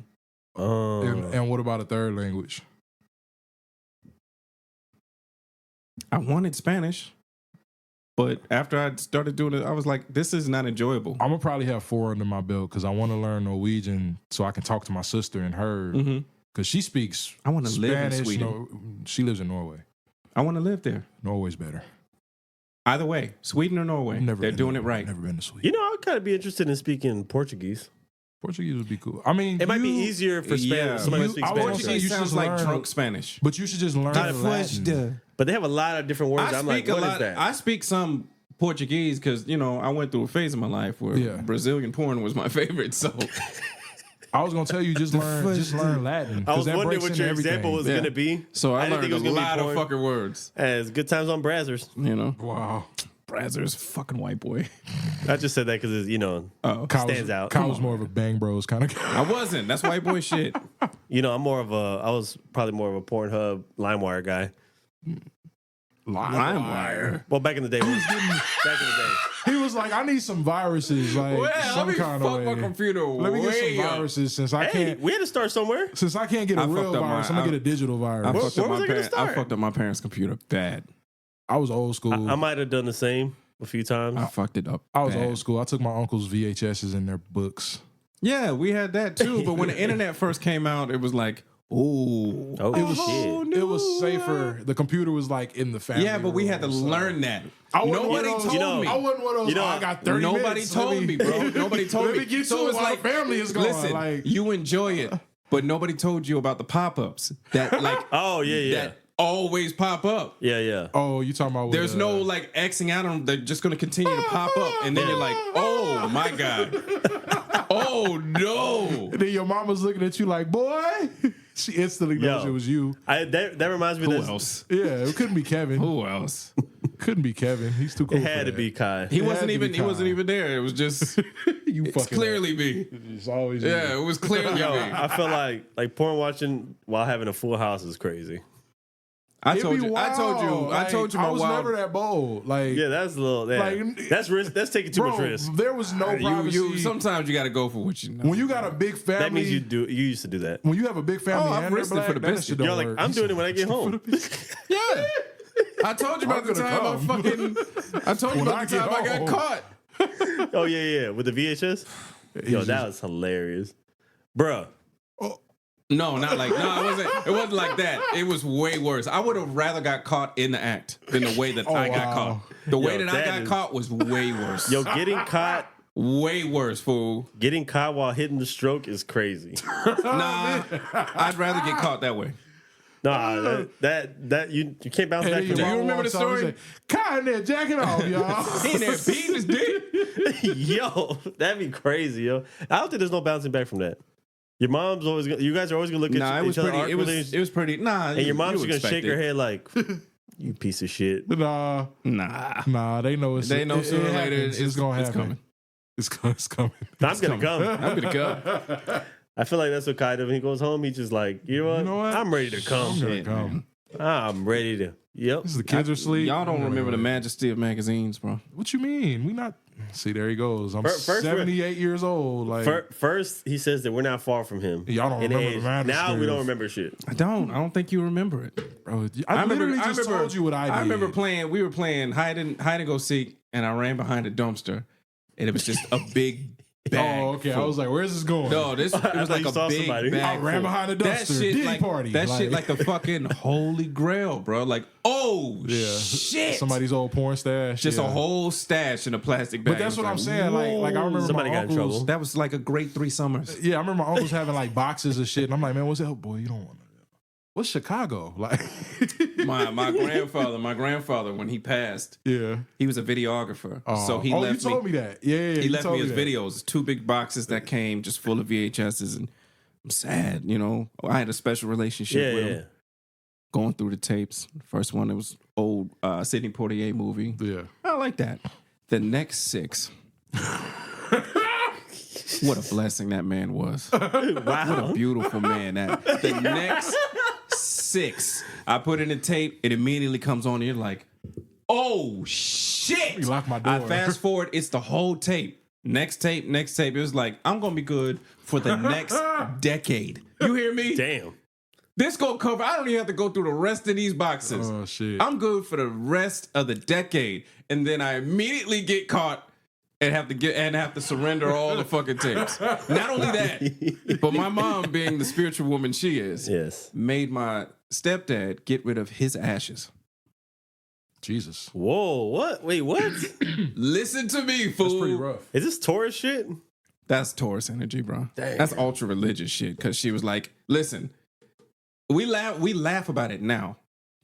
B: Oh.
C: And what about a third language?
A: I wanted Spanish, but after I started doing it, I was like, this is not enjoyable.
C: I'm gonna probably have 4 under my belt because I want to learn Norwegian so I can talk to my sister and her because she speaks.
A: I want to live in
C: Spanish.
A: Sweden.
C: She lives in Norway.
A: I want to live there.
C: Norway's better.
A: Either way, Sweden or Norway, they're doing it right.
C: Never been to Sweden.
B: You know, I'd kind of be interested in speaking Portuguese.
C: Portuguese would be cool. I mean,
B: It might be easier for Spanish. Somebody who speaks
C: I was gonna
B: Spanish.
C: say you
A: Portuguese
C: should
A: sounds
C: just
A: like
C: learn-
A: drunk Spanish.
C: But you should just learn Latin.
B: But they have a lot of different words. I'm like, what is that?
A: I speak some Portuguese because I went through a phase in my life where
C: Yeah.
A: Brazilian porn was my favorite. So
C: I was gonna tell you just learn Latin.
B: I
C: 'cause
B: was
C: that
B: wondering
C: breaks
B: what
C: into
B: your
C: everything.
B: example was
A: Yeah.
B: going to be.
A: so I
B: didn't
A: learned
B: think it was
A: a
B: gonna be
A: lot of
B: porn.
A: fucking words.
B: As good times on Brazzers.
C: Wow.
A: Brazzers, fucking white boy.
B: I just said that because
A: Oh,
B: stands out.
C: Kyle was more of a Bang Bros kind of guy.
A: I wasn't. That's white boy shit.
B: I was probably more of a Pornhub LimeWire guy.
A: LimeWire.
B: Well, back in the day.
C: He was like, I need some viruses, like
A: Well,
C: some
A: let me
C: kind
A: fuck
C: of
A: my
C: way.
A: computer.
C: Let me get some
A: way up.
C: viruses since I
B: Hey,
C: can't.
B: we had to start somewhere.
C: Since I can't get a
A: I
C: real
A: fucked up
C: virus,
A: my-
C: I'm gonna get a digital
A: I
C: virus.
A: fucked up
B: where was
A: my
B: I gonna
A: parents. I
B: start?
A: fucked up my parents' computer bad.
C: I was old school.
B: I might have done the same a few times.
A: I fucked it up.
C: I was
A: bad.
C: old school. I took my uncle's VHSs and their books.
A: Yeah, we had that too. But when the internet first came out, it was like, ooh.
B: Oh,
C: It was
B: shit.
C: It was safer. The computer was like in the family.
A: Yeah, but we had to
C: room, so-
A: learn that.
C: I wasn't one
A: Nobody
C: of those-
A: told me.
C: I wasn't one of those.
B: You know,
C: I got 30
A: Nobody
C: minutes.
A: told me, bro. Nobody told
C: Let
A: me.
C: me get
A: So
C: to it
A: it's
C: while
A: like,
C: the family is gone.
A: listen,
C: Like,
A: you enjoy it, but nobody told you about the pop-ups that like
B: Oh, yeah.
A: that always pop up.
B: Yeah.
C: oh, you talking about?
A: There's no like Xing out on them. They're just going to continue to pop up. And then you're like, oh my God. Oh no.
C: And then your mama's looking at you like, boy. She instantly knows
B: Yo.
C: it was you.
B: That reminds me
A: Who
B: of this.
A: else?
C: Yeah, it couldn't be Kevin.
A: Who else?
C: Couldn't be Kevin. He's too cool.
B: It had
C: for
B: to be
C: that.
B: Kai.
A: He
C: It
A: wasn't
C: had to be
A: even. He wasn't
C: Kyle.
A: even there. It was just.
C: You
A: It's
C: fucking
A: clearly me.
C: It's always
A: Yeah,
C: you.
A: it was clearly
B: Yo,
A: me.
B: I feel like porn watching while having a full house is crazy.
A: I
C: It'd
A: told
C: be
A: you. I told you.
C: wild.
A: I told you
C: I
A: my
C: was
A: wild.
C: never that bold. Like,
B: Yeah, that's a little. Yeah.
C: Like-
B: That's risk. That's taking too
C: bro,
B: much risk.
C: there was no privacy.
A: You sometimes you got to go for what you know.
C: when you got a big family,
B: That means you used to do that.
C: when you have a big family,
A: Oh, I've
C: and they're
A: risked it for
C: black,
A: the
C: that
A: biscuit.
C: shit don't
B: You're like,
C: work.
B: I'm doing it when I get home.
A: Yeah. I told you about the
C: I'm gonna
A: time I
C: come.
A: fucking. I told you
C: When
A: about
C: I
A: the time
C: get
A: I got
C: home.
A: caught.
B: Oh yeah, with the VHS. Yo, that was hilarious, bruh.
A: No, not like no. It wasn't. It wasn't like that. It was way worse. I would have rather got caught in the act than the way that I got
C: wow.
A: caught. The way
B: Yo,
A: that I
B: that
A: got
B: is-
A: caught was way worse.
B: Yo, getting caught
A: Way worse, fool.
B: while hitting the stroke is crazy.
A: Nah, I'd rather get caught that way.
B: Nah, that you can't bounce
C: And
B: back
C: then
B: from
C: your
A: Do you
B: that.
C: mama
A: remember the
C: walks out and
A: story?
C: say, Kai in there jacking off, y'all.
A: He in there beating his dick.
B: Yo, that'd be crazy, yo. I don't think there's no bouncing back from that. Your mom's always gonna, you guys are always gonna look at
A: Nah, it was
B: each other
A: pretty.
B: awkwardly,
A: It was pretty. Nah,
B: and your mom's
A: you
B: just gonna
A: expect
B: shake her
A: it.
B: head like, "You piece of shit."
C: Nah,
A: Nah,
C: they know it's.
A: they know
C: it
A: sooner or later
C: happens. It's gonna happen.
A: coming.
C: It's coming.
B: I'm gonna come.
A: I'm gonna go.
B: I feel like that's what Kai does. When he goes home, he's just like, you know what? I'm ready to
C: I'm
B: come.
C: gonna
A: Shit,
C: come.
B: I'm ready to. Yep.
C: This is the kids are asleep.
A: Y'all don't remember the majesty of magazines, bro.
C: What you mean? We not. See, there he goes. I'm
B: First we're-
C: 78 years old. Like,
B: First, he says that we're not far from him.
C: Y'all don't
B: in
C: remember the
B: age.
C: matter
B: Now we
C: skills.
B: don't remember shit.
A: I don't think you remember it.
C: bro, I literally just told you what I did.
A: I remember playing. We were playing hide and go seek, and I ran behind a dumpster, and it was just a big bag.
C: Oh, okay. I
A: full.
C: was like, where's this going?
A: No, this it
B: I
A: was
B: thought
A: like
B: you
A: a
B: saw
A: big
B: somebody.
A: bag.
C: I ran
A: full.
C: behind a
A: That
C: dumpster.
A: shit
C: Diddy
A: like
C: party.
A: that shit like the fucking holy grail, bro. Like, oh
C: Yeah.
A: shit,
C: Somebody's old porn stash.
A: just
C: yeah.
A: a whole stash in a plastic bag.
C: But that's
A: It was
C: what I'm
A: like,
C: saying. Like I remember
B: Somebody
C: my
B: got in
C: uncles.
B: trouble.
A: that was like a great 3 summers.
C: Yeah, I remember my uncles having like boxes of shit, and I'm like, man, what's that, boy? You don't want to. What's Chicago like?
A: My grandfather, when he passed,
C: yeah.
A: he was a videographer. So he
C: you
A: left
C: told me that. Yeah,
A: He
C: you
A: left
C: told
A: me his
C: that.
A: videos, 2 big boxes that came just full of VHSs, and I'm sad, you know. I had a special relationship with him. Going through the tapes. First one, it was old Sidney Poitier movie.
C: Yeah.
A: I like that. The next 6. What a blessing that man was. What a beautiful man that. The next 6. I put in the tape, it immediately comes on, and you're like, oh shit.
C: You locked my door.
A: I fast forward, it's the whole tape. Next tape. It was like, I'm gonna be good for the next decade. You hear me?
B: Damn.
A: This gonna cover. I don't even have to go through the rest of these boxes.
C: Oh shit.
A: I'm good for the rest of the decade, and then I immediately get caught and have to surrender all the fucking tapes. Not only that, but my mom, being the spiritual woman she is,
B: Yes.
A: made my stepdad get rid of his ashes.
C: Jesus.
B: Whoa. What? Wait. What?
A: Listen to me, fool.
C: That's pretty rough.
B: Is this Taurus shit?
A: That's Taurus energy, bro.
B: Damn.
A: That's ultra religious shit. Because she was like, "Listen, we laugh about it now,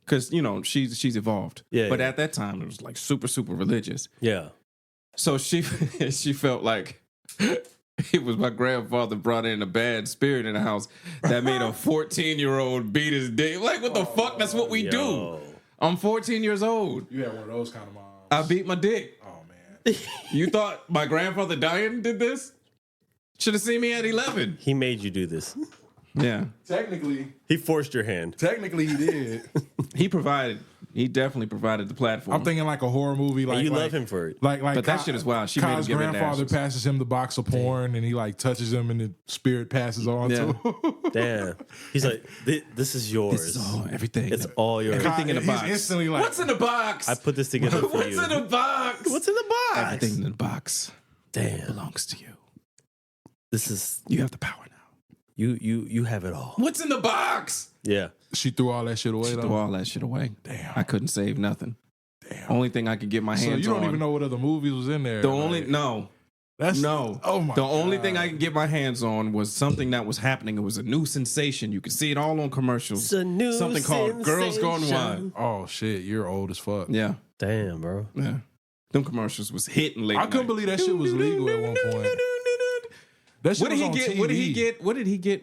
A: because you know she's evolved.
B: Yeah,
A: But
B: yeah.
A: at that time, it was like super religious.
B: Yeah.
A: So she felt like it was my grandfather brought in a bad spirit in the house that made a 14-year-old beat his dick. Like, what the fuck? That's what we do.
B: Yo.
A: I'm 14 years old.
C: You had one of those kind of moms.
A: I beat my dick.
C: Oh man.
A: You thought my grandfather dying did this? Should have seen me at 11.
B: He made you do this.
A: Yeah.
C: Technically
B: He forced your hand.
C: he did.
A: He provided He definitely provided the platform.
C: I'm thinking like a horror movie. Like
B: And you
C: like,
B: love him for it.
C: Like,
A: But that shit is wild. She made him
C: Kyle's
A: give it
C: grandfather
A: ashes.
C: passes him the box of porn, and he like touches him, and the spirit passes on
A: Yeah.
C: to him.
B: Damn. He's like, this is yours.
A: This is all, everything.
B: It's all yours.
A: Everything in the
C: He's
A: box.
C: instantly like,
A: What's in the box?
B: I put this together for
A: What's
B: you.
A: in the box?
B: What's in the box?
A: Everything in the box
B: Damn.
A: belongs to you.
B: This is
A: You have the power now.
B: you have it all.
A: What's in the box?
B: Yeah.
C: She threw all that shit away.
A: She
C: though.
A: threw all that shit away.
C: Damn.
A: I couldn't save nothing.
C: Damn.
A: Only thing I could get my
C: So
A: hands
C: you
A: on.
C: don't even know what other movies was in there.
A: The
C: like,
A: only no.
C: That's
A: No.
C: Oh my.
A: The only
C: God.
A: thing I could get my hands on was something that was happening. It was a new sensation. You could see it all on commercials.
B: It's a new
A: Something called Girls Gone
B: sensation.
A: Wild.
C: Oh shit, you're old as fuck.
A: Yeah.
B: Damn, bro.
A: Yeah. Them commercials was hitting late.
C: I couldn't
A: night.
C: believe that shit was legal at one point. That shit
A: What did
C: was
A: he
C: on
A: get?
C: TV.
A: What did he get? What did he get?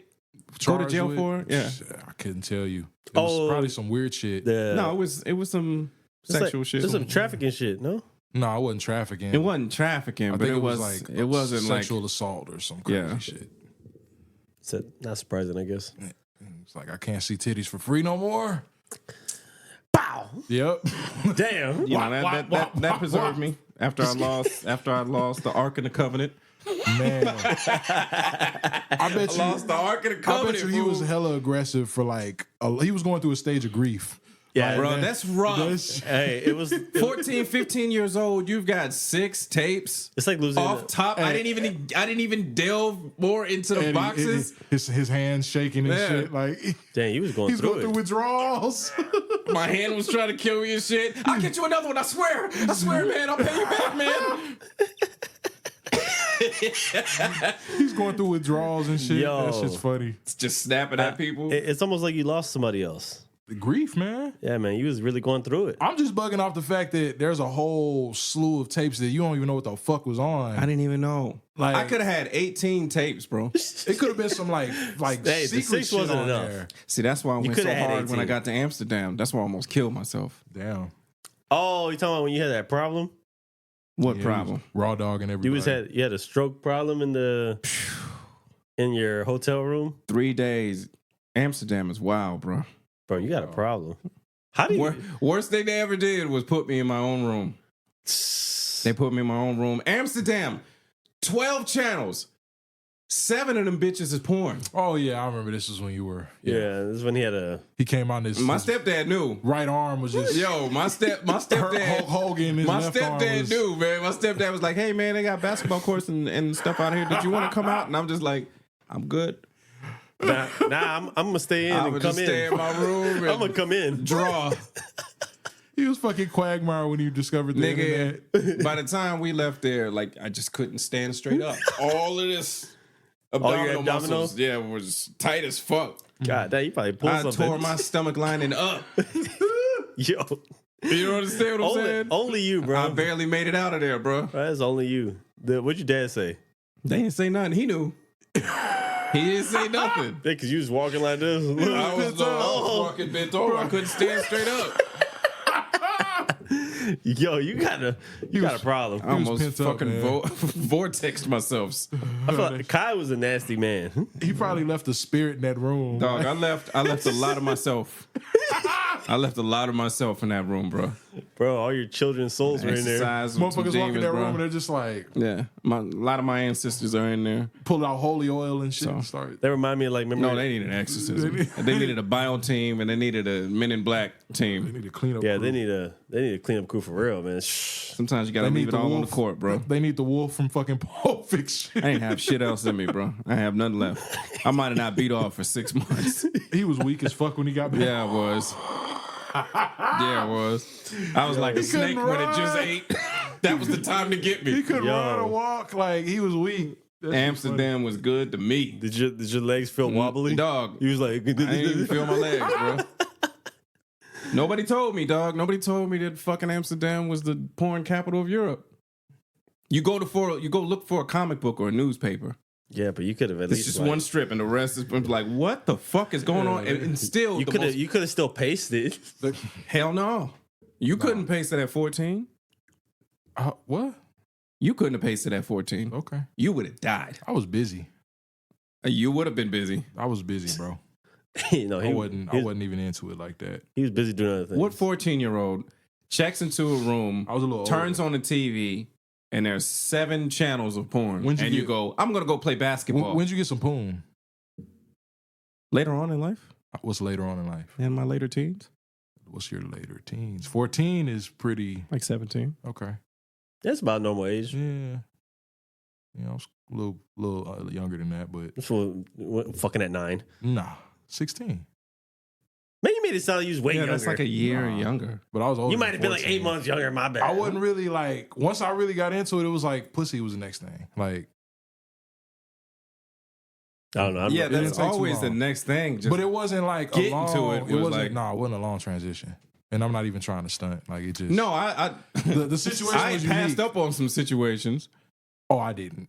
A: Go to
C: Charged
A: jail
C: with?
A: for? Yeah.
C: I couldn't tell you. It was probably some weird shit.
B: No,
A: No, it was some sexual shit.
B: There's some trafficking shit, no?
C: No, it wasn't trafficking.
A: It wasn't trafficking,
C: I
A: but
C: think
A: it was
C: like
A: it wasn't like
C: sexual assault or some crazy
A: Yeah.
C: shit.
B: So, not surprising, I guess.
C: It's like I can't see titties for free no more.
B: Pow!
C: Yep.
B: Damn.
A: you know that preserved me after I lost the Ark and the Covenant.
C: Man. I bet you
A: Lost the Ark and the
C: I
A: Covenant.
C: bet you he was
A: fool.
C: hella aggressive for like he was going through a stage of grief.
B: Yeah,
A: Bro,
C: man.
A: that's rough.
B: Hey, it was
A: 14, 15 years old. You've got 6 tapes.
B: It's like losing
A: Off top, I didn't even delve more into the boxes.
C: His hands shaking and
A: Yeah.
C: shit. Like
B: Damn, he was going
C: he's
B: through
C: going through
B: it.
C: withdrawals.
A: My hand was trying to kill me and shit. I'll get you another one. I swear, man. I'll pay you back, man.
C: He's going through withdrawals and shit.
B: Yo.
C: That shit's funny.
A: It's just snapping at people.
B: It's almost like you lost somebody else.
C: The grief, man.
B: Yeah, man, you was really going through it.
C: I'm just bugging off the fact that there's a whole slew of tapes that you don't even know what the fuck was on.
A: I didn't even know.
C: Like-
A: I could have had 18 tapes, bro.
C: It could have been some like
B: Hey, the
C: secret
B: 6
C: shit
B: wasn't
C: on
B: enough.
C: there.
A: See, that's why I went so
B: coulda had
A: hard when I
B: 18.
A: got to Amsterdam. That's why I almost killed myself.
C: Damn.
B: Oh, you talking about when you had that problem?
A: What
C: Yeah,
A: problem?
C: Raw dog and everybody.
B: You had a stroke problem in your hotel room?
A: 3 days. Amsterdam is wild, bro.
B: Bro, you got a problem. How do you
A: Worst thing they ever did was put me in my own room. They put me in my own room. Amsterdam, 12 channels. 7 of them bitches is porn.
C: Oh yeah, I remember this is when you were.
B: Yeah, this is when he had a
C: He came on this.
A: My
C: his
A: stepdad knew.
C: right arm was just.
A: Yo, my
C: Hulk
A: stepdad.
C: Hogan. His
A: My
C: left arm
A: stepdad
C: was,
A: knew, man. My stepdad was like, "Hey, man, they got basketball courts and stuff out here. Did you want to come out?" And I'm just like, "I'm good.
B: nah, I'm gonna stay in
A: I'm
B: and
A: gonna
B: come
A: just stay in my room
B: I'm
A: and
B: gonna come in.
A: draw."
C: He was fucking Quagmire when he discovered the internet.
A: Nigga, by the time we left there, like I just couldn't stand straight up. All of this abdominal
B: abdominals?
A: muscles, yeah, was tight as fuck.
B: God, damn, you probably pulled
A: I
B: something.
A: tore my stomach lining up.
B: Yo,
A: You understand what I'm saying?
B: only you, bro.
A: I barely made it out of there, bro.
B: That's only you. What'd your dad say?
A: They didn't say nothing. He knew. He didn't say nothing.
B: Yeah, because you was walking like this.
A: I was fucking bent over. I couldn't stand straight up.
B: Yo, you got a problem.
A: I almost
C: pent up,
A: fucking
C: man.
A: vortexed myself.
B: I feel like Kai was a nasty man.
C: He probably left a spirit in that room.
A: Dog, I left a lot of myself. I left a lot of myself in that room, bro.
B: Bro, all your children's souls were in there.
A: Exercise with some
C: Motherfuckers walk in
A: demons,
C: that
A: bro.
C: room and they're just like
A: Yeah, a lot of my ancestors are in there.
C: pull out holy oil and shit
A: So-
C: and start.
B: They remind me of like, remember?
A: No, they needed an exorcism. They needed a bio team and they needed a Men in Black
C: They
A: team.
C: need to clean up.
B: Yeah,
C: crew.
B: they need a cleanup crew for real, man. Shh.
A: Sometimes you gotta
C: They
A: leave
C: need
A: it all on
C: wolf.
A: the court, bro.
C: They need the wolf from fucking Pulp Fiction.
A: I ain't have shit else in me, bro. I have nothing left. I might have not beat off for 6 months.
C: He was weak as fuck when he got back.
A: Yeah, I was. Yeah, I was. I was like a snake
C: couldn't
A: when it just
C: run.
A: ate. That was the time to get
C: He
A: me.
C: couldn't
B: Yo.
C: run or walk. Like he was weak. That shit
A: Amsterdam was good to me.
B: Did your legs feel wobbly?
A: Dog,
B: He was like,
A: I didn't even feel my legs, bro. Nobody told me, dog. Nobody told me that fucking Amsterdam was the porn capital of Europe. You go look for a comic book or a newspaper.
B: yeah, but you could have at
A: It's
B: least
A: just
B: like,
A: one strip, and the rest is like, what the fuck is going on? And still,
B: You could have still pasted.
A: hell no. You couldn't paste it at 14.
C: What?
A: You couldn't have pasted at 14.
C: Okay.
A: You would have died.
C: I was busy.
A: You would have been busy.
C: I was busy, bro. I wasn't even into it like that.
B: He was busy doing other things.
A: What 14-year-old checks into a room,
C: I was a little
A: turns
C: older.
A: on the TV, and there's 7 channels of porn,
C: When'd you
A: and you
C: get-
A: go, I'm gonna go play basketball.
C: When'd you get some poon?
A: Later on in life,
C: What's later on in life?
A: in my later teens,
C: What's your later teens? 14 is pretty
A: like 17.
C: okay.
B: That's about normal age.
C: Yeah. Yeah, I was a little younger than that, but
B: That's fucking at 9.
C: nah, 16.
B: Man, you made it sound like you was way
A: Yeah,
B: younger.
A: that's like a year
C: Nah.
A: younger.
C: But I was older.
B: You might
C: than
B: have been like
C: 14.
B: 8 months younger. My bad.
C: I wasn't really like, once I really got into it, it was like pussy was the next thing. Like,
B: I don't know.
A: Yeah,
C: didn't
A: that's
C: take too
A: always the
C: long.
A: next thing. Just
C: but it wasn't like a
A: getting
C: long,
A: to it was
C: wasn't,
A: like-
C: nah, it wasn't a long transition. And I'm not even trying to stunt. Like, it just.
A: no, I
C: The situation
A: I
C: was
A: passed
C: unique.
A: up on some situations.
C: Oh, I didn't.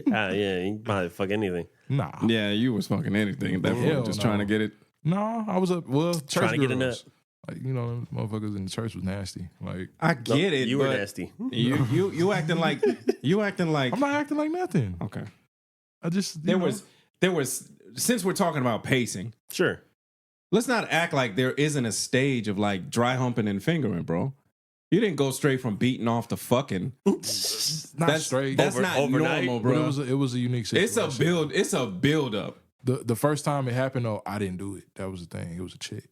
B: yeah, you might fuck anything.
C: Nah.
A: Yeah, you was fucking anything at that
C: Hell
A: point, just
C: no.
A: trying to get it.
C: No, I was church
B: Trying to get a
C: girls.
B: nut.
C: Like, you know, motherfuckers in the church was nasty. Like,
A: I
B: No,
A: get it.
B: You were
A: but
B: nasty.
A: You acting like
C: I'm not acting like nothing.
A: okay.
C: I just
A: There was since we're talking about pacing,
B: Sure.
A: let's not act like there isn't a stage of like dry humping and fingering, bro. You didn't go straight from beating off to fucking.
C: not
A: That's
C: straight.
A: That's
B: Over-
A: not
B: overnight,
A: normal,
C: but
A: bro.
C: it was a unique
A: It's
C: situation.
A: a build. It's a build up.
C: The first time it happened though, I didn't do it. That was the thing. It was a chick.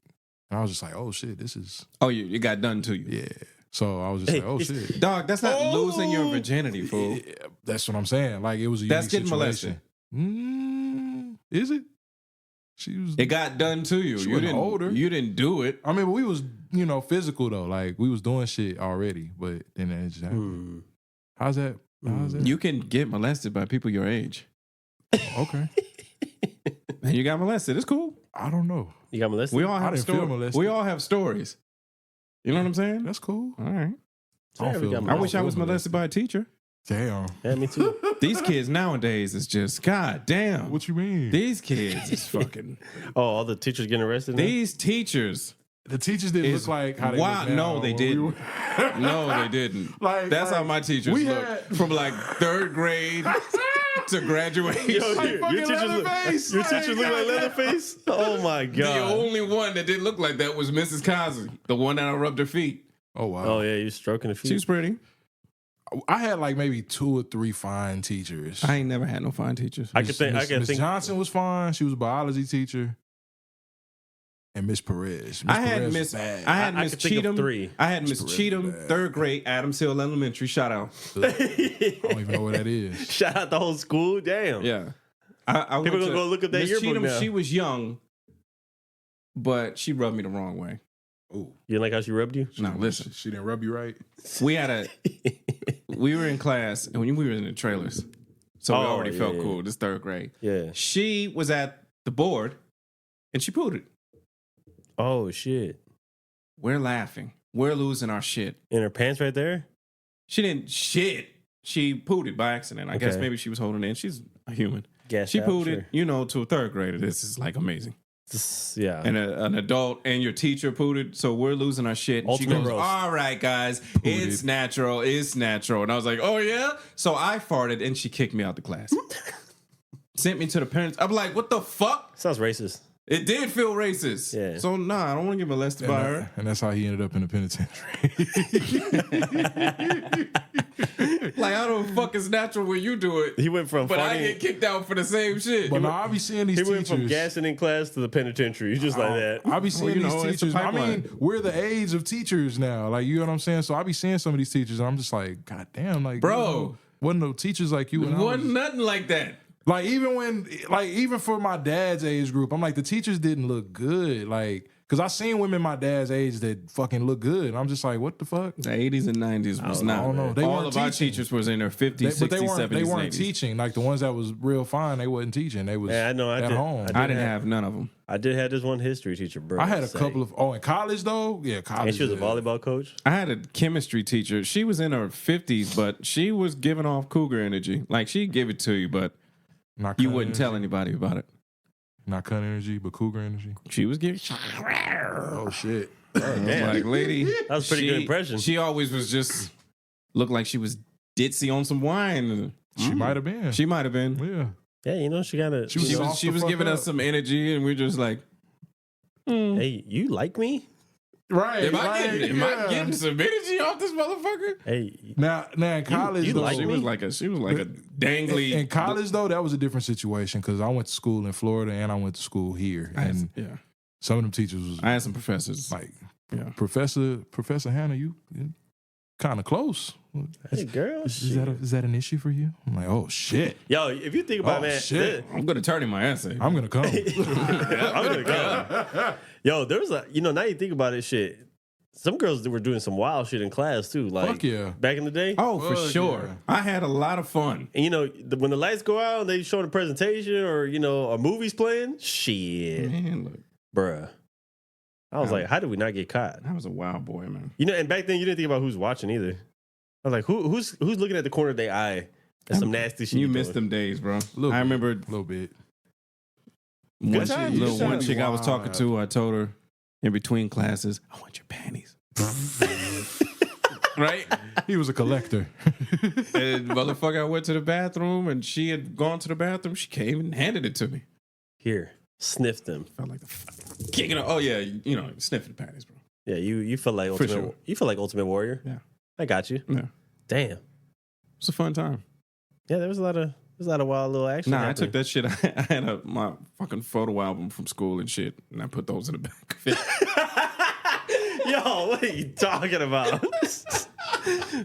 C: And I was just like, oh shit, this is
A: Oh, you got done to you.
C: yeah. So I was just like, oh shit.
A: Dog, that's not losing your virginity, fool.
C: Yeah, that's what I'm saying. Like, it was a
A: That's
C: unique
A: getting
C: situation. Is it? She was.
A: It got done to you.
C: She
A: You
C: wasn't
A: didn't.
C: older.
A: You didn't do it.
C: I mean, but we was, physical though. Like, we was doing shit already, but then it just happened. How's that?
A: You can get molested by people your age.
C: Okay.
A: And you got molested. It's cool.
C: I don't know.
B: You got molested?
A: We all
C: I
A: have
C: didn't feel
A: stories.
C: molested.
A: We all have stories. You know what I'm saying?
C: That's cool.
A: All right.
C: I don't feel.
A: I wish I
C: don't
A: was
C: feel
A: molested by a teacher.
C: Damn.
B: Yeah, me too.
A: These kids nowadays is just god damn.
C: What you mean?
A: These kids is fucking.
B: Oh, all the teachers getting arrested now?
A: These teachers.
C: The teachers didn't
A: is
C: look like how they
A: wow.
C: look now
A: No, they
C: when we
A: didn't.
C: were-
A: No, they didn't.
C: Like-
A: That's how
C: like,
A: my teachers
C: we
A: look
C: had-
A: from like 3rd grade to graduation.
B: Yo,
C: Like
B: your
C: fucking
B: teachers look,
C: Leatherface.
B: your teachers look like Leatherface? Oh my
A: The
B: God.
A: only one that didn't look like that was Mrs. Cosby, the one that I rubbed her feet.
C: Oh wow.
B: Oh yeah, you stroking the feet.
A: She was pretty.
C: I had like maybe 2 or 3 fine teachers.
A: I ain't never had no fine teachers.
B: I can think. I can
C: Miss
B: think.
C: Johnson was fine. She was a biology teacher. And Miss Perez.
A: I had
C: Perez
A: Miss.
C: was bad.
A: I had
B: I
A: Miss
B: could think of
A: Cheatham.
B: 3.
A: I had Miss
C: Perez
A: Cheatham,
C: bad.
A: 3rd grade, Adams Hill Elementary. Shout out.
C: I don't even know what that is.
B: Shout out the whole school. Damn.
A: Yeah. I
B: People
A: went
B: gonna
A: to-
B: go look at that
A: Miss
B: yearbook
A: Cheatham,
B: now.
A: she was young, but she rubbed me the wrong way.
C: Ooh.
B: You didn't like how she rubbed you?
A: Now listen,
C: She didn't rub you right.
A: we were in class and we were in the trailers, so we
B: Oh,
A: already
B: yeah,
A: felt
B: yeah.
A: cool. This 3rd grade.
B: Yeah.
A: She was at the board, and she pooted.
B: Oh shit.
A: We're laughing. We're losing our shit.
B: In her pants right there?
A: She didn't shit. She pooted by accident. I guess
B: Okay.
A: maybe she was holding in. She's a human.
B: Gas
A: She
B: out,
A: pooted,
B: sure.
A: you know, to a 3rd grader. This is like amazing.
B: Yeah.
A: And an adult and your teacher pooted, so we're losing our shit. And she
B: Ultimate
A: goes,
B: roast.
A: all right, guys, it's natural. It's natural. And I was like, oh, yeah? So I farted, and she kicked me out the class. Sent me to the parents. I'm like, what the fuck?
B: Sounds racist.
A: It did feel racist.
B: Yeah.
A: So, nah, I don't want to get molested by her.
C: And that's how he ended up in the penitentiary.
A: Like, how the fuck is natural when you do it?
B: He went from
A: But I
B: farting-
A: get kicked out for the same shit.
C: But no, I be seeing these
B: He
C: teachers.
B: went from gassing in class to the penitentiary. He's just like that.
C: I be seeing
A: you know,
C: these
A: it's a
C: teachers. I
A: pipeline.
C: mean, we're the age of teachers now. Like, you know what I'm saying? So I be seeing some of these teachers, and I'm just like, God damn, like,
A: Bro.
C: you know, wasn't no teachers like you. And I
A: Wasn't
C: was,
A: nothing like that.
C: like, even for my dad's age group, I'm like, the teachers didn't look good. Like, because I seen women my dad's age that fucking look good. And I'm just like, what the fuck?
A: The 80s and 90s was
B: I
A: not.
C: don't know. They
A: All
C: weren't
A: of our
C: teaching.
A: teachers was in their 50s, 60s,
C: But
A: 70s,
C: they weren't
A: 80s.
C: teaching. Like, the ones that was real fine, they wasn't teaching. They was
B: Yeah, I know. I
C: at
B: did.
C: home.
A: I didn't have none of them.
B: I did have this one history teacher, bro.
C: I had a couple of, in college though? Yeah, college.
B: And she was a
C: yeah.
B: volleyball coach.
A: I had a chemistry teacher. She was in her 50s, but she was giving off cougar energy. Like, she'd give it to you, but
C: Not
A: you
C: cunt
A: wouldn't tell
C: energy.
A: anybody about it.
C: Not cunt energy, but cougar energy.
A: She was giving.
C: Oh, shit.
B: Damn.
A: Like, lady.
B: That was a pretty good impression.
A: She always was just looked like she was ditzy on some wine.
C: She might have been.
A: She might have been.
C: Yeah.
B: Yeah, you know, she got
C: She was
A: She was giving us some energy, and we're just like,
B: hey, you like me?
C: right.
A: am I getting some energy off this motherfucker?
B: Hey,
C: Now in college,
B: you
C: though,
B: like
A: She was like a dangly.
C: in college though, that was a different situation because I went to school in Florida and I went to school here, and
A: yeah,
C: some of them teachers was
A: I had some professors.
C: like,
A: Yeah.
C: Professor Hannah, you kind of close.
B: hey, girl.
C: Is that an issue for you? I'm like, oh shit,
B: Yo, if you think about it, man,
C: shit.
A: I'm gonna turn in my essay.
C: I'm gonna come.
B: I'm gonna go. Yo, there was now you think about it, shit. Some girls that were doing some wild shit in class too. Like,
C: Fuck yeah.
B: back in the day.
A: Oh, for
C: Fuck
A: sure.
C: yeah.
A: I had a lot of fun.
B: And when the lights go out and they show the presentation or a movie's playing, shit,
A: Man, look,
B: bruh. I was like, how did we not get caught?
A: I was a wild boy, man.
B: And back then you didn't think about who's watching either. I was like, who's looking at the corner of their eye at some nasty shit?
A: You missed them days, bro.
C: Little
A: I
C: bit.
A: remember
C: A little bit.
A: one
B: times, good
A: one
B: times.
A: chick I was talking
C: Wow.
A: to. I told her in between classes, I want your panties. Right?
C: He was a collector.
A: And motherfucker, I went to the bathroom and she had gone to the bathroom. She came and handed it to me.
B: Here, sniff them.
A: Felt like the kicking her. Oh yeah, sniffing the panties, bro.
B: Yeah, you felt like
A: For
B: ultimate.
A: sure.
B: You feel like Ultimate Warrior.
A: Yeah.
B: I got you.
A: Yeah.
B: Damn.
A: It's a fun time.
B: Yeah, there was a lot of wild little action.
A: Nah, I
B: happening.
A: took that shit. I had my fucking photo album from school and shit, and I put those in the back of it.
B: Yo, what are you talking about?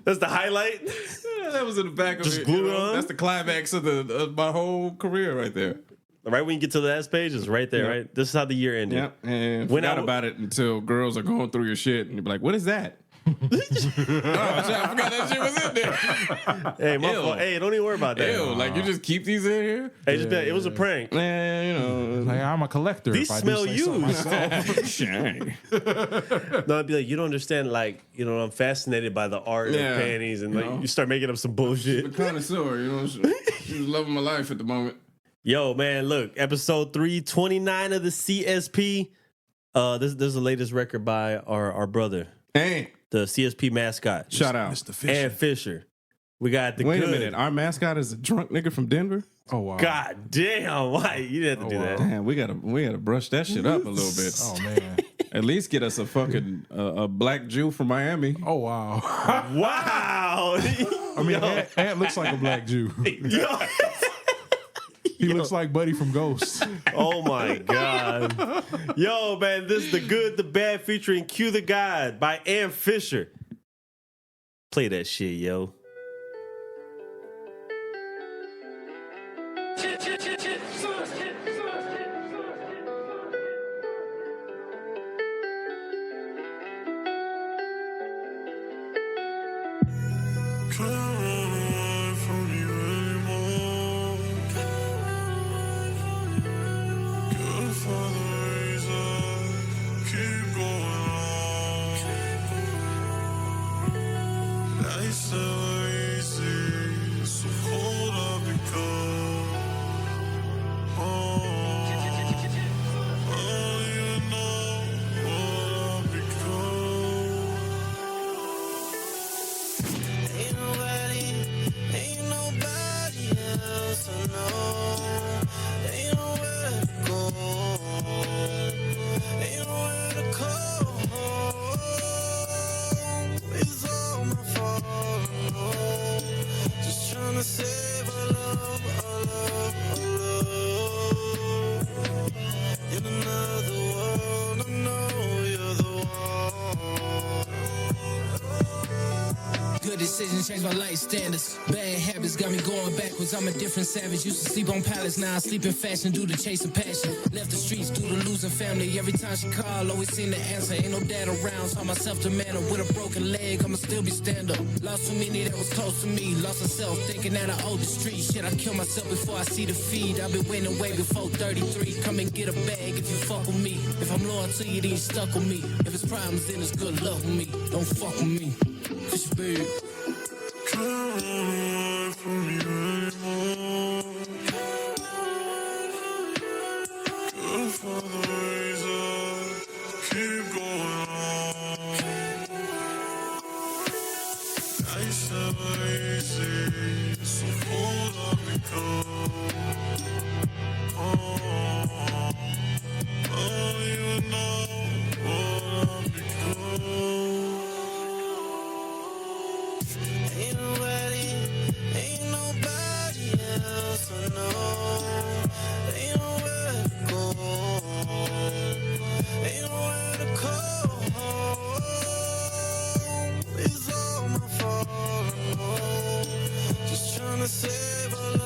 B: That's the highlight.
A: Yeah, that was in the back of
B: Just
A: it.
B: glue it on?
A: That's the climax of my whole career right there.
B: Right when you get to the last page, it's right there.
A: Yeah.
B: Right. This is how the year ended.
A: Yeah, and
B: When
A: forgot
B: I-
A: about it until girls are going through your shit, and you're like, "What is that?" Oh, shit, I forgot that shit was in there.
B: Hey, my
A: Ew.
B: fault. Hey, don't even worry about that.
A: Ew, like you just keep these in here?
B: Hey, just be like, it was a prank.
A: Man,
C: Like, I'm a collector.
B: These
C: if I
B: smell
C: do say so
B: used.
C: myself.
A: Shang.
B: No, I'd be like, you don't understand. Like, I'm fascinated by the art
A: Yeah,
B: of panties, and like
A: you know.
B: you start making up some bullshit.
A: The connoisseur, she's loving my life at the moment.
B: Yo, man, look, episode 329 of the CSP. This is the latest record by our brother,
A: Hey,
B: the CSP mascot.
A: shout out.
C: Mr. Fisher.
B: And Fisher. We got the
A: Wait
B: good.
A: a minute, our mascot is a drunk nigga from Denver.
C: Oh wow.
B: God damn, why? You didn't have to do
C: wow.
B: that.
A: Damn, we gotta brush that shit up a little bit.
C: Oh man.
A: At least get us a fucking a black Jew from Miami.
C: Oh wow.
B: Wow.
C: I mean, Ant looks like a black Jew.
B: Yo.
C: He looks like Buddy from Ghost.
B: Oh my God. Yo, man, this is The Good, The Bad featuring Q the God by Ann Fisher. Play that shit, yo.
F: Ain't nobody else I know. Ain't nowhere to go. Ain't nowhere to call. It's all my fault. No. Just trying to save our love, our love, our love. In another world, I know you're the one.
G: Good decisions change my life standards. Bad habits got me going backwards. I'm a different savage. Used to sleep on pallets, now I sleep in fashion due to chasing passion. Left the streets due to losing family. Every time she call, always seem to answer. Ain't no dad around, saw myself to man up with a broken leg. I'ma still be stand up. Lost too many that was close to me. Lost myself thinking that I owe the street. Shit, I kill myself before I see the feed. I've been waiting way before 33. Come and get a bag if you fuck with me. If I'm loyal to you, then you stuck with me. If it's problems, then it's good luck with me. Don't fuck with me. Fish big.
F: So cold I've become. you know what I've become. Ain't nobody else I know. Ain't nowhere to go. Ain't nowhere to call home. It's all my fault, I know. Just trying to save a